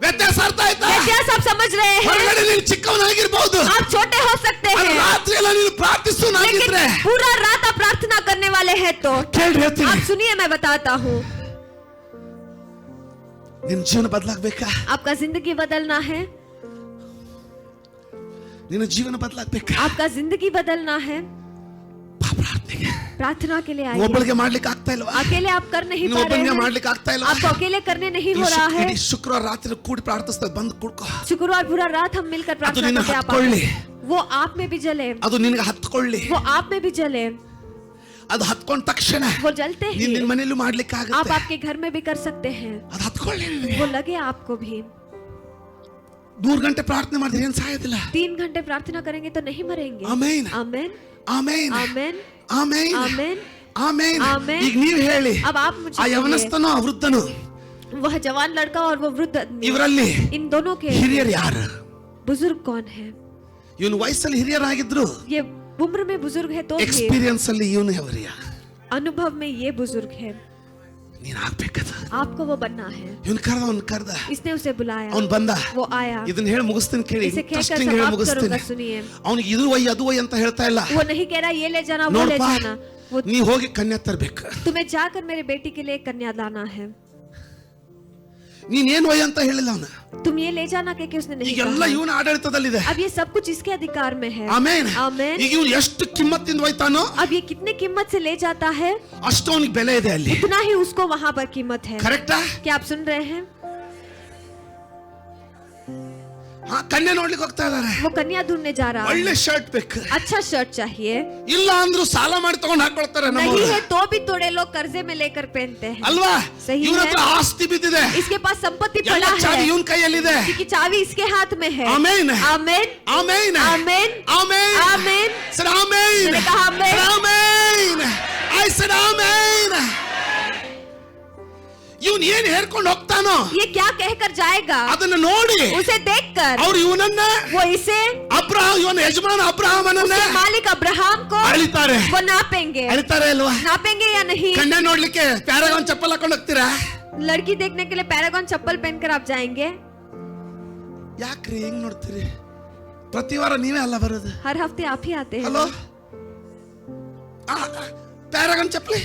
ವ್ಯತ್ಯಾಸ ಅರ್ಥ ಆಯ್ತಾ? व्यत्यास आप समझ रहे हैं? ಹೊರಗಡೆ ನೀನು ಚಿಕ್ಕವನಾಗಿರ್ಬಹುದು, आप छोटे हो सकते ಆದ್ರೆ हैं ರಾತ್ರಿ ಎಲ್ಲ ನೀನು ಪ್ರಾರ್ಥಿಸುವನಾಗಿದ್ರೆ लेकिन पूरा रात आप प्रार्थना करने वाले हैं तो ಕೇಳಿ ಹೇಳ್ತೀನಿ, आप सुनिए मैं बताता हूँ। ನಿನ್ನ ಜೀವನ ಬದಲಾಗಬೇಕಾ? आपका जिंदगी बदलना है, ನಿನ್ನ ಜೀವನ ಬದಲಾಗಬೇಕಾ? आपका जिंदगी बदलना है। ಬಾ ಪ್ರಾರ್ಥನೆಗೆ. प्रार्थना के लिए आइए। ಒಬ್ಬಳಿಗೆ ಮಾಡ್ಲಿಕ್ಕೆ ಆಗ್ತಾ ಇಲ್ವಾ? अकेले आप कर नहीं ನೀನು पा रहे ಒಬ್ಬನಿಗೆ हैं, ಮಾಡ್ಲಿಕ್ಕೆ ಆಗ್ತಾ ಇಲ್ವಾ? आपको अकेले करने नहीं हो रहा है। ಇಡೀ ಶುಕ್ರವಾರ ರಾತ್ರಿ ಕೂಡಿ ಪ್ರಾರ್ಥಿಸ್ತಾ ಬಂದು ಕುಡ್ಕೋ. शुक्रवार पूरा रात हम मिलकर प्रार्थना ನಿನ್ನ करते हैं, ಹತ್ಕೊಳ್ಳಿ. वो आप में भी जले, ಅದು ನಿನಗೆ ಹತ್ಕೊಳ್ಳಿ. वो आप में भी जले, ಅದು ಹತ್ಕೊಂಡ ತಕ್ಷಣ वो जलते ನೀನ್ ही ನಿನ್ನ ಮನೆಯಲ್ಲೂ ಮಾಡ್ಲಿಕ್ಕೆ आप ಆಗುತ್ತೆ. आपके घर में भी कर सकते हैं, ಅದು ಹತ್ಕೊಳ್ಳಿ ನಿನಗೆ. वो लगे आपको भी। 3 ಗಂಟೆ ಪ್ರಾರ್ಥನೆ ಮಾಡಿದ್ರೆ ಏನ್ ಸಾಯೋದಿಲ್ಲ. 3 घंटे प्रार्थना करेंगे तो नहीं मरेंगे. Amen amen amen amen amen amen amen. Amen. ಈಗ ನೀವು ಹೇಳಿ, अब आप मुझे ಆ ಯವನಸ್ಥನೋ ಆ ವೃದ್ಧನು वह जवान लड़का और वो वृद्ध आदमी, ಇವರಲ್ಲಿ इन दोनों के ಹಿರಿಯರು ಯಾರು? बुजुर्ग कौन है? ಇವನು ವಯಸ್ಸಲ್ಲಿ ಹಿರಿಯರಾಗಿದ್ರು, ये उम्र में बुजुर्ग है तो भी ಎಕ್ಸ್ಪೀರಿಯನ್ಸ್ ಅಲ್ಲಿ ಇವನು ಅವರಿಯ अनुभव में ये बुजुर्ग है. ನೀನ್ ಆಗ್ಬೇಕದ. आपको वो बनना है. ಇವನು ಕರ್ದ इसने उसे बुलाया, ಅವನು ಬಂದ. वो आया. ಇದನ್ನ ಹೇಳಿ ಮುಗಿಸ್ತೀನಿ ಕೇಳಿ, इसे कहकर ಇಂಟ್ರೆಸ್ಟಿಂಗ್ ಹೇಳಿ समाप्त ಮುಗಿಸ್ತೀನಿ. करूंगा, सुनिए. ಅವನಿಗೆ ಇದು ಒಯ್ಯಿ ಅದು ಒಯ್ಯಿ ಅಂತ ಹೇಳ್ತಾ ಇಲ್ಲ. वो नहीं कह रहा ये ले जाना वो ले ನೋಡಪ್ಪ, जाना. वो ನೀ ಹೋಗಿ ಕನ್ಯಾ ತರಬೇಕು. तुम्हें जाकर मेरे बेटी के लिए कन्या लाना है. ನೀನ್ ಏನ್ ಒಯ್ಯಿ ಅಂತ ಹೇಳಿಲ್ಲ ಅವನು. तुम ये ले जाना कि उसने नहीं ಈಗೆಲ್ಲ कहा. ಇವನ ಆಡಳಿತದಲ್ಲಿದೆ. अब ये सब कुछ इसके अधिकार में है. ಆಮೆನ್ आमेन. ಈಗ ಇವನು ಎಷ್ಟು ಕಿಮ್ಮತ್ತಿಂದ ಒಯ್ತಾನೋ अब ये कितने कीमत से ले जाता है, ಅಷ್ಟು ಅವನಿಗೆ ಬೆಲೆ ಇದೆ ಅಲ್ಲಿ. उतना ही उसको वहाँ पर कीमत है. ಕರೆಕ್ಟಾ? क्या आप सुन रहे हैं? ಹಾ, ಕನ್ಯಾ ನೋಡ್ಲಿಕ್ಕೆ ಹೋಗ್ತಾ ಇದಾರೆ. वो कन्या ढूंढने जा रहा है. ಒಳ್ಳೆ ಶರ್ಟ್ ಬೇಕು. अच्छा शर्ट चाहिए. ಇಲ್ಲ ಅಂದ್ರೂ ಸಾಲ ಮಾಡಿ ತಗೊಂಡು ಹಾಕೊಳ್ತಾರೆ नहीं ನಮ್ಮವ್ರು. है तो भी थोड़े लोग कर्जे में लेकर पहनते हैं. ಅಲ್ವಾ? सही ಇವನ है. ಹತ್ರ ಆಸ್ತಿ ಬಿದ್ದಿದೆ, इसके पास संपत्ति ಎಲ್ಲ पड़ा ಚಾವಿ है ಇವನ್ ಕೈಯಲ್ಲಿದೆ. क्योंकि चाबी इसके हाथ में है. Amen amen amen amen amen amen. Sir amen. मैंने कहा amen. Amen. I said amen. ಇವನ್ ಏನ್ ಹೇಳ್ಕೊಂಡು ಹೋಗ್ತಾನೋ ये क्या कहकर जाएगा, ಅದನ್ನ ನೋಡಿ उसे देखकर ಅವ್ರು ಇವನನ್ನ वो इसे ಅಬ್ರಹಾಂ, ಇವನ ಯಜಮಾನ ಅಬ್ರಹಾಮನನ್ನ उसके मालिक अब्राहम को ಅಳಿತಾರೆ. वो नापेंगे. ಅಳಿತಾರೆ ಅಲ್ವಾ? नापेंगे या नहीं? ಕನ್ಯಾ ನೋಡ್ಲಿಕ್ಕೆ ಪ್ಯಾರಾಗಾನ್ ಚಪ್ಪಲ್ ಹಾಕೊಂಡು ಹೋಗ್ತೀರಾ? लड़की देखने के लिए पैरागॉन चप्पल पहनकर आप जाएंगे? ಯಾಕ್ರಿ ಹಿಂಗ್ ನೋಡ್ತೀರಿ? ಪ್ರತಿ ವಾರ ನೀವೇ ಅಲ್ಲ ಬರೋದು. हर हफ्ते आप ही आते हैं. ಹಲೋ, ಪ್ಯಾರಾಗಾನ್ ಚಪ್ಪಲಿ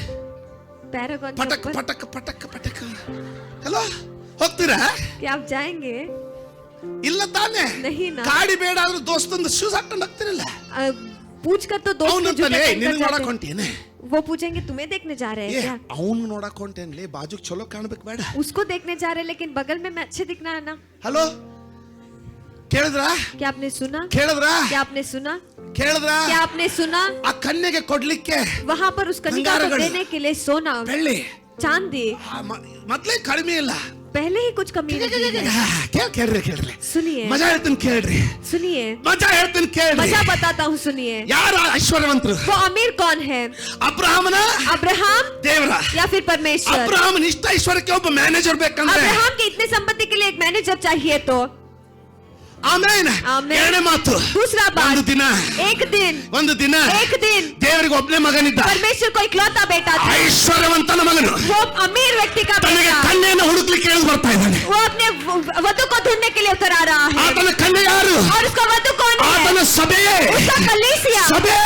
पैरागॉन ಪಟಕ್ चप्पल. ಪಟಕ್ ಪಟಕ್ ಪಟಕ್. ಹಲೋ, ಹೋಗ್ತೀರಾ? क्या आप जाएंगे? ಇಲ್ಲ ತಾನೆ? नहीं ना. ಗಾಡಿ ಬೇಡ ಆದ್ರೂ ದೋಸ್ತಂದು ಶೂಸ್ ಹಾಕೊಂಡು ಹೋಗ್ತಿರಲ್ಲ. पूछ कर तो दोस्त के जूते ಅವನು पहनकर ನಿನ್ನ ನೋಡಕ್ जाते हैं. ಹೊಂಟೇನೆ? वो पूछेंगे तुम्हें देखने जा रहे हैं क्या? ಅವನು ನೋಡಕ್ ಹೊಂಟೇನ್ಲಿ, ಬಾಜುಕ್ ಚಲೋ ಕಾಣ್ಬೇಕು ಬೇಡ? उसको देखने जा रहे हैं लेकिन बगल में मैं अच्छे दिखना है ना. ಹಲೋ, ಕೇಳಿದ್ರಾ? क्या आपने सुना? ಕೇಳಿದ್ರಾ? क्या आपने सुना? ಕೇಳಿದ್ರಾ? क्या आपने सुना? ಆ ಕನ್ಯೆಗೆ ಕೊಡ್ಲಿಕ್ಕೆ वहाँ पर उस कन्या को भंगारगढ़। देने के लिए सोना ಬೆಳ್ಳಿ चांदी ಮೊದ್ಲೇ ಕಡಿಮೆ ಇಲ್ಲ. पहले ही कुछ कमी नहीं है. ಕೇಳ್ರಿ सुनिए ಮಜಾ ಹೇಳ್ತೀನಿ ಕೇಳ್ರಿ. सुनिए ಮಜಾ ಹೇಳ್ತೀನಿ ಕೇಳ್ರಿ. मजा बताता हूँ सुनिए. ಯಾರು ಐಶ್ವರ್ಯವಂತರು? वो अमीर कौन है? ಅಬ್ರಹಾಮನ अब्राहम ದೇವರ? या फिर परमेश्वर? ಅಬ್ರಹಾಮನ ಇಷ್ಟ ಐಶ್ವರ್ಯಕ್ಕೆ ಒಬ್ಬ ಮ್ಯಾನೇಜರ್ ಬೇಕಂದ್ರೆ अब्राहम के इतने संपत्ति के लिए एक मैनेजर चाहिए तो. ಆಮೇನ್. ಆಮೆನ್. ಎರಡನೇ ಮಾತು, दूसरा ಒಂದು बात, ದಿನ एक दिन ದೇವರಿಗೆ ಒಬ್ಬನೇ ಮಗನಿದ್ದ, परमेश्वर को इकलौता बेटा था. ಐಶ್ವರ್ಯವಂತನ ಮಗನು. वो अमीर व्यक्ति का ತನಗೆ बेटा. ಕನ್ಯೆಯನ್ನು ಹುಡುಕ್ಲಿಕ್ಕೆ ಕೇಳಿ ಬರ್ತಾ ಇದ್ದಾನೆ. वो अपने वधु को ढूंढने के लिए उतर आ रहा है. ಆತನ ಕನ್ಯೆ ಯಾರು? और उसका वधु कौन है? ಆತನ ಸಭೆ. उसका कलीसिया. ಸಭೆ.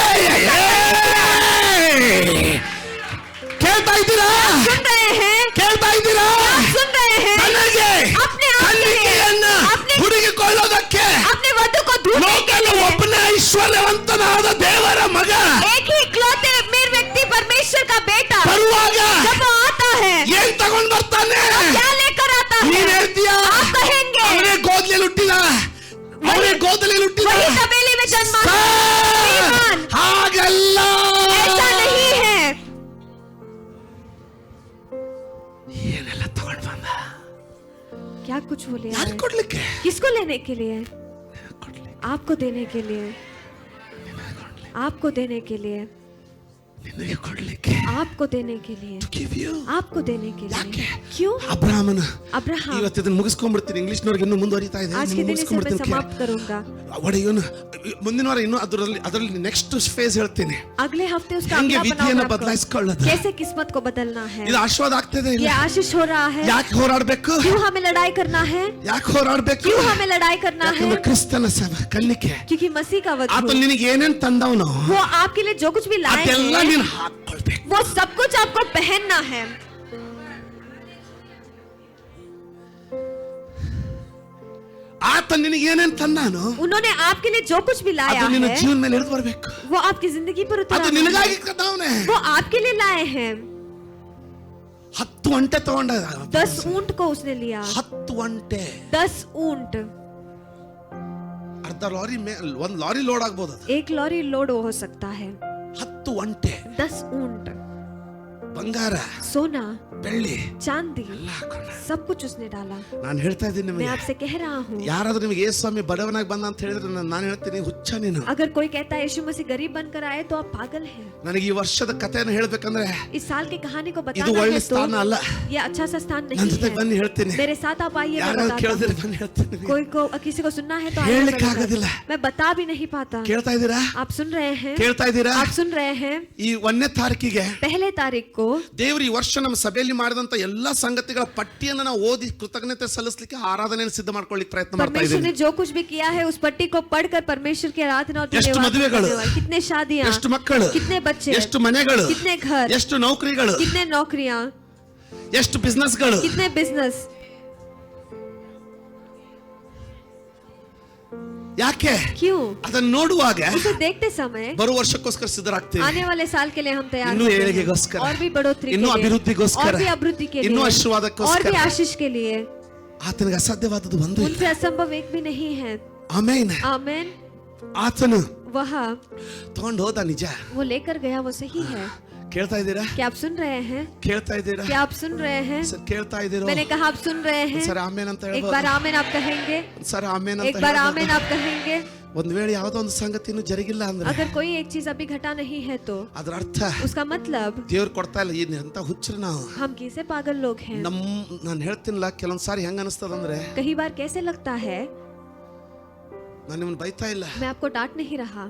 ಕೇಳ್ತಾ ಇದ್ದೀರಾ? सुन रहे हैं? ಕೇಳ್ತಾ ಇದ್ದೀರಾ? सुन रहे हैं? ಕನ್ಯೆಗೆ अपने आप के लिए, ಕನ್ಯೆಯನ್ನ अपने ಹುಡುಕಿಕೊಳ್ಳೋದಕ್ಕೆ अपने वधु को ढूंढने के ಲೋಕದ लिए ಒಬ್ಬನೇ ಐಶ್ವರ್ಯವಂತನಾದ ದೇವರ ಮಗ एक ही इकलौते अमीर व्यक्ति परमेश्वर का बेटा ಬರುವಾಗ जब वो आता है ಏನ್ ತಗೊಂಡ್ ಬರ್ತಾನೆ? क्या लेकर आता ನೀನ್ है? ಹೇಳ್ತೀಯಾ? आप कहेंगे ಅವನೇ ಗೋದಲಿಯಲ್ಲಿ ಹುಟ್ಟಿದ, ಅವನೇ ಗೋದಲಿಯಲ್ಲಿ ಹುಟ್ಟಿದ. वही तबेले में जन्मा. ಸರ್, ಹಾಗಲ್ಲ. ऐसा नहीं है. ಏನೆಲ್ಲ ತಗೊಂಡ್ ಬಂದ? क्या कुछ वो ले ಯಾರು आए? ಕೊಡ್ಲಿಕ್ಕೆ? किसको लेने के लिए? आपको देने के लिए. आपको देने के लिए. ನಿನಗೆ ಕೊಡ್ಲಿಕ್ಕೆ. आपको देने के लिए. To give you. आपको देने के ಯಾಕೆ? लिए. क्यों? ಅಬ್ರಹಾಮನ अब्राहम. ಇವತ್ತು ಇದನ್ನ ಮುಗಿಸ್ಕೊಂಡ್ಬಿಡ್ತೀನಿ. ಇಂಗ್ಲಿಷ್ನವ್ರಿಗೆ ಇನ್ನೂ ಮುಂದುವರಿತಾ ಇದೆ. आज के दिन इसे मैं समाप्त करूंगा. ಒಡೆಯೋನು ಮುಂದಿನ ವಾರ ಇನ್ನೂ ಅದರಲ್ಲಿ ನೆಕ್ಸ್ಟ್ ಫೇಸ್ ಹೇಳ್ತೀನಿ. अगले हफ्ते उसका ಹೆಂಗೆ अगला ವಿಧಿಯನ್ನ बनाओ ಬದಲಾಯಿಸಿಕೊಳ್ಳೋದು. कैसे किस्मत को बदलना है. ಇದು ಆಶೀರ್ವಾದ ಆಗ್ತದೆ ये ಇಲ್ಲ? आशीष हो रहा है. ಯಾಕೆ ಹೋರಾಡ್ಬೇಕು? क्यों हमें लड़ाई करना है? ಯಾಕೆ ಹೋರಾಡ್ಬೇಕು? क्यों हमें लड़ाई करना है? ಯಾಕಂದ್ರೆ ಕ್ರಿಸ್ತನ ಕನ್ನಿಕೆ क्योंकि मसीह का ಆತ वधु ನಿನಗೆ ಏನೇನ್ ತಂದವನು वो आपके लिए जो कुछ भी लाए ಅದೆಲ್ಲ हैं ನೀನು ಹಾಕೊಳ್ಬೇಕು. वो सब कुछ आपको पहनना है. ಆತ ನಿನಗೆ ಏನೇನ್ ತಂದಾನು उन्होंने आपके लिए जो कुछ भी लाया ಅದು ನಿನ್ನ है ಜೀವನ ಮೇಲೆ ಹಿಡಿದು ಬರ್ಬೇಕು. वो आपकी जिंदगी पर ಅದು उतरा ನಿನಗಾಗಿ ತಂದವನೇ. वो आपके लिए लाए हैं. 10 ಒಂಟೆ ತಗೊಂಡ. 10 ऊंट को उसने लिया. 10 ಒಂಟೆ. 10 ऊंट. ಅರ್ಧ ಲಾರಿ ಒಂದ್ ಲಾರಿ ಲೋಡ್ ಆಗ್ಬೋದು ಅದು. एक लॉरी लोड हो सकता है. 10 ಒಂಟೆ. 10 ऊंट. ಬಂಗಾರ, सोना, ಬೆಳ್ಳಿ चांदी, ಎಲ್ಲ ಹಾಕೊಂಡ. सब कुछ उसने डाला। ನಾನು ಹೇಳ್ತಾ ಇದ್ದೀನಿ मैं ನಿಮಗೆ, आपसे कह रहा हूँ, ಯಾರಾದ್ರೂ ನಿಮಗೆ ಯೇಸು ಸ್ವಾಮಿ ಬಡವನಾಗಿ ಬಂದ ಅಂತ ಹೇಳಿದ್ರೆ ನಾನು ಹೇಳ್ತೀನಿ ಹುಚ್ಚ ನೀನು. अगर कोई कहता है यीशु मसीह गरीब बनकर आए तो आप पागल हैं। ನನಗೆ ಈ ವರ್ಷದ ಕಥೆಯನ್ನು ಹೇಳ್ಬೇಕಂದ್ರೆ इस साल की कहानी को ಇದು बताना ಒಳ್ಳೆ है तो ಸ್ಥಾನ ಅಲ್ಲ. ये अच्छा सा स्थान ನನ್ನ नहीं ಜೊತೆ है। ಬನ್ನಿ ಹೇಳ್ತೀನಿ. मेरे साथ आप आइए, मैं ಯಾರಾದ್ರೂ बताता ಕೇಳಿದ್ರೆ हूँ। ಬನ್ನಿ ಹೇಳ್ತೀನಿ. कोई को किसी को सुनना है तो आइए, मैं ಹೇಳಲಿಕ್ಕೆ बताता ಆಗೋದಿಲ್ಲ. हूँ। मैं बता भी नहीं पाता। ಕೇಳ್ತಾ ಇದ್ದೀರಾ? आप सुन रहे हैं? ಕೇಳ್ತಾ ಇದ್ದೀರಾ? आप सुन रहे हैं? ಈ 1ನೇ ತಾರೀಕಿಗೆ 1 तारीख को ದೇವರು ಈ ವರ್ಷ ನಮ್ಮ ಸಭೆಯಲ್ಲಿ ಮಾಡಿದಂತ ಎಲ್ಲಾ ಸಂಗತಿಗಳ ಪಟ್ಟಿಯನ್ನು ನಾವು ಓದಿ ಕೃತಜ್ಞತೆ ಸಲ್ಲಿಸಲಿಕ್ಕೆ ಆರಾಧನೆಯನ್ನು ಸಿದ್ಧ ಮಾಡ್ಕೊಳ್ಳಿಕ್ಕೆ ಪ್ರಯತ್ನ ಮಾಡ್ತಾ परमेश्वर ಇದ್ದೀನಿ. ने जो कुछ भी किया है उस पट्टी को पढ़कर परमेश्वर की आराधना और ಎಷ್ಟು धन्यवाद ಮದುವೆಗಳು, करने वाले। कितने शादियां, ಎಷ್ಟು ಮಕ್ಕಳು, कितने बच्चे, ಎಷ್ಟು ಮನೆಗಳು, कितने घर, ಎಷ್ಟು ನೌಕರಿಗಳು, कितने नौकरियां, ಎಷ್ಟು ಬಿಸ್ನೆಸ್ಗಳು. कितने बिजनेस। ಯಾಕೆ? क्यों? ಅದನ್ನು ನೋಡುವಾಗ उसे देखते समय ಬರುವ ವರ್ಷಕ್ಕೋಸ್ಕರ ಸಿದ್ಧರಾಗ್ತೇವೆ. आने वाले साल के लिए हम तैयार ಇನ್ನೂ होते हैं। ಏಳಿಗೆಗೋಸ್ಕರ, और भी बढ़ोतरी के ಇನ್ನೂ लिए, ಅಭಿವೃದ್ಧಿಗೋಸ್ಕರ, और भी अभिवृद्धि के ಇನ್ನೂ लिए, और ಆಶೀರ್ವಾದಕ್ಕೋಸ್ಕರ. भी आशीष के लिए। ಆತನಿಗೆ ಅಸಾಧ್ಯವಾದದ್ದು ಒಂದು ಇಲ್ಲ. उनसे असंभव एक भी नहीं है। ಆಮೆನ್. आमेन। ಆತನು वह ತಗೊಂಡು ಹೋದ ನಿಜ. वो लेकर गया, वो सही है। ಕೇಳ್ತಾ ಇದ್ದೀರಾ? क्या आप सुन रहे हैं? ಕೇಳ್ತಾ ಇದ್ದೀರಾ? क्या आप सुन रहे हैं? ಸರ್ ಕೇಳ್ತಾ ಇದ್ದೀರೋ? मैंने कहा आप सुन रहे हैं। ಸರ್ ಆಮೇನ್ ಅಂತ एक ಹೇಳ್ಬೋದು. बार आमेन आप कहेंगे। ಸರ್ ಆಮೇನ್ एक ಅಂತ बार ಹೇಳ್ಬೋದು. आमेन आप कहेंगे। ಒಂದ್ ವೇಳೆ ಯಾವ್ದೋ ಒಂದು ಸಂಗತಿನೂ ಜರುಗಿಲ್ಲ ಅಂದ್ರೆ अगर कोई एक चीज अभी घटा नहीं है तो ಅದ್ರ ಅರ್ಥ उसका मतलब ದೇವ್ರು ಕೊಡ್ತಾ ಇಲ್ಲ. ಈ ಅಂತ ಹುಚ್ಚರು ನಾವು. हम कैसे पागल लोग हैं। ನಾನು ಹೇಳ್ತೀನಿಲ್ಲ, ಕೆಲವೊಂದ್ ಸಾರಿ ಹೆಂಗ ಅನಿಸ್ತದಂದ್ರೆ, कई बार कैसे लगता है, ನಾನು ನಿಮ್ಮನ್ನ ಬೈತಾ ಇಲ್ಲ, मैं आपको डांट नहीं रहा,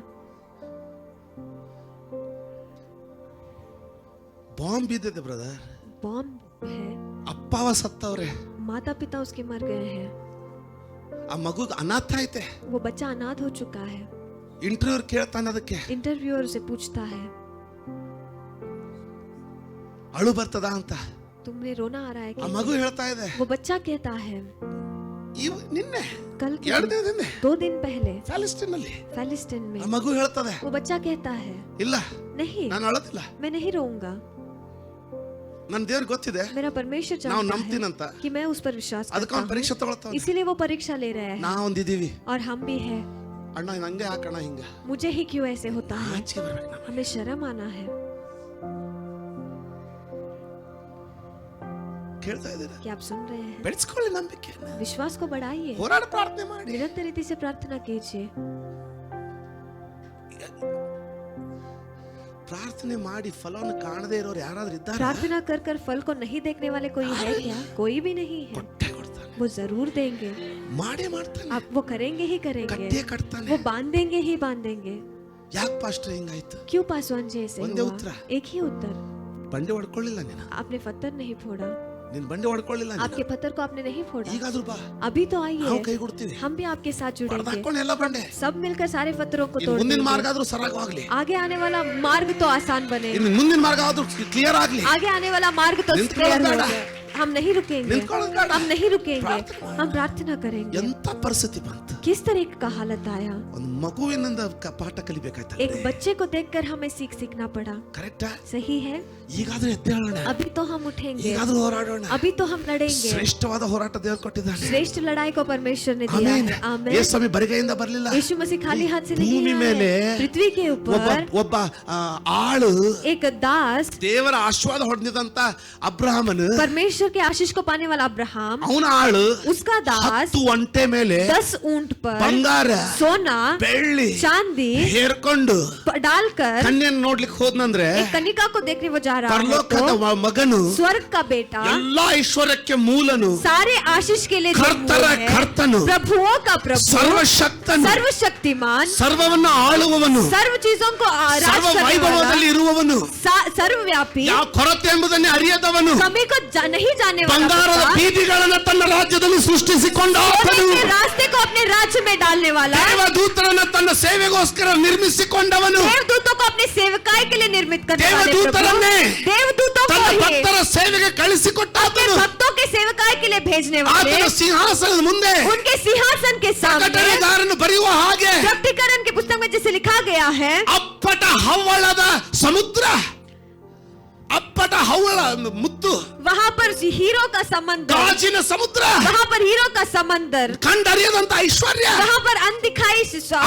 ಬಾಂಬ್ ಬಿದ್ದಿದೆ ಬ್ರದರ್. बॉम्ब है, ಅಪ್ಪವ ಸತ್ತವ್ರೆ, माता पिता उसके मर गए हैं, ಆ ಮಗು ಅನಾಥ ಐತೆ. वो बच्चा अनाथ हो चुका है। ಇಂಟರ್ವ್ಯೂ ಕೇಳ್ತಾನೆ, ಅದಕ್ಕೆ इंटरव्यूअर उसे पूछता है ಅಳು ಬರ್ತದ ಅಂತ. तुम्हें रोना आ रहा है ಆ क्या? ಮಗು ಹೇಳ್ತಾ ಇದೆ, वो बच्चा कहता है ನಿನ್ನೆ कल के 2 ದಿನದಿಂದ 2 दिन पहले ಪ್ಯಾಲೆಸ್ಟೈನ್ ಅಲ್ಲಿ पैलेस्टाइन में। ಆ ಮಗು ಹೇಳ್ತದೆ, वो बच्चा कहता है ಇಲ್ಲ नहीं, ನಾನು ಅಳೋದಿಲ್ಲ, मैं नहीं रोऊंगा। ನನ್ನ ದೇವ್ರಿಗೆ ಗೊತ್ತಿದೆ मेरा परमेश्वर ನಾವು जानता ನಂಬ್ತೀನಂತ. है कि मैं उस पर विश्वास ಅದಕ್ಕೆ करता ಅವ್ನು ಪರೀಕ್ಷೆ हूँ, ತಗೊಳ್ತಾವ. इसीलिए वो परीक्षा ले रहे हैं। ನಾ ಒಂದಿದೀವಿ, और हम भी है। ಅಣ್ಣ ನಂಗೆ ಹಾಕಣ ಹಿಂಗ मुझे ही क्यों ऐसे होता है, ಆಚೆ ಬರ್ಬೇಕು ನಾನು. हमें शर्म आना है। ಕೇಳ್ತಾ ಇದ್ದೀರಾ? क्या आप सुन रहे हैं? ಬೆಳೆಸ್ಕೊಳ್ಳಿ ನಂಬಿಕೆ, विश्वास को बढ़ाइए, ಹೋರಾಟ ಪ್ರಾರ್ಥನೆ ಮಾಡಿ. निरंतर रीति से प्रार्थना कीजिए। ಪ್ರಾರ್ಥನೆ ಮಾಡಿ ಫಲವನ್ನು ಕಾಣದೇ ಇರೋರು ಯಾರಾದ್ರೂ ಇದ್ದಾರೆ? प्रार्थना कर कर फल को नहीं देखने वाले कोई है क्या? कोई भी नहीं है। ಕೊಟ್ಟೆ ಕೊಡ್ತಾನೆ, वो जरूर देंगे, ಮಾಡೇ ಮಾಡ್ತಾನೆ, आप वो करेंगे ही करेंगे, ಕಟ್ಟೆ ಕಟ್ತಾನೆ. वो बांधेंगे ही बांधेंगे। ಯಾಕೆ ಪಾಸ್ಟರ್ ಹಿಂಗಾಯ್ತು? क्यों पासवान जी ऐसे ಒಂದೇ हुआ? ಉತ್ತರ. एक ही उत्तर, ಬಂಡೆ ಹೊಡ್ಕೊಳ್ಳಿಲ್ಲ ನೀನು, आपने पत्थर नहीं फोड़ा, ನೀನ್ ಬಂಡೆ ಹೊಡ್ಕೊಳ್ಳಿಲ್ಲ ನೀನು. आपके पत्थर को आपने नहीं फोड़ा। ಈಗಾದ್ರೂ ಬಾ, अभी तो ನಾವು आइए, ಕೈ ಕೊಡ್ತೀವಿ. हम भी आपके साथ जुड़ेंगे, ಹಾಕೊಂಡು ಎಲ್ಲ ಬಂಡೆ. सब मिलकर सारे पत्थरों को ಇನ್ನು तोड़ ಮುಂದಿನ देंगे। ಮಾರ್ಗ ಆದ್ರೂ ಸರಾಗವಾಗ್ಲಿ, आगे आने वाला मार्ग तो आसान बने, ಇನ್ನು ಮುಂದಿನ ಮಾರ್ಗ ಆದ್ರೂ ಕ್ಲಿಯರ್ ಆಗ್ಲಿ. आगे आने वाला मार्ग तो निंत्ಕೊಳ್ಳೋದು क्लियर ಬೇಡ. होगा। हम नहीं रुकेंगे, निंत्ಕೊಳ್ಳೋದು ಬೇಡ. हम नहीं रुकेंगे, ಪ್ರಾರ್ಥನೆ ಮಾಡು. हम प्रार्थना करेंगे। ಎಂತ ಪರಿಸ್ಥಿತಿ ಬಂತು? किस तरीके का हालत आया, ಒಂದು ಮಗುವಿನಿಂದ ಪಾಠ ಕಲಿಬೇಕಾಯ್ತು. एक बच्चे को देखकर हमें सीखना पड़ा। ಕರೆಕ್ಟಾ? सही है, ಈಗಾದ್ರೂ ಎದ್ದೇಳೋಣ, अभी तो हम उठेंगे, ಈಗಾದ್ರೂ ಹೋರಾಡೋಣ. अभी तो हम लड़ेंगे। ಶ್ರೇಷ್ಠವಾದ ಹೋರಾಟ ದೇವರು ಕೊಟ್ಟಿದ್ದಾನೆ. श्रेष्ठ लड़ाई को परमेश्वर ने दिया ಆಮೆನ್. है। आमेन। ಯೇಸು ಸ್ವಾಮಿ ಬರಿಗೈಯಿಂದ ಬರಲಿಲ್ಲ. यीशु मसीह खाली हाथ से नहीं ಭೂಮಿ आए ಮೇಲೆ हैं। पृथ्वी के ऊपर ಒಬ್ಬ ಆಳು एक दास, ದೇವರ ಆಶೀರ್ವಾದ ಹೊಂದಿದಂತ ಅಬ್ರಹಾಮನು, परमेश्वर के आशीष को पाने वाला अब्राहम, ಅವನ ಆಳು उसका दास 10 ಒಂಟೆ ಮೇಲೆ 10 ऊंट पर ಬಂಗಾರ सोना ಬೆಳ್ಳಿ चांदी ಹೇರ್ಕೊಂಡು डालकर ಕನ್ಯೆಯನ್ನು ನೋಡ್ಲಿಕ್ಕೆ ಹೋದ್ನಂದ್ರೆ, एक कन्यका को देखने वो जा रहा है ಪರಲೋಕದ तो ಮಗನು, स्वर्ग का बेटा, ಎಲ್ಲಾ ಐಶ್ವರ್ಯಕ್ಕೆ ಮೂಲನು, सारे आशीष के लिए जो ಕರ್ತರ मूल है, ಕರ್ತನು, प्रभुओं का प्रभु, ಸರ್ವಶಕ್ತನು, सर्वशक्तिमान, ಸರ್ವವನ್ನು ಆಳುವವನು, सर्व चीजों को राज ಸರ್ವ करने ವೈಭವದಲ್ಲಿ वाला, ಇರುವವನು, सर्वव्यापी, ಯಾವ ಕೊರತೆ ಎಂಬುದನ್ನೇ ಅರಿಯದವನು, कमी को नहीं जाने वाला, ಬಂಗಾರದ पिता, ಬೀದಿಗಳನ್ನು ತನ್ನ ರಾಜ್ಯದಲ್ಲಿ ಸೃಷ್ಟಿಸಿಕೊಂಡ ಆತನು, सोने के रास्ते को अपने राज्य में डालने वाला, ದೇವದೂತರನ್ನು ತನ್ನ ಸೇವೆಗೋಸ್ಕರ ನಿರ್ಮಿಸಿಕೊಂಡವನು, देवदूतों को अपनी सेवकाई के लिए निर्मित करने वाले प्रभु, ದೇವದೂತರನ್ನೇ देवदूतों को ತನ್ನ ही ಭಕ್ತರ ಸೇವೆಗೆ ಕಳಿಸಿಕೊಟ್ಟ अपने ಆತನು, भक्तों के सेवकाई के लिए भेजने वाले, ಆತನ ಸಿಂಹಾಸನದ ಮುಂದೆ उनके सिंहासन के सामने ಪ್ರಕಟಣೆಗಾರನು ಬರೆಯುವ ಹಾಗೆ प्रकटीकरण की पुस्तक में जैसे लिखा गया है, ಅಪ್ಪಟ ಹವ್ವಳದ ಸಮುದ್ರ, ಅಪ್ಪಟ ಹವಳ ಮುತ್ತು, वहाँ पर हीरो का समंदर, ಗಾಜಿನ ಸಮುದ್ರ, वहाँ पर हीरो का समंदर, ಕಂಡರಿಯದಂತ ಐಶ್ವರ್ಯ. वहाँ पर अनदिखाई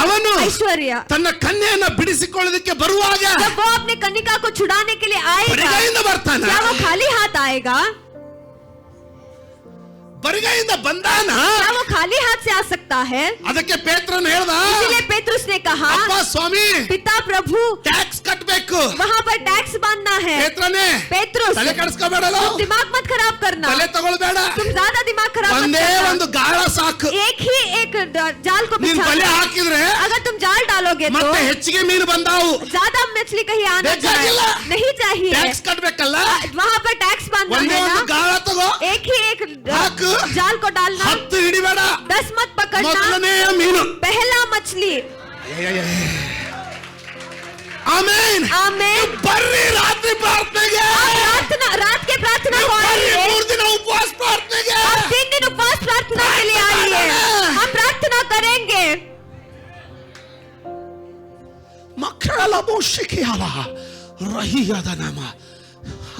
ಅವನು ऐश्वर्य. ತನ್ನ ಕನ್ಯೆಯನ್ನ ಬಿಡಿಸಿಕೊಳ್ಳೋದಕ್ಕೆ ಬರುವಾಗ जब वो अपने कन्या को छुड़ाने के लिए आएगा, ಬರಿಗೈಯಿಂದ ಬರ್ತಾನ. क्या वो खाली हाथ आएगा? ಬರಿಗೈಯಿಂದ ಬಂದಾನ. क्या वो खाली हाथ से आ सकता है? ಅದಕ್ಕೆ ಪೇತ್ರನು ಹೇಳ್ದ, इसलिए पेतरुस ने कहा, ಅಪ್ಪ ಸ್ವಾಮಿ, पिता प्रभु, ಟ್ಯಾಕ್ಸ್ ಕಟ್ಟಬೇಕು. वहाँ पर टैक्स बांधना है. ಪೇತ್ರನೇ, पेतरुस, ತಲೆ ಕೆಡಿಸ್ಕೋಬೇಡಲ್ಲ, तुम दिमाग मत खराब करना, ತಲೆ ತಗೊಳ್ಬೇಡ. तुम ज्यादा दिमाग खराब मत ಒಂದೇ करना. ಒಂದು ಗಾಳ ಸಾಕು. एक ही एक जाल को ನೀನ್ ಬಲೆ बिछाना. ಹಾಕಿದ್ರೆ अगर तुम जाल डालोगे तो ಮತ್ತೆ ಹೆಚ್ಚಿಗೆ ಮೀನು ಬಂದಾವು. ज्यादा मछली कहीं आना ಬೇಕಾಗಿಲ್ಲ. चाहिए नहीं चाहिए. ಟ್ಯಾಕ್ಸ್ ಕಟ್ಟಬೇಕಲ್ಲ. वहाँ पर टैक्स बांधना ಒಂದೇ है ಒಂದು ना. ಗಾಳ ತಗೋ, एक ही एक ಹಾಕು. जाल को डालना. 10 ಹಿಡಿಬೇಡ. 10 मत पकड़ना. ಮೊದಲನೆಯ ಮೀನು. पहला मछली. ಆಮೆನ್. आमीन. ಬರ್ರಿ ರಾತ್ರಿ ಪ್ರಾರ್ಥನೆಗೆ. प्रार्थना, रात के प्रार्थना को ಬರ್ರಿ आइए. 3 ದಿನ ಉಪವಾಸ ಪ್ರಾರ್ಥನೆಗೆ. आप 3 दिन उपवास प्रार्थना के लिए आइए. हम प्रार्थना करेंगे. ಮಕ್ಕಳ ಮೋಶಿಕೆಯಾಲ ರಹಿಯಾದ ನಾಮ.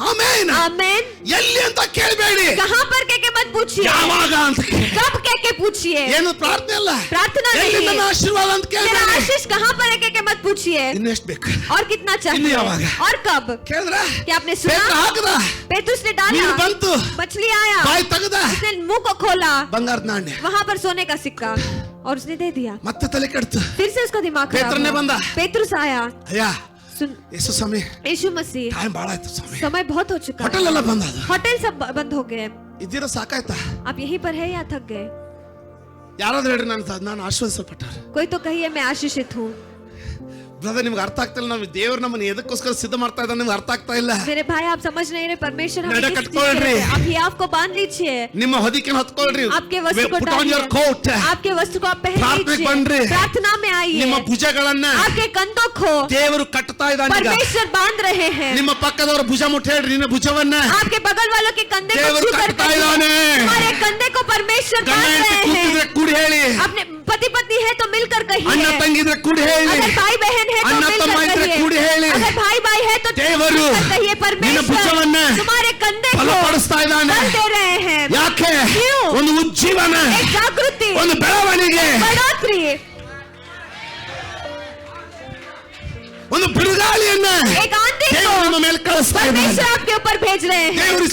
ಆಮೆನ್. आमीन. ಎಲ್ಲಿ ಅಂತ ಕೇಳಬೇಡಿ, कहाँ पर के मत पूछिए, ಯಾವಾಗ ಅಂತ ಕೇಳಿ. कब के पूछिए. ಏನು ಪ್ರಾರ್ಥನೆ ಅಲ್ಲ, प्रार्थना नहीं ಎಲ್ಲಿ ನನ್ನ है. ಆಶೀರ್ವಾದ ಅಂತ मेरा ಕೇಳಬೇಡಿ. आशीष कहाँ पर है के मत पूछिए. ಇನ್ನೆಷ್ಟು ಬೇಕು और कितना इन्हीं चाहिए आवाज़ है। और कब. ಕೇಳಿದ್ರ? क्या आपने ಪೇತ್ರ सुना? ಹಾಕದ, पेतरुस ने डाला, ನೀರು ಬಂತು, मछली आया, ಬಾಯಿ ತೆಗೆದ, उसने मुंह को खोला, ಬಂಗಾರದ ನಾಣ್ಯ. वहाँ पर सोने का सिक्का, और उसने दे दिया. ಮತ್ತೆ ತಲೆ ಕೆಡ್ತು. फिर से उसका दिमाग खराब पेत्र ने हुआ. बंदा। पेतरुस आया. ಅಯ್ಯ सुन, ಯೇಸು ಸ್ವಾಮಿ, यीशु मसीह, ಟೈಮ್ ಬಾಳ ಆಯ್ತು ಸ್ವಾಮಿ, समय बहुत हो चुका ಹೋಟೆಲ್ है. ಎಲ್ಲ ಬಂದ, ಅದು होटल सब बंद हो गए. ಇದ್ದೀರ ಸಾಕಾಯ್ತಾ? आप यहीं पर है या थक गए? ಯಾರಾದ್ರೂ ಹೇಳ್ರಿ, ನಾನು ಆಶ್ವಾದಿಸಲ್ಪಟ್ಟಾರ. कोई तो कहिए मैं आशीषित हूँ. ಬ್ರದರ್, ನಿಮ್ಗೆ ಅರ್ಥ ಆಗ್ತಿಲ್ಲ, ನಾವು ದೇವ್ರು ನಮ್ಮನ್ನ ಎದಕ್ಕೋಸ್ಕರ ಸಿದ್ಧ ಮಾಡ್ತಾ ಇದ್ದಾನೆ ನಿಮ್ಗೆ ಅರ್ಥ ಆಗ್ತಾ ಇಲ್ಲ. मेरे भाई आप समझ नहीं रहे, परमेश्वर हमें नड़ा किस चीज़ कटकोल के रे। लिए- आप ये आपको बांध लीजिए, ನಿಮ್ಮ ಹೊದಿಕೆನ ಹೊತ್ಕೊಳ್ರಿ, आपके वस्त्र को put on your डालिए, coat. आपके वस्त्र को आप पहन प्रार्थने लीजिए, बन रहे। प्रार्थना में ನಿಮ್ಮ आइए, ಭುಜಗಳನ್ನ आपके कंधों को ದೇವರು ಕಟ್ತಾ ಇದ್ದಾನೆ ಈಗ. परमेश्वर बांध रहे हैं. ನಿಮ್ಮ ಪಕ್ಕದವರ ಭುಜ ಮುಟ್ಟಿ ಹೇಳ್ರಿ, ನಿನ್ನ ಭುಜವನ್ನ आपके बगल वालों के कंधे को ದೇವರು छू कर ಕಟ್ತಾ कहिए, ಇದ್ದಾನೆ. हमारे कंधे को परमेश्वर ಗಂಡ बांध ಹೆಂಡತಿ रहे ಕೂತಿದ್ರೆ हैं. ಕೂಡಿ ಹೇಳಿ, अपने पति पत्नी है तो मिलकर ಅಣ್ಣ कहिए, ತಂಗಿದ್ರೆ ಕೂಡಿ ಹೇಳಿ, अगर भाई बहन है तो ಅಣ್ಣ ತಮ್ಮ मिलकर ಇದ್ರೆ कहिए, ಕೂಡಿ ಹೇಳಿ. अगर भाई भाई है तो ದೇವರು मिलकर कहिए, ನಿನ್ನ परमेश्वर ಭುಜವನ್ನ तुम्हारे कंधे को ಬಲಪಡಿಸ್ತಾ ಇದ್ದಾನೆ. बल दे रहे हैं. ಯಾಕೆ? क्यों? ಒಂದು ಉಜ್ಜೀವನ, एक जागृति, ಒಂದು ಬೆಳವಣಿಗೆ, बढ़ोतरी, ಒಂದು ಬಿರುಗಾಳಿಯನ್ನ एक आंधी को ದೇವರು ನಿಮ್ಮ ಮೇಲೆ ಕಳಿಸ್ತಾ ಇದ್ದಾನೆ. परमेश्वर आपके ऊपर भेज रहे हैं. ದೇವರು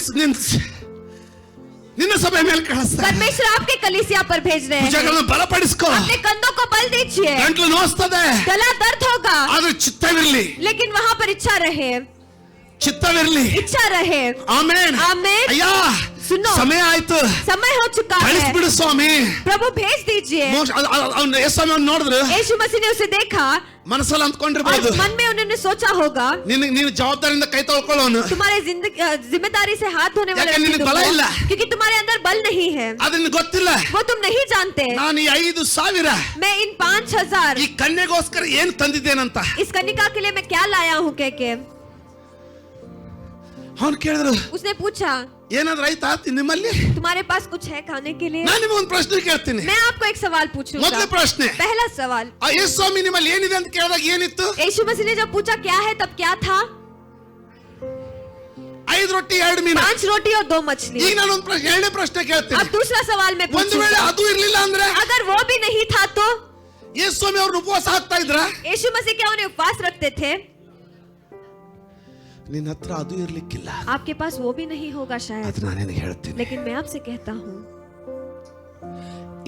ನಿನ್ನ ಸಭೆ ಮೇಲೆ ಕಳಿಸ್ತಾ ಇದ್ದಾನೆ. परमेश्वर आपके कलीसिया पर भेज रहे हैं. ಭುಜಗಳನ್ನು ಬಲಪಡಿಸ್ಕೋ. अपने कंधों को बल दीजिए. ಗಂಟ್ಲು ನೋಸ್ತದೆ, गला दर्द होगा, ಆದ್ರೆ ಚಿತ್ತವಿರ್ಲಿ, लेकिन वहाँ पर इच्छा रहे, ಚಿತ್ತವಿರ್ಲಿ. इच्छा रहे. ಆಮೇನ್. आमीन. ಅಯ್ಯ, सुनो, ಸಮಯ ಆಯ್ತು, समय हो चुका है, ಕಳಿಸ್ಬಿಡು ಸ್ವಾಮಿ. प्रभु भेज दीजिए. ಅವ್ನು ಯೇಸು ನೋಡಿದ್ರು, यीशु मसीह ने उसे देखा ಮನಸ್ಸಲ್ಲಿ ಅಂದ್ಕೊಂಡಿರ್ಬೋದು, और मन में उन्होंने सोचा होगा, ನೀನು ಜವಾಬ್ದಾರಿಯಿಂದ ಕೈ ತೊಳ್ಕೊಳ್ಳೋನು, तुम्हारे जिम्मेदारी से हाथ धोने वाले ಯಾಕೆ व्यक्ति ನಿನಗೆ तुम ಬಲ हो, ಇಲ್ಲ. क्योंकि तुम्हारे अंदर बल नहीं है, ಅದನ್ನ ಗೊತ್ತಿಲ್ಲ. वो तुम नहीं जानते. ನಾನು ಈ 5,000 मैं इन 5,000 ಈ ಕನ್ಯೆಗೋಸ್ಕರ ಏನ್ ತಂದಿದ್ದೇನಂತ इस कन्या के लिए मैं क्या लाया हूँ के ಅವ್ನು ಕೇಳಿದ್ರು, उसने पूछा, ಏನಾದ್ರು ಆಯ್ತಾ ನಿಮ್ಮಲ್ಲಿ? तुम्हारे पास कुछ है खाने के लिए? ನಾನು ನಿಮ್ಗೊಂದು ಪ್ರಶ್ನೆ ಕೇಳ್ತೀನಿ. मैं आपको एक सवाल पूछूंगा. ಮೊದಲ ಪ್ರಶ್ನೆ, पहला सवाल, ಆ ಯೇಸು ಸ್ವಾಮಿ ನಿಮ್ಮಲ್ಲಿ ಏನಿದೆ ಅಂತ ಕೇಳಿದಾಗ ಏನಿತ್ತು? यीशु मसीह ने जब पूछा क्या है तब क्या था? 5 ರೊಟ್ಟಿ 2 ಮೀನು. 5 रोटी और 2 मछली. ಈಗ ನಾನು ಒಂದು ಎರಡನೇ ಪ್ರಶ್ನೆ ಕೇಳ್ತೀನಿ. अब दूसरा सवाल मैं ಒಂದು ವೇಳೆ पूछूंगा, ಅದು ಇರ್ಲಿಲ್ಲ ಅಂದ್ರೆ अगर वो भी नहीं था तो? ಯೇಸು ಸ್ವಾಮಿ ಅವ್ರನ್ನ ಉಪವಾಸ ಹಾಕ್ತಾ ಇದ್ರ? यीशु मसीह क्या उन्हें उपवास रखते थे? ನಿನ್ನ ಹತ್ರ ಅದು ಇರ್ಲಿಕ್ಕಿಲ್ಲ. आपके पास वो भी नहीं होगा शायद, ಅದು ನಾನು ನಿನಗೆ ಹೇಳ್ತೀನಿ. लेकिन मैं आपसे कहता हूँ,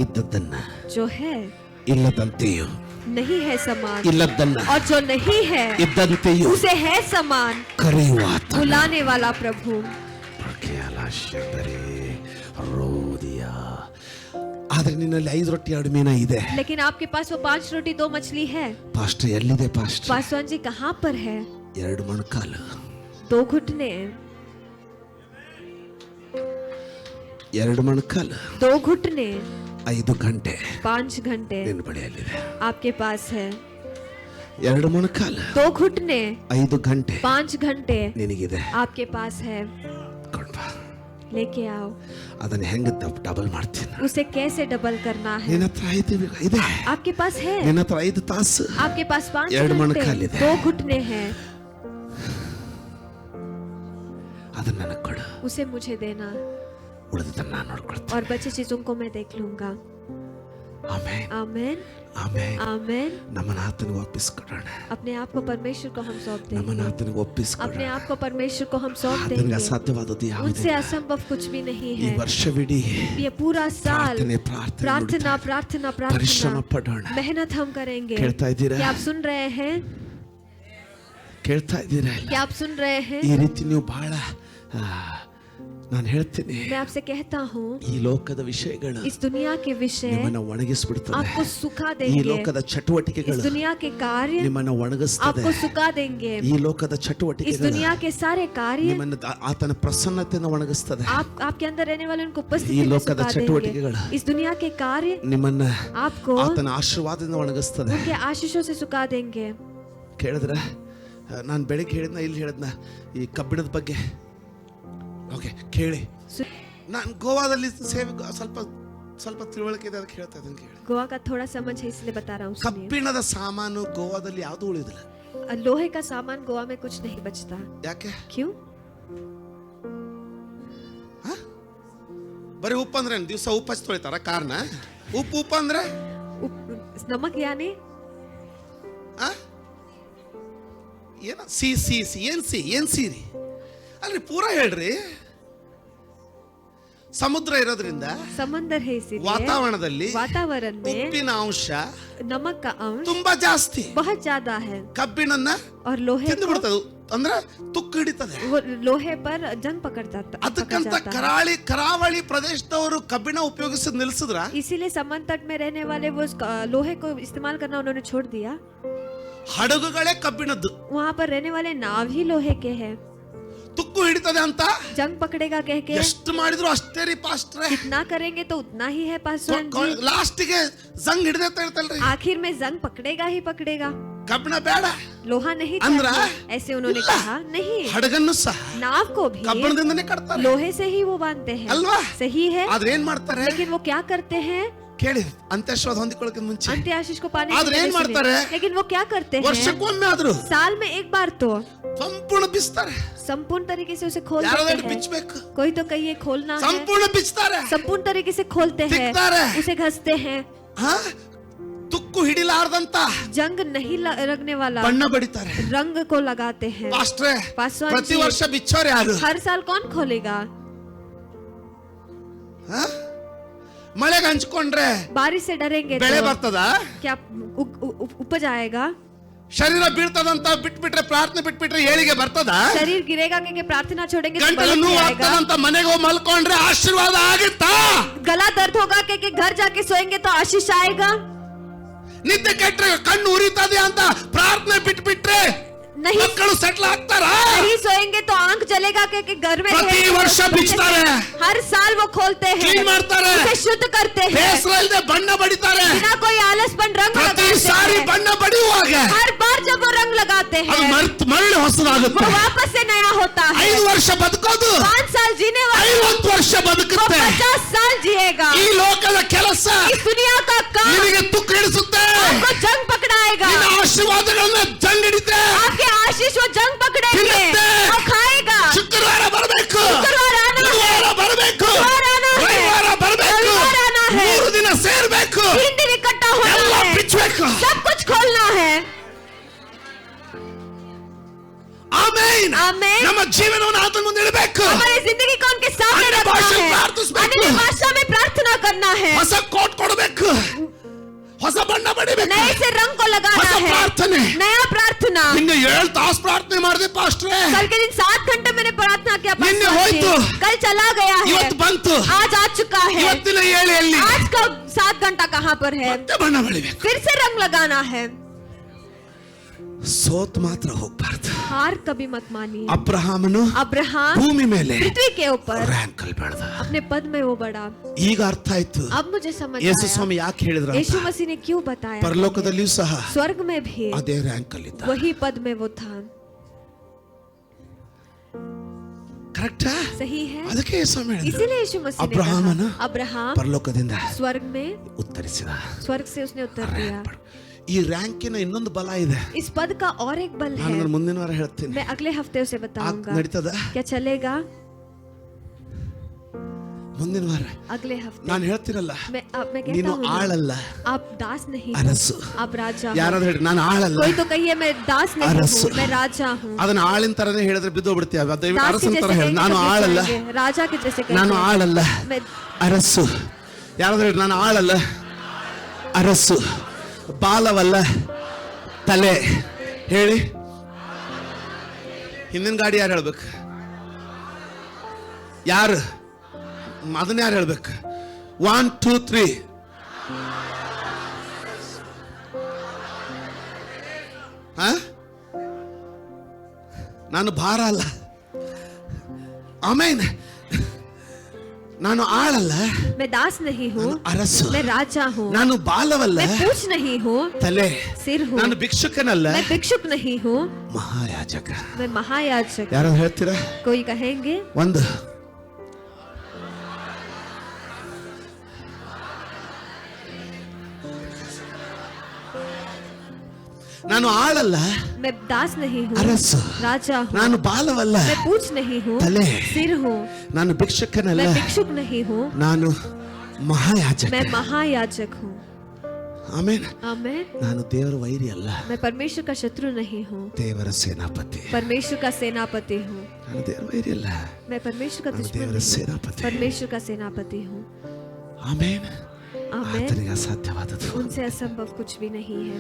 ಇದ್ದದ್ದನ್ನ जो है ಇಲ್ಲದಂತೆಯೂ, नहीं है समान, ಇಲ್ಲದ್ದನ್ನ और जो नहीं है ಇದ್ದಂತೆಯೂ उसे है समान ಕರೆಯುವಾತ. बुलाने वाला प्रभु. ಆದ್ರೆ ನಿನ್ನಲ್ಲಿ 5 ರೊಟ್ಟಿ 2 ಮೀನ ಇದೆ. लेकिन आपके पास वो 5 रोटी 2 मछली है. ಪಾಸ್ಟರ್ ಎಲ್ಲಿದೆ ಪಾಸ್ಟರ್? पासवान जी कहाँ पर है? 2 ಮೊಣಕಾಲು, 2 घुटने, 2 ಮೊಣಕಾಲು, 2 घुटने, 5 ಗಂಟೆ 5 घंटे ನಿನ್ನ ಬಳಿಯಲ್ಲಿದೆ. आपके पास है. 2 ಮೊಣಕಾಲು, 2 घुटने, 5 ಗಂಟೆ 5 घंटे ನಿನಗಿದೆ. आपके पास है. ಕೊಂಡ್ ಬಾ. लेके आओ. ಅದನ್ನ ಹೆಂಗ ಡಬಲ್ ಮಾಡ್ತೀನಿ? उसे कैसे डबल करना है? ನಿನ್ನ ಹತ್ರ ಇದೆ, आपके पास है. ನಿನ್ನ ಹತ್ರ 5 ತಾಸು, आपके पास 5 ಎರಡು घंटे, ಮೊಣಕಾಲಿದೆ. 2 घुटने हैं. ಅದನ್ನ ನನಗೆ ಕೊಡು, उसे मुझे देना ಉಳಿದದನ್ನ ನಾನು ನೋಡ್ಕೊಳ್ತೀನಿ. और बची चीजों को मैं देख लूंगा. Amen, amen amen. आमेन. ನಮ್ಮನ್ನ ಆತನಿಗೆ ಒಪ್ಪಿಸ್ಕೊಡೋಣ, अपने आप को परमेश्वर को हम सौंप ನಮ್ಮನ್ನ देंगे. ಆತನಿಗೆ ಒಪ್ಪಿಸ್ಕೊಡೋಣ. अपने आप को परमेश्वर को हम सौंप ಆತನಿಗೆ देंगे. ಅಸಾಧ್ಯವಾದದ್ದು उनसे ಯಾವುದಿಲ್ಲ. असंभव कुछ भी नहीं ಈ है. ವರ್ಷವಿಡೀ ये पूरा साल ಪ್ರಾರ್ಥನೆ ಪ್ರಾರ್ಥನೆ प्रार्थना ಮಾಡ್ತಾ प्रार्थना ಪರಿಶ್ರಮ प्रार्थना ಪಡೋಣ. मेहनत हम करेंगे. ಕೇಳ್ತಾ ಇದ್ದೀರಾ? क्या आप सुन रहे हैं? ಕೇಳ್ತಾ ಇದ್ದೀರಾ? क्या आप सुन रहे हैं? ಈ ರೀತಿ ನೀವು ಬಹಳ ನಾನು ಹೇಳ್ತೀನಿ, मैं आपसे कहता हूँ ಈ ಲೋಕದ ವಿಷಯಗಳು इस दुनिया के विषय ನಿಮ್ಮನ್ನ ಒಣಗಿಸ್ಬಿಡ್ತದೆ. आपको सुखा ಈ देंगे. ಲೋಕದ इस ಚಟುವಟಿಕೆಗಳು दुनिया के कार्य ನಿಮ್ಮನ್ನ ಒಣಗಿಸ್ತದೆ. आपको सुखा देंगे. ಈ ಲೋಕದ इस ಚಟುವಟಿಕೆಗಳು दुनिया के सारे कार्य ನಿಮ್ಮನ್ನ ಆತನ ಪ್ರಸನ್ನತೆಯನ್ನು ಒಣಗಿಸ್ತದೆ. आपके अंदर रहने वाले उनको ಈ उपस्थिति में ಲೋಕದ सुखा देंगे. ಚಟುವಟಿಕೆಗಳು इस दुनिया के कार्य ನಿಮ್ಮನ್ನ आपको ಆತನ ಆಶೀರ್ವಾದದಿಂದ ಒಣಗಿಸ್ತದೆ. उनके आशीषों से सुखा देंगे. ಕೇಳಿದ್ರ ನಾನು ಬೆಳಿಗ್ಗೆ ಹೇಳಿದ್ನ ಇಲ್ಲಿ ಹೇಳಿದ್ನ ಈ ಕಬ್ಬಿಣದ ಬಗ್ಗೆ. ಓಕೆ ಕೇಳಿ, ನಾನು ಗೋವಾದಲ್ಲಿ ಸೇವೆ ಸ್ವಲ್ಪ ಸ್ವಲ್ಪ ತಿಳುವಳಿಕೆ ಇದೆ, ಅದಕ್ಕೆ ಹೇಳ್ತಾ ಇದ್ದೀನಿ ಕೇಳಿ. गोवा का थोड़ा समझ है इसलिए बता रहा हूँ. सुनिए. ಕಬ್ಬಿಣದ ಸಾಮಾನು ಗೋವಾದಲ್ಲಿ ಯಾವುದು ಉಳಿದಿಲ್ಲ. लोहे का सामान गोवा में कुछ नहीं बचता. ಯಾಕೆ? क्यों? ಬರೀ ಉಪ್ಪು ಅಂದ್ರೆ ದಿವಸ ಉಪ್ಪು ಹಚ್ಚಿ ತೊಳಿತಾರ ಕಾರ್ನ? ಉಪ್ಪು ಅಂದ್ರೆ नमक यानी ಏನ ಸಿ ಸಿ ಸಿ ಏನ್ ಸಿ ರೀ ಅಲ್ರಿ ಪೂರಾ ಹೇಳ್ರಿ. ಸಮುದ್ರ ಇರೋದ್ರಿಂದ समंदर है इसीलिए ವಾತಾವರಣದಲ್ಲಿ वातावरण में ಉಪ್ಪಿನ ಅಂಶ नमक का अंश ತುಂಬಾ ಜಾಸ್ತಿ. बहुत ज्यादा है ಕಬ್ಬಿಣನ್ನ और लोहे ತಿಂದು ಬಿಡ್ತದೆ, ಅಂದ್ರೆ ತುಕ್ಕು ಹಿಡಿತದೆ. वो लोहे पर जंग पकड़ता ಅದಕ್ಕಂತ जाता है. ಕರಾವಳಿ ಪ್ರದೇಶದವರು ಕಬ್ಬಿಣ ಉಪಯೋಗಿಸೋದು ನಿಲ್ಸಿದ್ರ इसीलिए समंदर तट में रहने वाले वो लोहे को इस्तेमाल करना उन्होंने छोड़ दिया. ಹಡಗುಗಳೇ ಕಬ್ಬಿಣದ್ದು. वहाँ पर रहने वाले नाव ही लोहे के हैं. ತುಕ್ಕು ಹಿಡಿತದೆ ಅಂತ जंग पकड़ेगा कह के ಎಷ್ಟು ಮಾಡಿದ್ರು ಅಷ್ಟೇ ರೀ ಪಾಸ್ಟ್ರೆ. कितना करेंगे तो उतना ही है पासवान जी. ಲಾಸ್ಟಿಗೆ ಜಂಗ್ ಹಿಡಿದೈತೆ ಹೇಳ್ತಲ್ರಿ. आखिर में जंग पकड़ेगा ही पकड़ेगा. ಕಬ್ಬಿಣ ಬೇಡ लोहा नहीं अंद्रा? चाहिए ऐसे उन्होंने ಇಲ್ಲ. कहा. नहीं, ಹಡಗನ್ನು ಸಹ नाव को भी ಕಬ್ಬಿಣದಿಂದನೇ ಕಟ್ತಾರೆ लोहे से ही वो बांधते हैं. ಅಲ್ವಾ? सही है. ಆದ್ರೆ ಏನ್ ಮಾಡ್ತಾರೆ लेकिन वो क्या करते हैं? ಕೇಳಿ, ಅಂತ್ಯಶ್ವಾದ ಹೊಂದಿಕೊಳ್ಳೋಕೆ ಮುಂಚೆ अंत्य आशीष को पाने आदर के ಏನ್ पहले ಮಾಡ್ತಾರೆ? सुनिए. लेकिन वो क्या करते हैं? ವರ್ಷಕ್ಕೊಮ್ಮೆ ಆದ್ರೂ साल में एक बार तो ಸಂಪೂರ್ಣ ಬಿಚ್ತಾರೆ. संपूर्ण तरीके से उसे खोल ಯಾರೋ देते हैं. ಬಿಚ್ಚಬೇಕು, कोई तो कहिए खोलना है. ಸಂಪೂರ್ಣ ಬಿಚ್ತಾರೆ. संपूर्ण तरीके से खोलते हैं, ತಿಕ್ತಾರೆ. उसे घसते हैं. ಹಾ ತುಕ್ಕು ಹಿಡಿಲಾರ್ದಂತ जंग नहीं लगने वाला ಬಣ್ಣ ಬಡಿತಾರೆ. रंग को लगाते हैं. ಪಾಸ್ಟ್ರೆ ಪಾಸ್ವಾನ್ ಪ್ರತಿ ಜಿ. ವರ್ಷ ಬಿಚ್ಚೋರು ಯಾರು? हर साल कौन खोलेगा? ಹಾ? ಮಳೆಗೆ ಹಂಚ್ಕೊಂಡ್ರೆ बारिश से डरेंगे ಬೆಳೆ तो ಬರ್ತದ? क्या उपज आएगा? ಶರೀರ ಬೀಳ್ತದಂತ ಬಿಟ್ಬಿಟ್ರೆ, ಪ್ರಾರ್ಥನೆ ಬಿಟ್ಬಿಟ್ರೆ ಏಳಿಗೆ ಬರ್ತದ? शरीर गिरेगा क्योंकि प्रार्थना छोड़ेंगे तो ಗಂಟಲು बल ನೋವು नहीं आएगा. ಆಗ್ತದಂತ ಮನೆಗೆ ಹೋಗಿ ಮಲ್ಕೊಂಡ್ರೆ ಆಶೀರ್ವಾದ ಆಗುತ್ತಾ? गला दर्द होगा क्योंकि घर जाके सोएंगे तो आशीष आएगा? ನಿದ್ದೆ ಕೆಟ್ರೆ ಕಣ್ಣು ಉರಿತದೆ ಅಂತ ಪ್ರಾರ್ಥನೆ ಬಿಟ್ಬಿಟ್ರೆ नहीं, ಮಕ್ಕಳು ಸೆಟ್ಲ್ ಆಗ್ತಾರಾ? नहीं सोएंगे तो आंख जलेगा क्योंकि घर में ಪ್ರತಿ रहेंगे तो ವರ್ಷ बच्चे ಬಿಚ್ತಾರೆ, हर साल वो खोलते हैं, ಕ್ಲೀನ್ ಮಾಡ್ತಾರೆ, उसे शुद्ध करते हैं, ಬೇಸರ ಇಲ್ಲದೆ ಬಣ್ಣ ಬಡಿತಾರೆ. बिना कोई आलसपन रंग ಪ್ರತಿ लगाते ಸಾರಿ हैं. ಬಣ್ಣ ಬಡಿಯುವಾಗ हर बार जब वो रंग लगाते ಅದು हैं ಮರಳಿ ಹೊಸದಾಗುತ್ತೆ. वो वापस से नया होता है. 5 ವರ್ಷ ಬದುಕೋದು 5 साल जीने वाला 50 ವರ್ಷ वो ಬದುಕುತ್ತೆ. 50 साल जिएगा. ಈ ಲೋಕದ ಕೆಲಸ इस दुनिया का काम ನಿನಗೆ ತುಕ್ಕು ಹಿಡಿಸುತ್ತೆ. आपको जंग पकड़ाएगा. ನಿನ್ನ ಆಶೀರ್ವಾದಗಳನ್ನ ಜಂಗ್ ಹಿಡಿತೆ. आपके आशीष वो जंग पकड़ेंगे ತಿನ್ನುತ್ತೆ. और खाएगा. ಶುಕ್ರವಾರ ಬರಬೇಕು, ಶುಕ್ರವಾರ ಆನಾ है. ಗುರುವಾರ ಬರಬೇಕು, ಗುರುವಾರ ಆನಾ है. ರವಿವಾರ ಬರಬೇಕು, ರವಿವಾರ ಆನಾ है. 3 ದಿನ ಸೇರ್ಬೇಕು, 3 दिन इकट्ठा होना ಎಲ್ಲ है, ಬಿಚ್ಚಬೇಕು. सब कुछ खोलना है. ಆಮೆನ್. आमीन. ನಮ್ಮ ಜೀವನವನ್ನು ಆತನ ಮುಂದೆ ಇಡಬೇಕು. हमारी जिंदगी को उनके सामने अन्य रखना भाषा में है. प्रार्थना अन्य भाषा में प्रार्थना करना है. ಹೊಸ ಕೋಟ್ ಕೊಡಬೇಕು, ಹೊಸ ಬಣ್ಣ ಬಡಿಬೇಕು, नए से रंग को लगाना ಹೊಸ है. ಪ್ರಾರ್ಥನೆ. नया प्रार्थना. ನಿನ್ನೆ 7 ತಾಸು ಪ್ರಾರ್ಥನೆ ಮಾಡಿದೆ ಪಾಸ್ಟ್ರೆ, कल के दिन 7 घंटे मैंने प्रार्थना किया. निन्ने पास्टर जी. होइतु. कल चला गया है, ಇವತ್ತು ಬಂತು. आज आ चुका है. ಇವತ್ತಿನ 7 ಎಲ್ಲಿ? आज का 7 घंटा कहाँ पर है? ಮತ್ತೆ ಬಣ್ಣ ಬಡಿಬೇಕು. फिर से रंग लगाना है. ಸೋತ್ ಮಾತ್ರ ಹೋಗ್ಬಾರ್ದು. हार कभी मत मानिए. ಅಬ್ರಹಾಮನು अब्राहम ಭೂಮಿ ಮೇಲೆ पृथ्वी के ऊपर ರ್ಯಾಂಕಲ್ ಬೆಳೆದ. अपने पद में वो बढ़ा. ಈಗ ಅರ್ಥ ಆಯ್ತು अब मुझे समझ ಯೇಸು आया ಸ್ವಾಮಿ ಯಾಕೆ ಹೇಳಿದ್ರು ಅಂತ. यीशु मसीह ने क्यों बताया. ಪರಲೋಕದಲ್ಲಿಯೂ ಸಹ स्वर्ग में भी ಅದೇ ರ್ಯಾಂಕಲ್ ಇದ್ದ. वही पद में वो था. ಕರೆಕ್ಟಾ? सही है. ಅದಕ್ಕೆ ಯೇಸು ಸ್ವಾಮಿ ಹೇಳಿದ್ರು, इसीलिए यीशु मसीह ने ಅಬ್ರಹಾಮನು कहा, अब्राहम ಪರಲೋಕದಿಂದ स्वर्ग में ಉತ್ತರಿಸಿದ. स्वर्ग से उसने उत्तर दिया. ಈ ರ್ಯಾಂಕಿನ ಇನ್ನೊಂದು ಬಲ ಇದೆ. इस पद का और एक बल है. ನಾನು ಮುಂದಿನ ವಾರ ಹೇಳ್ತೀನಿ. मैं अगले हफ्ते उसे बताऊंगा. ನಡೀತದ? क्या चलेगा? ಮುಂದಿನ ವಾರ अगले हफ्ते ನಾನು ಹೇಳ್ತಿರಲ್ಲ, मैं कहता ನೀನು हूँ ಆಳಲ್ಲ, आप दास नहीं हो, ಅರಸು. आप राजा हो. ಯಾರಾದ್ರೂ ಹೇಳಿ ನಾನು ಆಳಲ್ಲ, कोई तो कहिए मैं दास नहीं ಅರಸು. हूँ, मैं राजा हूँ. ಅದನ್ನ ಆಳಿನ ತರನೇ ಹೇಳಿದ್ರೆ ಬಿದ್ದೋಗ್ಬಿಡ್ತೀಯ. ದಯವಿಟ್ಟು दास के ಅರಸನ ತರ जैसे ಹೇಳಿ, कहेंगे ನಾನು तो ಆಳಲ್ಲ, बिक जाएंगे. राजा के जैसे ನಾನು कहेंगे ಆಳಲ್ಲ, मैं ಅರಸು. ಯಾರಾದ್ರೂ ಹೇಳಿ ನಾನು ಆಳಲ್ಲ, ಅರಸು. ಬಾಲವಲ್ಲ, ತಲೆ. ಹೇಳಿ. ಹಿಂದಿನ ಗಾಡಿ ಯಾರು ಹೇಳ್ಬೇಕು? ಯಾರು? ಅದನ್ನ ಯಾರು ಹೇಳ್ಬೇಕು? 1 2 3. ನಾನು ಭಾರ ಅಲ್ಲ, ಆಮೇನ್. ನಾನು ಆಳಲ್ಲ, मैं दास नहीं हूँ, ಅರಸು. मैं राजा हूँ. ನಾನು ಬಾಲವಲ್ಲ, मैं पूछ नहीं हूँ, ತಲೆ. सिर हूँ. ನಾನು ಭಿಕ್ಷುಕನಲ್ಲ, मैं भिक्षुक नहीं हूँ, ಮಹಾಯಾಜಕ. मैं महायाजक. ಯಾರು ಹೇಳ್ತೀರಾ? कोई कहेंगे ಒಂದು. ನಾನು ಆಳಲ್ಲ, मैं दास नहीं हूँ, ಅರಸು. राजा हूँ. ನಾನು ಬಾಲವಲ್ಲ, मैं पूछ नहीं हूँ, ತಲೆ. सिर हूँ. ನಾನು ಭಿಕ್ಷುಕನಲ್ಲ, मैं भिक्षुक नहीं हूँ, ನಾನು ಮಹಾಯಾಜಕ. मैं महायाजक हूँ. ಆಮೇನ್. आमेन. ನಾನು ದೇವರ ವೈರಿ ಅಲ್ಲ, मैं परमेश्वर का शत्रु नहीं हूँ, ದೇವರ ಸೇನಾಪತಿ. परमेश्वर का सेनापति हूँ. ನಾನು ದೇವರ ವೈರಿ ಅಲ್ಲ, मैं परमेश्वर का ನಾನು दुश्मन ದೇವರ नहीं हूँ, ಸೇನಾಪತಿ. परमेश्वर का सेनापति हूँ. ಆಮೇನ್. आमेन. ಆತನಿಗೆ ಅಸಾಧ್ಯವಾದದ್ದು उनसे असंभव कुछ भी नहीं है.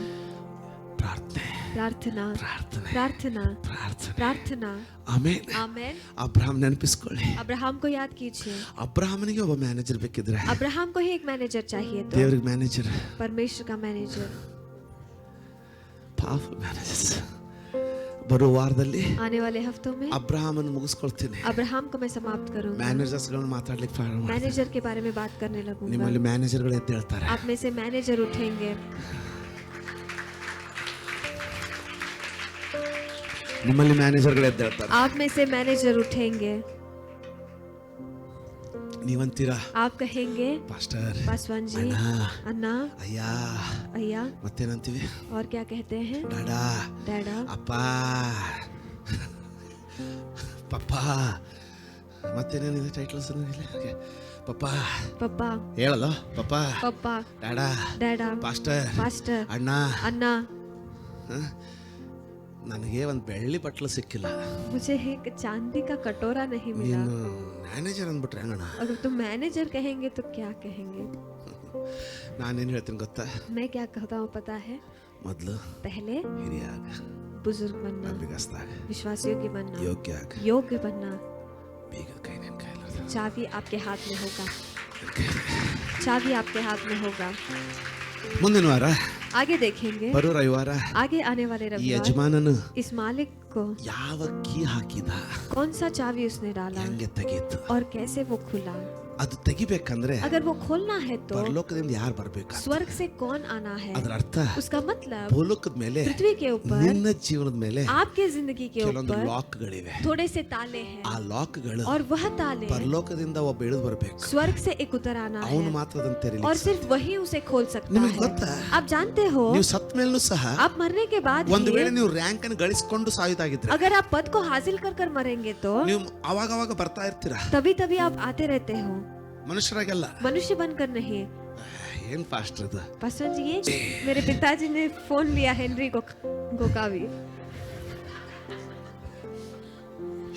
ಪ್ರಾರ್ಥನೆ, प्रार्थना, ಪ್ರಾರ್ಥನೆ, प्रार्थना, ಪ್ರಾರ್ಥನೆ. प्रार्थना. ಆಮೇನ್. आमेन. ಅಬ್ರಹಾಂ ನೆನಪಿಸ್ಕೊಳ್ಳಿ. अब्राहम को याद कीजिए. ಅಬ್ರಹಾಮನಿಗೆ ಒಬ್ಬ ಮ್ಯಾನೇಜರ್ ಬೇಕಿದ್ರೆ अब्राहम को ही एक मैनेजर चाहिए तो ದೇವರಿಗೆ ಮ್ಯಾನೇಜರ್, परमेश्वर का मैनेजर. Powerful managers. ಬರುವ ವಾರದಲ್ಲಿ आने वाले हफ्तों में ಅಬ್ರಹಾಮನ್ನು ಮುಗಿಸ್ಕೊಳ್ತೀನಿ. अब्राहम को मैं समाप्त करूंगा. ಮ್ಯಾನೇಜರ್ಸ್ಗಳನ್ನು ಮಾತಾಡ್ಲಿಕ್ಕೆ ಪ್ರಾರಂಭ ಮಾಡ್ತೀನಿ. मैनेजर के बारे में बात करने लगूंगा. ನಿಮ್ಮಲ್ಲಿ ಮ್ಯಾನೇಜರ್ಗಳು ಎದ್ದು ಹೇಳ್ತಾರೆ. आप में से मैनेजर उठेंगे. ನಿಮ್ಮಲ್ಲಿ ಮ್ಯಾನೇಜರ್ಗಳು ಎದ್ದು ಹೇಳ್ತಾರೆ. आप में से मैनेजर उठेंगे. ನೀವಂತೀರಾ, आप कहेंगे ಪಾಸ್ಟರ್, पासवान जी, ಅಣ್ಣ, अन्ना, ಅಯ್ಯ, अय्या, ಮತ್ತೇನಂತೀವಿ? और क्या कहते हैं? ಡಾಡಾ, डैडा, ಅಪ್ಪ, ಪಪ್ಪ. ಮತ್ತೇನೇನಿದೆ ಟೈಟಲ್ಸ್? ಪಪ್ಪ पप्पा, ಹೇಳಲ್ಲ. ಪಪ್ಪ, पप्पा, ಡಾಡಾ, डैडा, ಪಾಸ್ಟರ್, पास्टर, ಅಣ್ಣ. अन्ना. ನನಗೆ ಒಂದು ಬೆಳ್ಳಿ ಪಟ್ಲು ಸಿಕ್ಕಿಲ್ಲ. मुझे एक चांदी का कटोरा नहीं मिला. ನೀನು ಮ್ಯಾನೇಜರ್ ಅಂದ್ಬಿಟ್ರೆ ಹೆಂಗಣ್ಣ? अगर तुम मैनेजर कहेंगे तो क्या कहेंगे? ನಾನೇನು ಹೇಳ್ತೀನಿ ಗೊತ್ತಾ? मैं क्या कहता हूँ पता है? ಮೊದಲು पहले ಹಿರಿಯಾಗ, बुजुर्ग बनना, ನಂಬಿಗಸ್ತಾಗ, विश्वासयोग्य बनना, ಯೋಗ್ಯ ಆಗ. योग्य बनना. ಬೀಗದ ಕೈ ನಿನ್ನ ಕೈಯಲ್ಲಿ. चाबी आपके हाथ में होगा. चाबी आपके हाथ में होगा. ಮುಂದಿನ ವಾರ, आगे देखेंगे. ಬರೋ ರವಿವಾರ, आगे आने वाले ಈ रविवार ಯಜಮಾನನು इस मालिक को ಯಾವ ಕೀ ಹಾಕಿದ, कौन सा चाबी उसने डाला ಹೆಂಗೆ ತೆಗೀತು. और कैसे वो खुला. ಅದು ತೆಗಿಬೇಕಂದ್ರೆ अगर वो खोलना है तो ಪರಲೋಕದಿಂದ ಯಾರು ಬರ್ಬೇಕು? स्वर्ग से कौन आना है. ಅದರ ಅರ್ಥ उसका मतलब ಭೂಲೋಕದ ಮೇಲೆ, पृथ्वी के ऊपर, ನಿನ್ನ ಜೀವನದ ಮೇಲೆ आपके जिंदगी के ಕೆಲವೊಂದು ऊपर ಲಾಕ್ಗಳಿವೆ. थोड़े से ताले हैं ಆ ಲಾಕ್ಗಳು और वह ताले ಪರಲೋಕದಿಂದ ಒಬ್ಬ ಇಳಿದು ಬರ್ಬೇಕು. स्वर्ग से एक उतर आना ಅವನು है ಮಾತ್ರ ಅದನ್ನು ತೆರೀಲಿ. और सिर्फ वही उसे खोल सकता ನಿಮಗೆ है. ಗೊತ್ತಾ? आप जानते हो, ನೀವು ಸತ್ತ ಮೇಲೂ ಸಹ आप मरने के बाद ಒಂದು ವೇಳೆ भी ನೀವು ರ್ಯಾಂಕ್ ಅನ್ನು ಗಳಿಸಿಕೊಂಡು ಸಾಯುತ್ತಾಗಿದ್ರೆ अगर आप पद को हासिल कर कर मरेंगे तो ನೀವು ಅವಾಗ ಅವಾಗ ಬರ್ತಾ ಇರ್ತೀರಾ. तभी तभी आप आते रहते हो. ಮನುಷ್ಯರಾಗೆಲ್ಲ. मनुष्य बनकर नहीं. ಏನ್ ಪಾಸ್ಟರ್ ಇದು? पास्टर जी, ये मेरे पिताजी ने फोन लिया हेनरी गोकावी.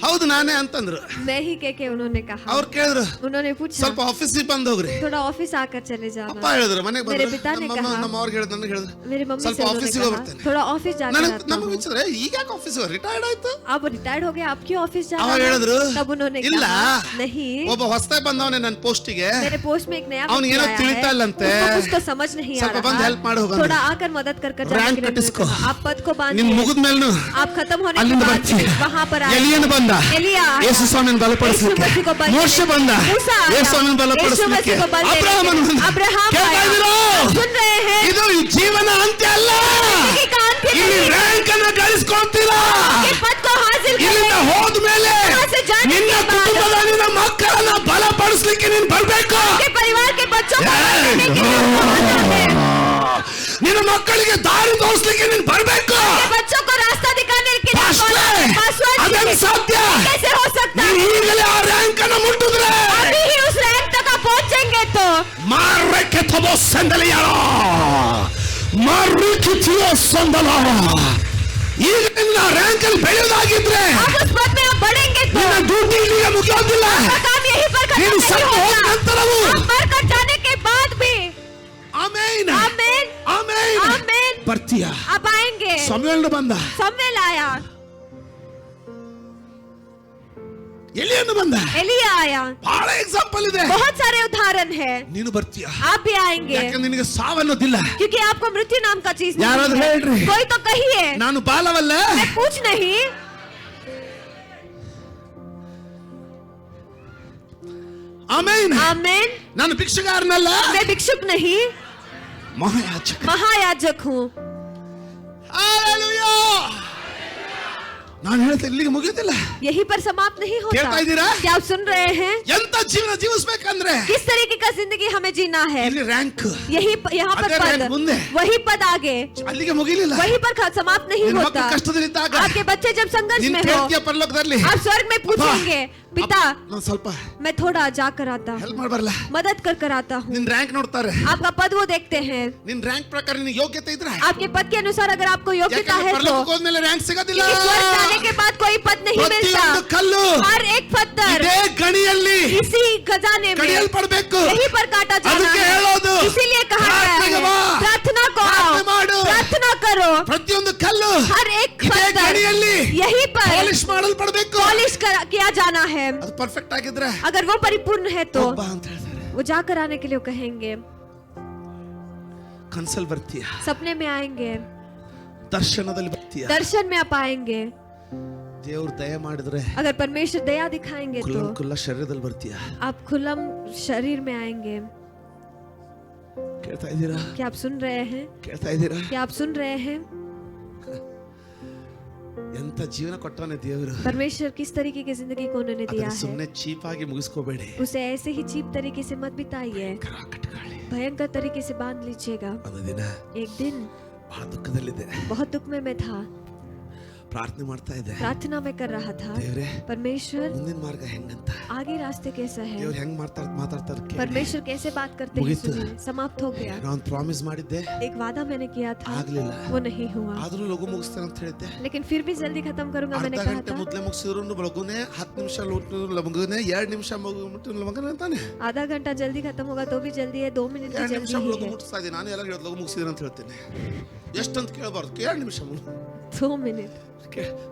ಹೌದು ನಾನೇ ಅಂತಂದ್ರು. मैं ही के उन्होंने कहा. ಅವ್ರು ಕೇಳಿದ್ರು, उन्होंने पूछा ಸ್ವಲ್ಪ ಆಫೀಸಿಗೆ ಬಂದು ಹೋಗ್ರಿ. थोड़ा ऑफिस आकर चले ಅಪ್ಪ जाना. ಹೇಳಿದ್ರು, ಮನೆಗೆ मेरे ಬಂದ್ರು. पिता ने कहा, ನಮ್ಮ ಅವ್ರಿಗೆ ಹೇಳಿದ್ರು, ನನಗೆ ಹೇಳಿದ್ರು, मेरी मम्मी ಸ್ವಲ್ಪ से उन्होंने ಆಫೀಸಿಗೆ कहा ಬರ್ತೇನೆ. थोड़ा ऑफिस जाकर आता ನಮಗೆ हूँ. ವಿಚಾರ, ಈಗ ಯಾಕೆ ಆಫೀಸಿಗೆ ರಿಟೈರ್ಡ್ ಆಯ್ತು? आप रिटायर्ड हो गए, आप क्यों ऑफिस जा ಅವಾಗ रहे ಹೇಳಿದ್ರು, हैं? तब उन्होंने ಇಲ್ಲ, कहा नहीं, ಒಬ್ಬ ಹೊಸದಾಗಿ ಬಂದವನೇ ನನ್ನ ಪೋಸ್ಟಿಗೆ, मेरे पोस्ट में एक नया ಅವ್ನಿಗೆ व्यक्ति ಏನೋ आया ತಿಳಿತಾ है, ಇಲ್ಲಂತೆ. उसको कुछ तो समझ नहीं आ ಸ್ವಲ್ಪ ಬಂದು रहा. ಹೆಲ್ಪ್ ಮಾಡು ಹೋಗಂದ್ರೆ. थोड़ा आकर मदद कर कर जाने ರ್ಯಾಂಕ್ के लिए ಕಟ್ಟಿಸ್ಕೋ. उन्होंने कहा, आप पद को ನಿನ್ बांधिए. ಮುಗಿದ ಮೇಲೂ आप खत्म होने के ಅಲ್ಲಿಂದ बाद ಬರ್ತೀನಿ. वहाँ पर आए. ಎಲಿಯನು ಬಂದ, एलिया आया. ಯೇಸು ಸ್ವಾಮಿಯನ್ನು यीशु ಬಲಪಡಿಸಲಿಕ್ಕೆ. मसीह को बल ಮೋಶೆ देने ಬಂದ, के लिए. मूसा आया. ಯೇಸು ಸ್ವಾಮಿಯನ್ನು यीशु ಬಲಪಡಿಸಲಿಕ್ಕೆ. मसीह को बल देने के ಅಬ್ರಹಾಮನು लिए. ಬಂದ. अब्राहम ಕೇಳ್ತಾ आया. ಇದ್ದೀರೋ? सुन रहे हैं? ಇದು ಜೀವನ ಅಂತ್ಯ ಅಲ್ಲ. जिंदगी का अंत ಇಲ್ಲಿ नहीं. ರ್ಯಾಂಕ್ ಅನ್ನು ಗಳಿಸ್ಕೊಂತೀರಾ. ये पद को हासिल ಇಲ್ಲಿಂದ करें. ಹೋದ್ಮೇಲೆ यहाँ से जाने ನಿನ್ನ के बाद ಕುಟುಂಬದ ನಿನ್ನ ಮಕ್ಕಳನ್ನ ಬಲಪಡಿಸಲಿಕ್ಕೆ ನೀನು ಬರ್ಬೇಕು. के परिवार के बच्चों को बल देने के लिए आपको आना है. ನಿನ್ನ ಮಕ್ಕಳಿಗೆ ದಾರಿ ತೋರಿಸಲಿಕ್ಕೆ ನೀನು ಬರಬೇಕು. बच्चों को रास्ता दिखाने के लिए ಅದೆಲ್ಲ ಸಾಧ್ಯ. कैसे हो सकता है? ನೀನು ಈಗಲೇ ಆ ರ್ಯಾಂಕ್ ಅನ್ನು ಮುಟ್ಟಿದ್ರೆ अभी ही उस रैंक तक आप पहुंचेंगे तो ಮಾರ್ರೆಕ್ಕೆ ತಬೋ ಸಂದಲಿಯಾರ ಮಾರ್ರೆಕ್ಕೆ ತಿಯೋ ಸಂದಲ. ಈಗ ನಿನ್ನ ರ್ಯಾಂಕ್ ಅಲ್ಲಿ ಬೆಳೆಯೋದಾಗಿದ್ರೆ आप उस पद में आप बढ़ेंगे तो ನಿನ್ನ ಡ್ಯೂಟಿ ಇಲ್ಲಿಗೆ ಮುಗಿಯೋದಿಲ್ಲ. आपका काम यहीं पर खत्म ನೀನು नहीं ಸತ್ತು ಹೋದ होता. ನಂತರವೂ आप मरकर जाने के बाद भी ಆಮೇನ್ आमीन ಆಮೇನ್ आमीन ಬರ್ತೀಯ. आप आएंगे. ಸಮಯವನ್ನು ಬಂದ, समवेल आया, ಎಲಿಯನ್ನು ಬಂದ, एलिया आया. ಬಹಳ ಎಕ್ಸಾಂಪಲ್ ಇದೆ. बहुत सारे उदाहरण है. ನೀನು ಬರ್ತೀಯ. आप भी आएंगे ಯಾಕಂದ್ರೆ ನಿನಗೆ ಸಾವನ್ನೋದಿಲ್ಲ. क्योंकि आपको मृत्यु नाम का चीज ಯಾರಾದ್ರೂ नहीं है. ಹೇಳ್ರಿ. कोई तो कहिए, ನಾನು ಬಾಲವಲ್ಲ, मैं पूछ नहीं. ಆಮೇನ್. आमीन. ನಾನು ಭಿಕ್ಷುಗಾರನಲ್ಲ, मैं भिक्षुक नहीं, ಮಹಾಯಾಜಕ. महायाजक हूँ. ಹಲ್ಲೆಲೂಯಾ. ನಾನು ಹೇಳ್ತಾ ಇಲ್ಲಿಗೆ ಮುಗಿಯೋದಿಲ್ಲ. यहीं पर समाप्त नहीं होता. ಕೇಳ್ತಾ ಇದ್ದೀರಾ? क्या आप सुन रहे हैं? ಎಂತ ಜೀವನ ಜೀವಿಸಬೇಕಂದ್ರೆ किस तरीके का जिंदगी हमें जीना है? ಇಲ್ಲಿ ರ್ಯಾಂಕ್ यहाँ पर अदर रैंक पद, मुंदे। वही पद आगे, ಅಲ್ಲಿಗೆ ಮುಗಿಲಿಲ್ಲ. वहीं पर समाप्त नहीं ನಿನ್ನ होता. ಮಕ್ಕಳು ಕಷ್ಟದಲ್ಲಿದ್ದಾಗ आपके बच्चे जब संघर्ष ನಿನ್ನ में हो, ಕೇಳ್ತೀಯ ಪರಲೋಕದಲ್ಲಿ. आप स्वर्ग में पूछेंगे, पिता ನಾನು ಸ್ವಲ್ಪ मैं थोड़ा जाकर आता हूँ, ಹೆಲ್ಪ್ ಮಾಡಬಾರಲ್ಲ. मदद कर आता हूँ. ನಿನ್ ರ್ಯಾಂಕ್ ನೋಡ್ತಾರೆ. आपका पद वो देखते हैं. ನಿನ್ ರ್ಯಾಂಕ್ ಪ್ರಕಾರ ನಿನಗೆ ಯೋಗ್ಯತೆ ಇದ್ರೆ आपके पद के अनुसार अगर आपको योग्यता ಯಾಕಂದ್ರೆ है तो ಪರಲೋಕಕ್ಕೆ ಹೋದ್ಮೇಲೆ ರ್ಯಾಂಕ್ ಸಿಗೋದಿಲ್ಲ. क्योंकि स्वर्ग जाने के बाद कोई पद नहीं मिलता. ಪ್ರತಿಯೊಂದು ಕಲ್ಲು हर एक पत्थर ಇದೇ ಗಣಿಯಲ್ಲಿ इसी खजाने में ಕಡಿಯಲ್ಪಡಬೇಕು. यहीं पर काटा जाना ಅದಕ್ಕೆ है. ಹೇಳೋದು इसीलिए कहा गया ಪ್ರಾರ್ಥನೆಗೆ है, ಬಾ. प्रार्थना को आओ, ಪ್ರಾರ್ಥನೆ ಮಾಡು. प्रार्थना करो. ಪ್ರತಿಯೊಂದು ಕಲ್ಲು हर एक ಇದೇ पत्थर ಗಣಿಯಲ್ಲಿ यहीं पर ಪಾಲಿಶ್ ಮಾಡಲ್ಪಡಬೇಕು. पॉलिश किया जाना है. ಅದು ಪರ್ಫೆಕ್ಟ್ ಆಗಿದ್ರೆ अगर वो परिपूर्ण है तो ಒಬ್ಬ ಅಂತ ಹೇಳ್ತಾರೆ. वो जाकर आने के लिए कहेंगे. ಕನ್ಸಲ್ ಬರ್ತೀಯ, सपने में आएंगे, ದರ್ಶನದಲ್ಲಿ ಬರ್ತೀಯ. दर्शन में आप आएंगे. ದೇವ್ರು ದಯ ಮಾಡಿದ್ರೆ अगर परमेश्वर दया दिखाएंगे तो ಕುಲ್ಲ ಶರೀರದಲ್ಲಿ ಬರ್ತೀಯ. आप खुलम शरीर में आएंगे. ಕೇಳ್ತಾ ಇದ್ದೀರಾ? क्या आप सुन रहे हैं? ಕೇಳ್ತಾ ಇದ್ದೀರಾ? क्या आप सुन रहे हैं? ಎಂತ ಜೀವನ ಕೊಟ್ಟವನೇ ದೇವರು. परमेश्वर किस तरीके की जिंदगी को उन्होंने दिया ಅದನ್ನ है, ಸುಮ್ಮನೆ ಚೀಪ್ ಆಗಿ ಮುಗಿಸ್ಕೋಬೇಡಿ. उसे ऐसे ही चीप तरीके से मत बिताइए. ಕಟ್ಕೊಳ್ಳಿ. भयंकर तरीके से बांध लीजिएगा. ಒಂದು ದಿನ एक दिन ಬಹಳ ದುಃಖದಲ್ಲಿದ್ದೆ, बहुत दुख में मैं था, ಪ್ರಾರ್ಥನೆ ಮಾಡ್ತಾ ಇದ್ದೆ. प्रार्थना में कर रहा था, ದೇವ್ರೆ परमेश्वर ಮುಂದಿನ ಮಾರ್ಗ ಹೆಂಗಂತ. आगे रास्ते कैसा है, ದೇವ್ರು ಹೆಂಗ್ ಮಾತಾಡ್ತಾರೆ ಕೇಳಿ. परमेश्वर कैसे बात करते हैं मुगीतु। सुनिए. समाप्त हो गया. ನಾನು ಪ್ರಾಮಿಸ್ ಮಾಡಿದ್ದೆ, एक वादा मैंने किया था, ಆಗ್ಲಿಲ್ಲ. वो नहीं हुआ. ಆದ್ರೂ ಲಘು ಮುಗಿಸ್ತೇನೆ ಅಂತ ಹೇಳಿದ್ದೆ. लेकिन फिर भी जल्दी खत्म करूंगा मैंने ಅರ್ಧ कहा ಗಂಟೆ था. ಮೊದಲೇ ಮುಗಿಸಿದ್ರು ಲಘುನೆ 10 ನಿಮಿಷ ಲಘುನೆ 2 ನಿಮಿಷ ಲಘುನೆ ತಾನೆ. आधा घंटा जल्दी खत्म होगा तो भी जल्दी है, 2 मिनट भी 2 ನಿಮಿಷ जल्दी ಲಘು ही है. ಮುಗಿಸ್ತಾ ಇದ್ದೀನಿ. ನಾನು ಎಲ್ಲ ಲಘು ಮುಗಿಸಿದ್ರೆ ಅಂತ ಹೇಳ್ತೇನೆ. ಎಷ್ಟಂತ ಕೇಳಬಾರ್ದು, 2 ನಿಮಿಷ 2 मिनट.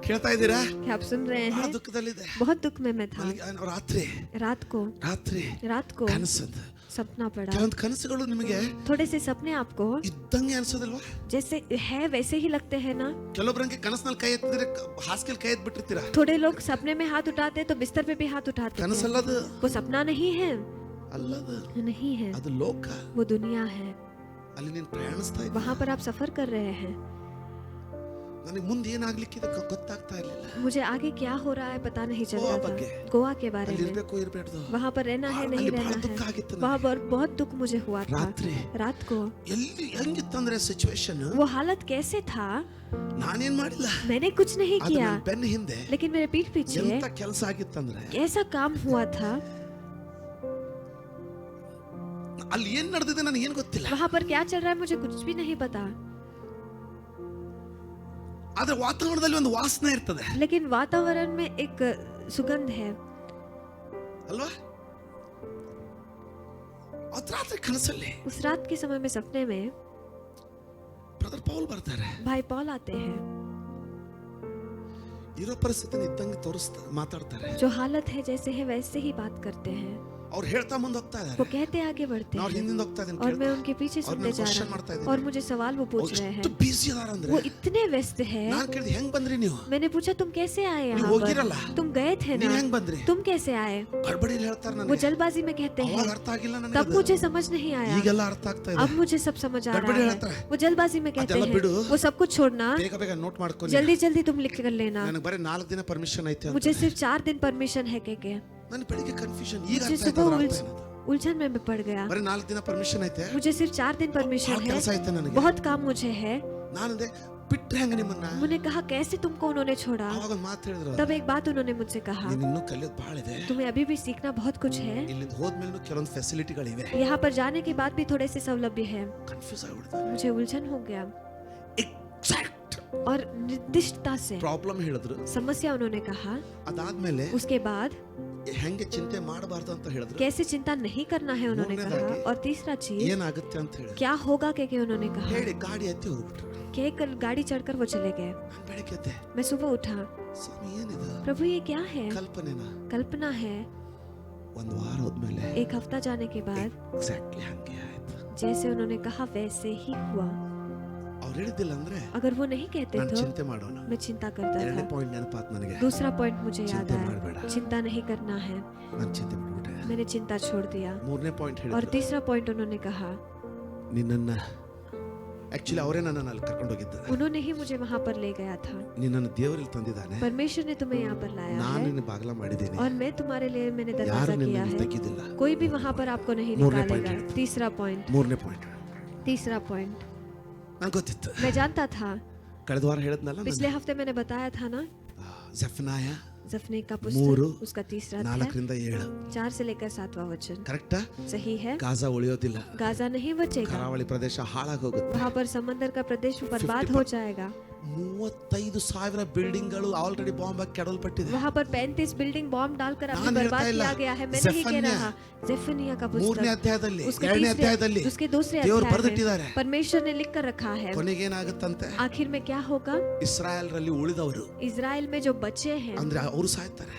ಕೇಳ್ತಾ ಇದ್ದೀರಾ? क्या आप सुन रहे ಬಹಳ हैं? ದುಃಖದಲ್ಲಿದೆ. बहुत दुख में मैं था. ರಾತ್ರಿ रात को ಕನಸಂತ सपना पड़ा. ಕೆಲವೊಂದು ಕನಸುಗಳು ನಿಮಗೆ थोड़े से सपने आपको ಇದ್ದಂಗೆ ಅನ್ಸೋದಿಲ್ವಾ? जैसे है वैसे ही लगते हैं ना. ಕೆಲವೊಬ್ಬರಂಗೆ ಕನಸಿನಲ್ಲಿ ಕೈ ಎತ್ತಿದ್ರೆ ಹಾಸಿಗೆಲ್ ಕೈ ಎತ್ಬಿಟ್ಟಿರ್ತೀರಾ. थोड़े लोग सपने में हाथ उठाते हैं तो बिस्तर पे भी हाथ उठाते हैं. ಕನಸಲ್ಲದು वो सपना नहीं है, ಅಲ್ಲದು, नहीं है, ಅದು ಲೋಕ. वो दुनिया है. ಅಲ್ಲಿ ನೀನು ಪ್ರಯಾಣಿಸ್ತಾ ಇದ್ದ. वहाँ पर आप सफर कर रहे हैं. ನನಗೆ ಮುಂದೆ ಏನಾಗ್ಲಿಕ್ಕಿದೆ ಗೊತ್ತಾಗ್ತಾ ಇರಲಿಲ್ಲ. मुझे आगे क्या हो रहा है पता नहीं चल गोवा रहा ಬಗ್ಗೆ. था. गोवा के बारे ಅಲ್ಲಿ में, ಇರ್ಬೇಕು ಇರ್ಬೇಡ್ದು. वहाँ पर रहना है नहीं ಅಲ್ಲಿ ಬಹಳ रहना ದುಃಖ है. ಆಗಿತ್ತು वहाँ ನನಗೆ. पर बहुत दुख मुझे हुआ था. ರಾತ್ರಿ रात को ಎಲ್ಲಿ ಹೆಂಗಿತ್ತಂದ್ರೆ ಸಿಚುವೇಶನ್, वो हालत कैसे था, ನಾನೇನ್ ಮಾಡಿಲ್ಲ. मैंने कुछ नहीं ಅದು किया, ನನ್ನ ಬೆನ್ನ ಹಿಂದೆ लेकिन मेरे पीठ पीछे ಎಂತ ಕೆಲಸ ಆಗಿತ್ತಂದ್ರೆ ऐसा काम हुआ था. ಅಲ್ಲಿ ಏನ್ ನಡೆದಿದೆ ನನಗೆ ಏನ್ ಗೊತ್ತಿಲ್ಲ. वहाँ पर क्या चल रहा है मुझे कुछ भी नहीं पता, ಆದ್ರೆ ವಾತಾವರಣದಲ್ಲಿ ಒಂದು ವಾಸನೆ ಇರ್ತದೆ लेकिन वातावरण में एक सुगंध है. ಅಲ್ವಾ? ಅವತ್ತು ರಾತ್ರಿ ಕನಸಲ್ಲಿ उस रात के समय में सपने में ಬ್ರದರ್ ಪೌಲ್ ಬರ್ತಾರೆ. भाई पॉल आते हैं. ಇರೋ ಪರಿಸ್ಥಿತಿನ ಇದ್ದಂಗೆ ಮಾತಾಡ್ತಾರೆ. जो हालत है जैसे है वैसे ही बात करते हैं. ಅವ್ರು ಹೇಳ್ತಾ ಮುಂದೆ ಹೋಗ್ತಾ वो ಇದ್ದಾರೆ. कहते आगे बढ़ते ನಾವು हैं ಹಿಂದಿಂದ ಹೋಗ್ತಾ ಇದ್ದೀನಿ और मैं उनके पीछे और सुनते मैं जा question रहा ಮಾಡ್ತಾ हूँ ಇದ್ದೀನಿ. और मुझे सवाल वो पूछ रहे ಎಷ್ಟು हैं. ಬಿಸಿ ಅದಾರ ಅಂದ್ರೆ वो इतने व्यस्त है. ನಾನು ಕೇಳಿದೆ ಹೆಂಗ್ ಬಂದ್ರಿ ನೀವು? मैंने पूछा तुम कैसे आए ನೀವು यहाँ ಹೋಗಿರಲ್ಲ. पर, तुम गए थे ನೀವು ना, ಹೆಂಗ್ ಬಂದ್ರಿ? तुम कैसे आए? ಗಡ್ಬಡಿಲಿ ಹೇಳ್ತಾರೆ वो ನನಗೆ. जल्दबाजी में कहते ಅವಾಗ हैं. ಅರ್ಥ ಆಗಿಲ್ಲ तब ನನಗೆ. मुझे समझ नहीं आया, ಈಗೆಲ್ಲ ಅರ್ಥ ಆಗ್ತಾ ಇದೆ. अब मुझे सब समझ आ गड़बड़ी रहा रहता है. है। वो जल्दबाजी में कहते ಅದೆಲ್ಲ हैं ಬಿಡು. वो सब कुछ छोड़ना, ಬೇಗ ಬೇಗ ನೋಟ್ ಮಾಡ್ಕೊಂಡು जल्दी जल्दी तुम लिख कर लेना. ನನಗೆ ಬರೀ 4 ದಿನ ಪರ್ಮಿಷನ್ ಐತೆ ಅಂತ. मुझे सिर्फ 4 दिन परमिशन है के ನನಗೆ ಬೆಳಿಗ್ಗೆ ಕನ್ಫ್ಯೂಷನ್. ಈಗ मुझे ಅರ್ಥ सुबह ಆಯ್ತು उलझन में मैं पड़ गया। ಬರೀ 4 ದಿನ ಪರ್ಮಿಷನ್ ಐತೆ, मुझे सिर्फ 4 दिन परमिशन है, ಕೆಲಸ ಐತೆ ನನಗೆ. बहुत काम मुझे है। ನಾನಂದೆ ಬಿಟ್ರೆ ಹೆಂಗ ನಿಮ್ಮನ್ನ? उन्होंने कहा कैसे तुमको उन्होंने छोड़ा? ಅವಾಗ ಒಂದು ಮಾತು ಹೇಳಿದ್ರು, तब एक बात उन्होंने मुझसे कहा, ನೀನು ಇನ್ನೂ ಕಲಿಯೋದು ಬಹಳ ಇದೆ, तुम्हें अभी भी सीखना बहुत कुछ है, ಇಲ್ಲಿಂದ ಹೋದ್ಮೇಲೆ ಕೆಲವೊಂದು ಫೆಸಿಲಿಟಿಗಳಿವೆ. यहाँ पर जाने के बाद भी थोड़े से सौलभ्य है। ಕನ್ಫ್ಯೂಸ್ ಆಗ್ಬಿಡ್ತಾರೆ. मुझे उलझन हो गया ಎಕ್ಸಾಕ್ಟ್ और निर्दिष्टता से ಪ್ರಾಬ್ಲಮ್ ಹೇಳಿದ್ರು. समस्या उन्होंने कहा। ಅದಾದ್ಮೇಲೆ उसके बाद ಹೆಂಗೆ ಚಿಂತೆ ಮಾಡಬಾರ್ದು ಅಂತ ಹೇಳಿದ್ರು. कैसे चिंता नहीं करना है उन्होंने कहा। और तीसरा चीज ಏನಾಗುತ್ತೆ ಅಂತ ಹೇಳಿ क्या होगा के उन्होंने कहा। ಹೇಳಿ ಗಾಡಿ ಹತ್ತಿ ಹೋಗ್ಬಿಟ್ರು. कल गाड़ी चढ़कर वो चले गए। ನಾನು ಬೆಳಗ್ಗೆ ಎದ್ದೆ, मैं सुबह उठा, ಸ್ವಾಮಿ ಏನಿದು प्रभु ये क्या है? ಕಲ್ಪನೆನಾ? कल्पना है। ಒಂದು ವಾರ ಹೋದ್ಮೇಲೆ एक हफ्ता जाने के बाद ಎಕ್ಸಾಕ್ಟ್ಲಿ ಹಂಗೆ ಆಯ್ತು. जैसे उन्होंने कहा वैसे ही हुआ। ಅವ್ರು ಹೇಳಿದ್ದಿಲ್ಲ ಅಂದ್ರೆ अगर वो नहीं कहते ನಾನು तो ಚಿಂತೆ ಮಾಡೋಣ. मैं चिंता करता ಎರಡನೇ था। ಪಾಯಿಂಟ್ ನೆನಪಾತ್ ನನಗೆ. दूसरा पॉइंट मुझे याद चिंता आया, ಮಾಡಬೇಡ. चिंता नहीं करना है। ನಾನು ಚಿಂತೆ ಮಾಡ್ಬಿಟ್ಟೆ. मैंने चिंता छोड़ दिया। ಮೂರನೇ ಪಾಯಿಂಟ್ और ಹೇಳಿದ್ರು, तीसरा पॉइंट उन्होंने कहा, ನಿನ್ನನ್ನ ಆಕ್ಚುಲಿ ಅವರೇ ನನ್ನನ್ನು ಅಲ್ಲಿ ಕರ್ಕೊಂಡು ಹೋಗಿದ್ದ. उन्होंने ही मुझे वहाँ पर ले गया था। ನಿನ್ನನ್ನು ದೇವರಲ್ಲಿ ತಂದಿದ್ದಾನೆ, परमेश्वर ने तुम्हें यहाँ पर लाया ನಾನು है ನಿನ್ನ ಬಾಗಿಲ ಮಾಡಿದ್ದೀನಿ, और मैं तुम्हारे लिए मैंने ಯಾರು दरवाजा किया ನಿನ್ನನ್ನು है, ತೆಗೆದಿಲ್ಲ. कोई भी वहाँ पर आपको नहीं ಮೂರನೇ निकालेगा। point. तीसरा पॉइंट, ಮೂರನೇ ಪಾಯಿಂಟ್ तीसरा पॉइंट ನಂಗೆ ಗೊತ್ತಿತ್ತು. मैं जानता था। ಕಳೆದ ವಾರ ಹೇಳಿದ್ನಲ್ಲ, पिछले हफ्ते मैंने बताया था ना, ಜಫನಾಯ जफने का ಮೂರು, पुस्तक उसका तीसरा अध्याय 4 ರಿಂದ 7 4 से लेकर 7वां वचन ಕರೆಕ್ಟಾ? सही है। ಗಾಜಾ ಉಳಿಯೋದಿಲ್ಲ, गाजा नहीं बचेगा, ಕರಾವಳಿ ಪ್ರದೇಶ ಹಾಳಾಗಿ ಹೋಗುತ್ತೆ. वहाँ पर समंदर का प्रदेश बर्बाद हो जाएगा। 35,000 ಬಿಲ್ಡಿಂಗ್ಗಳು ಆಲ್ರೆಡಿ ಬಾಂಬ್ ಹಾಕಿ ಕೆಡವಲ್ಪಟ್ಟಿದೆ. वहाँ पर 35 बिल्डिंग बॉम्ब डालकर अभी नाम बर्बाद ಹೇಳ್ತಾ ಇಲ್ಲ. किया गया है। मैं नहीं कह ज़ेफन्याह. रहा। ज़ेफन्याह का ಮೂರನೇ पुस्तक ಅಧ್ಯಾಯದಲ್ಲಿ, उसके ಎರಡನೇ ಅಧ್ಯಾಯದಲ್ಲಿ उसके दूसरे ದೇವರು अध्याय ಬರೆದಿಟ್ಟಿದ್ದಾರೆ. में परमेश्वर ने लिख कर रखा है। ಕೊನೆಗೆ ಏನಾಗುತ್ತಂತೆ, आखिर में क्या होगा? ಇಸ್ರಾಯೇಲ್ರಲ್ಲಿ ಉಳಿದವರು इजराइल में जो बच्चे हैं ಅಂದ್ರೆ ಅವರು ಸಾಯ್ತಾರೆ.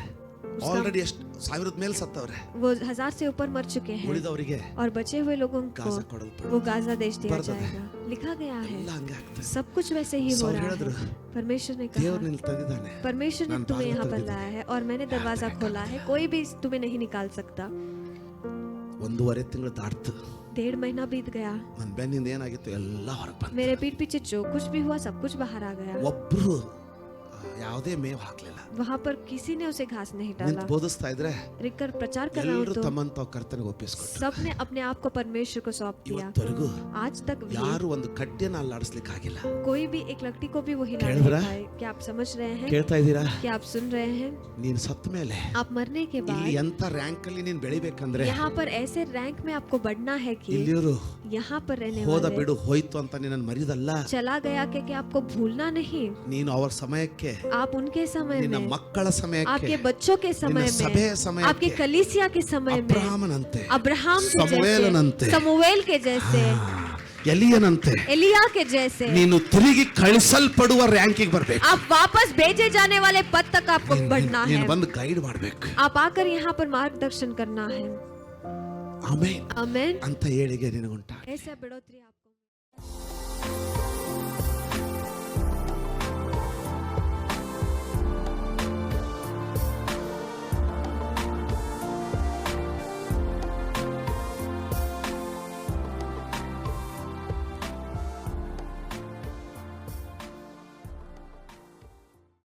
ಆಲ್ರೆಡಿ ಎಷ್ಟು 1000 ಮೇಲೆ ಸತ್ತವ್ರೆ. वो 1000 से ऊपर मर चुके हैं ಉಳಿದವರಿಗೆ और बचे हुए लोगों को ಗಾಜಾ ಕೊಡಲ್ಪಡುತ್ತೆ. वो गाजा देश दिया ಬರ್ದದೆ. जाएगा। लिखा गया है, ಎಲ್ಲ ಹಂಗೆ ಆಗ್ತದೆ. सब कुछ वैसे ही हो सौ रहा ಹೇಳಿದ್ರು, है। परमेश्वर ने ದೇವರು कहा, ನಿನ್ನ ತಂದಿದ್ದಾನೆ, परमेश्वर ने ನಾನು तुम्हें यहाँ पर ಬಾಗಿಲು लाया है और मैंने दरवाजा खोला है, कोई भी तुम्हें नहीं निकाल सकता। 1.5 ತಿಂಗಳು ದಾಟ್ತು. 1.5 महीना बीत गया। ನನ್ನ ಬೆನ್ನಿಂದ ಏನಾಗಿತ್ತು ಎಲ್ಲ ಹೊರಗೆ ಬಂತು. मेरे पीठ पीछे जो कुछ भी हुआ सब कुछ बाहर आ गया। ಒಬ್ರು ಯಾವುದೇ ಮೇವು ಹಾಕ್ಲಿಲ್ಲ. वहाँ पर किसी ने उसे घास नहीं डाला। ನಿಂತು ಬೋಧಿಸ್ತಾ ಇದ್ರೆ रिकर प्रचार कर रहा हूँ ಎಲ್ಲರೂ तो ತಮ್ಮನ್ನು ತಾವು ಕರ್ತನಿಗೆ ಒಪ್ಪಿಸ್ಕೊಟ್ರು. सबने अपने आप को परमेश्वर को सौंप दिया। ಇವತ್ತವರೆಗೂ आज तक भी ಯಾರು ಒಂದು ಕಡ್ಡಿಯನ್ನು ಅಲ್ಲಾಡಿಸ್ಲಿಕ್ಕೆ ಆಗಿಲ್ಲ. कोई भी एक लकड़ी को भी वो हिला नहीं ಕೇಳಿದ್ರಾ? पाए। क्या आप समझ रहे हैं? ಕೇಳ್ತಾ ಇದ್ದೀರಾ? क्या आप सुन रहे हैं? ನೀನು ಸತ್ತ ಮೇಲೆ आप मरने के ಇಲ್ಲಿ बाद ಎಂತ ರ್ಯಾಂಕ್ ಅಲ್ಲಿ ನೀನು ಬೆಳಿಬೇಕಂದ್ರೆ यहाँ पर ऐसे रैंक में आपको बढ़ना है कि ಇಲ್ಲಿಯವರು यहाँ पर रहने ಹೋದ वाले ಬಿಡು ಹೋಯ್ತು ಅಂತ ನಿನ್ನನ್ನು ಮರಿದಲ್ಲ. चला गया कि आपको भूलना नहीं। ನೀನು ಅವರ ಸಮಯಕ್ಕೆ, आप उनके समय ನಿನ್ನ में, ಮಕ್ಕಳ ಸಮಯಕ್ಕೆ, आपके बच्चों के समय ನಿನ್ನ ಸಭೆಯ में, ಸಮಯಕ್ಕೆ, आपके कलीसिया के समय में, ಅಬ್ರಹಾಮನಂತೆ, अब्राहम के ಸಮುವೇಲನಂತೆ, जैसे, समूएल के जैसे, ಎಲಿಯನಂತೆ एलिया के जैसे ನೀನು ತಿರುಗಿ ಕಳಿಸಲ್ಪಡುವ ರ್ಯಾಂಕಿಗೆ ಬರಬೇಕು. आप वापस भेजे जाने वाले पद तक आपको बढ़ना ನೀನು है। ಬಂದು ಗೈಡ್ ಮಾಡಬೇಕು. आप आकर यहाँ पर मार्गदर्शन करना है। ಆಮೆನ್ आमेन। ಅಂತ ಹೇಳಿಗೆ ನಿನಗುಂಟ. ऐसा बढ़ोतरी आपको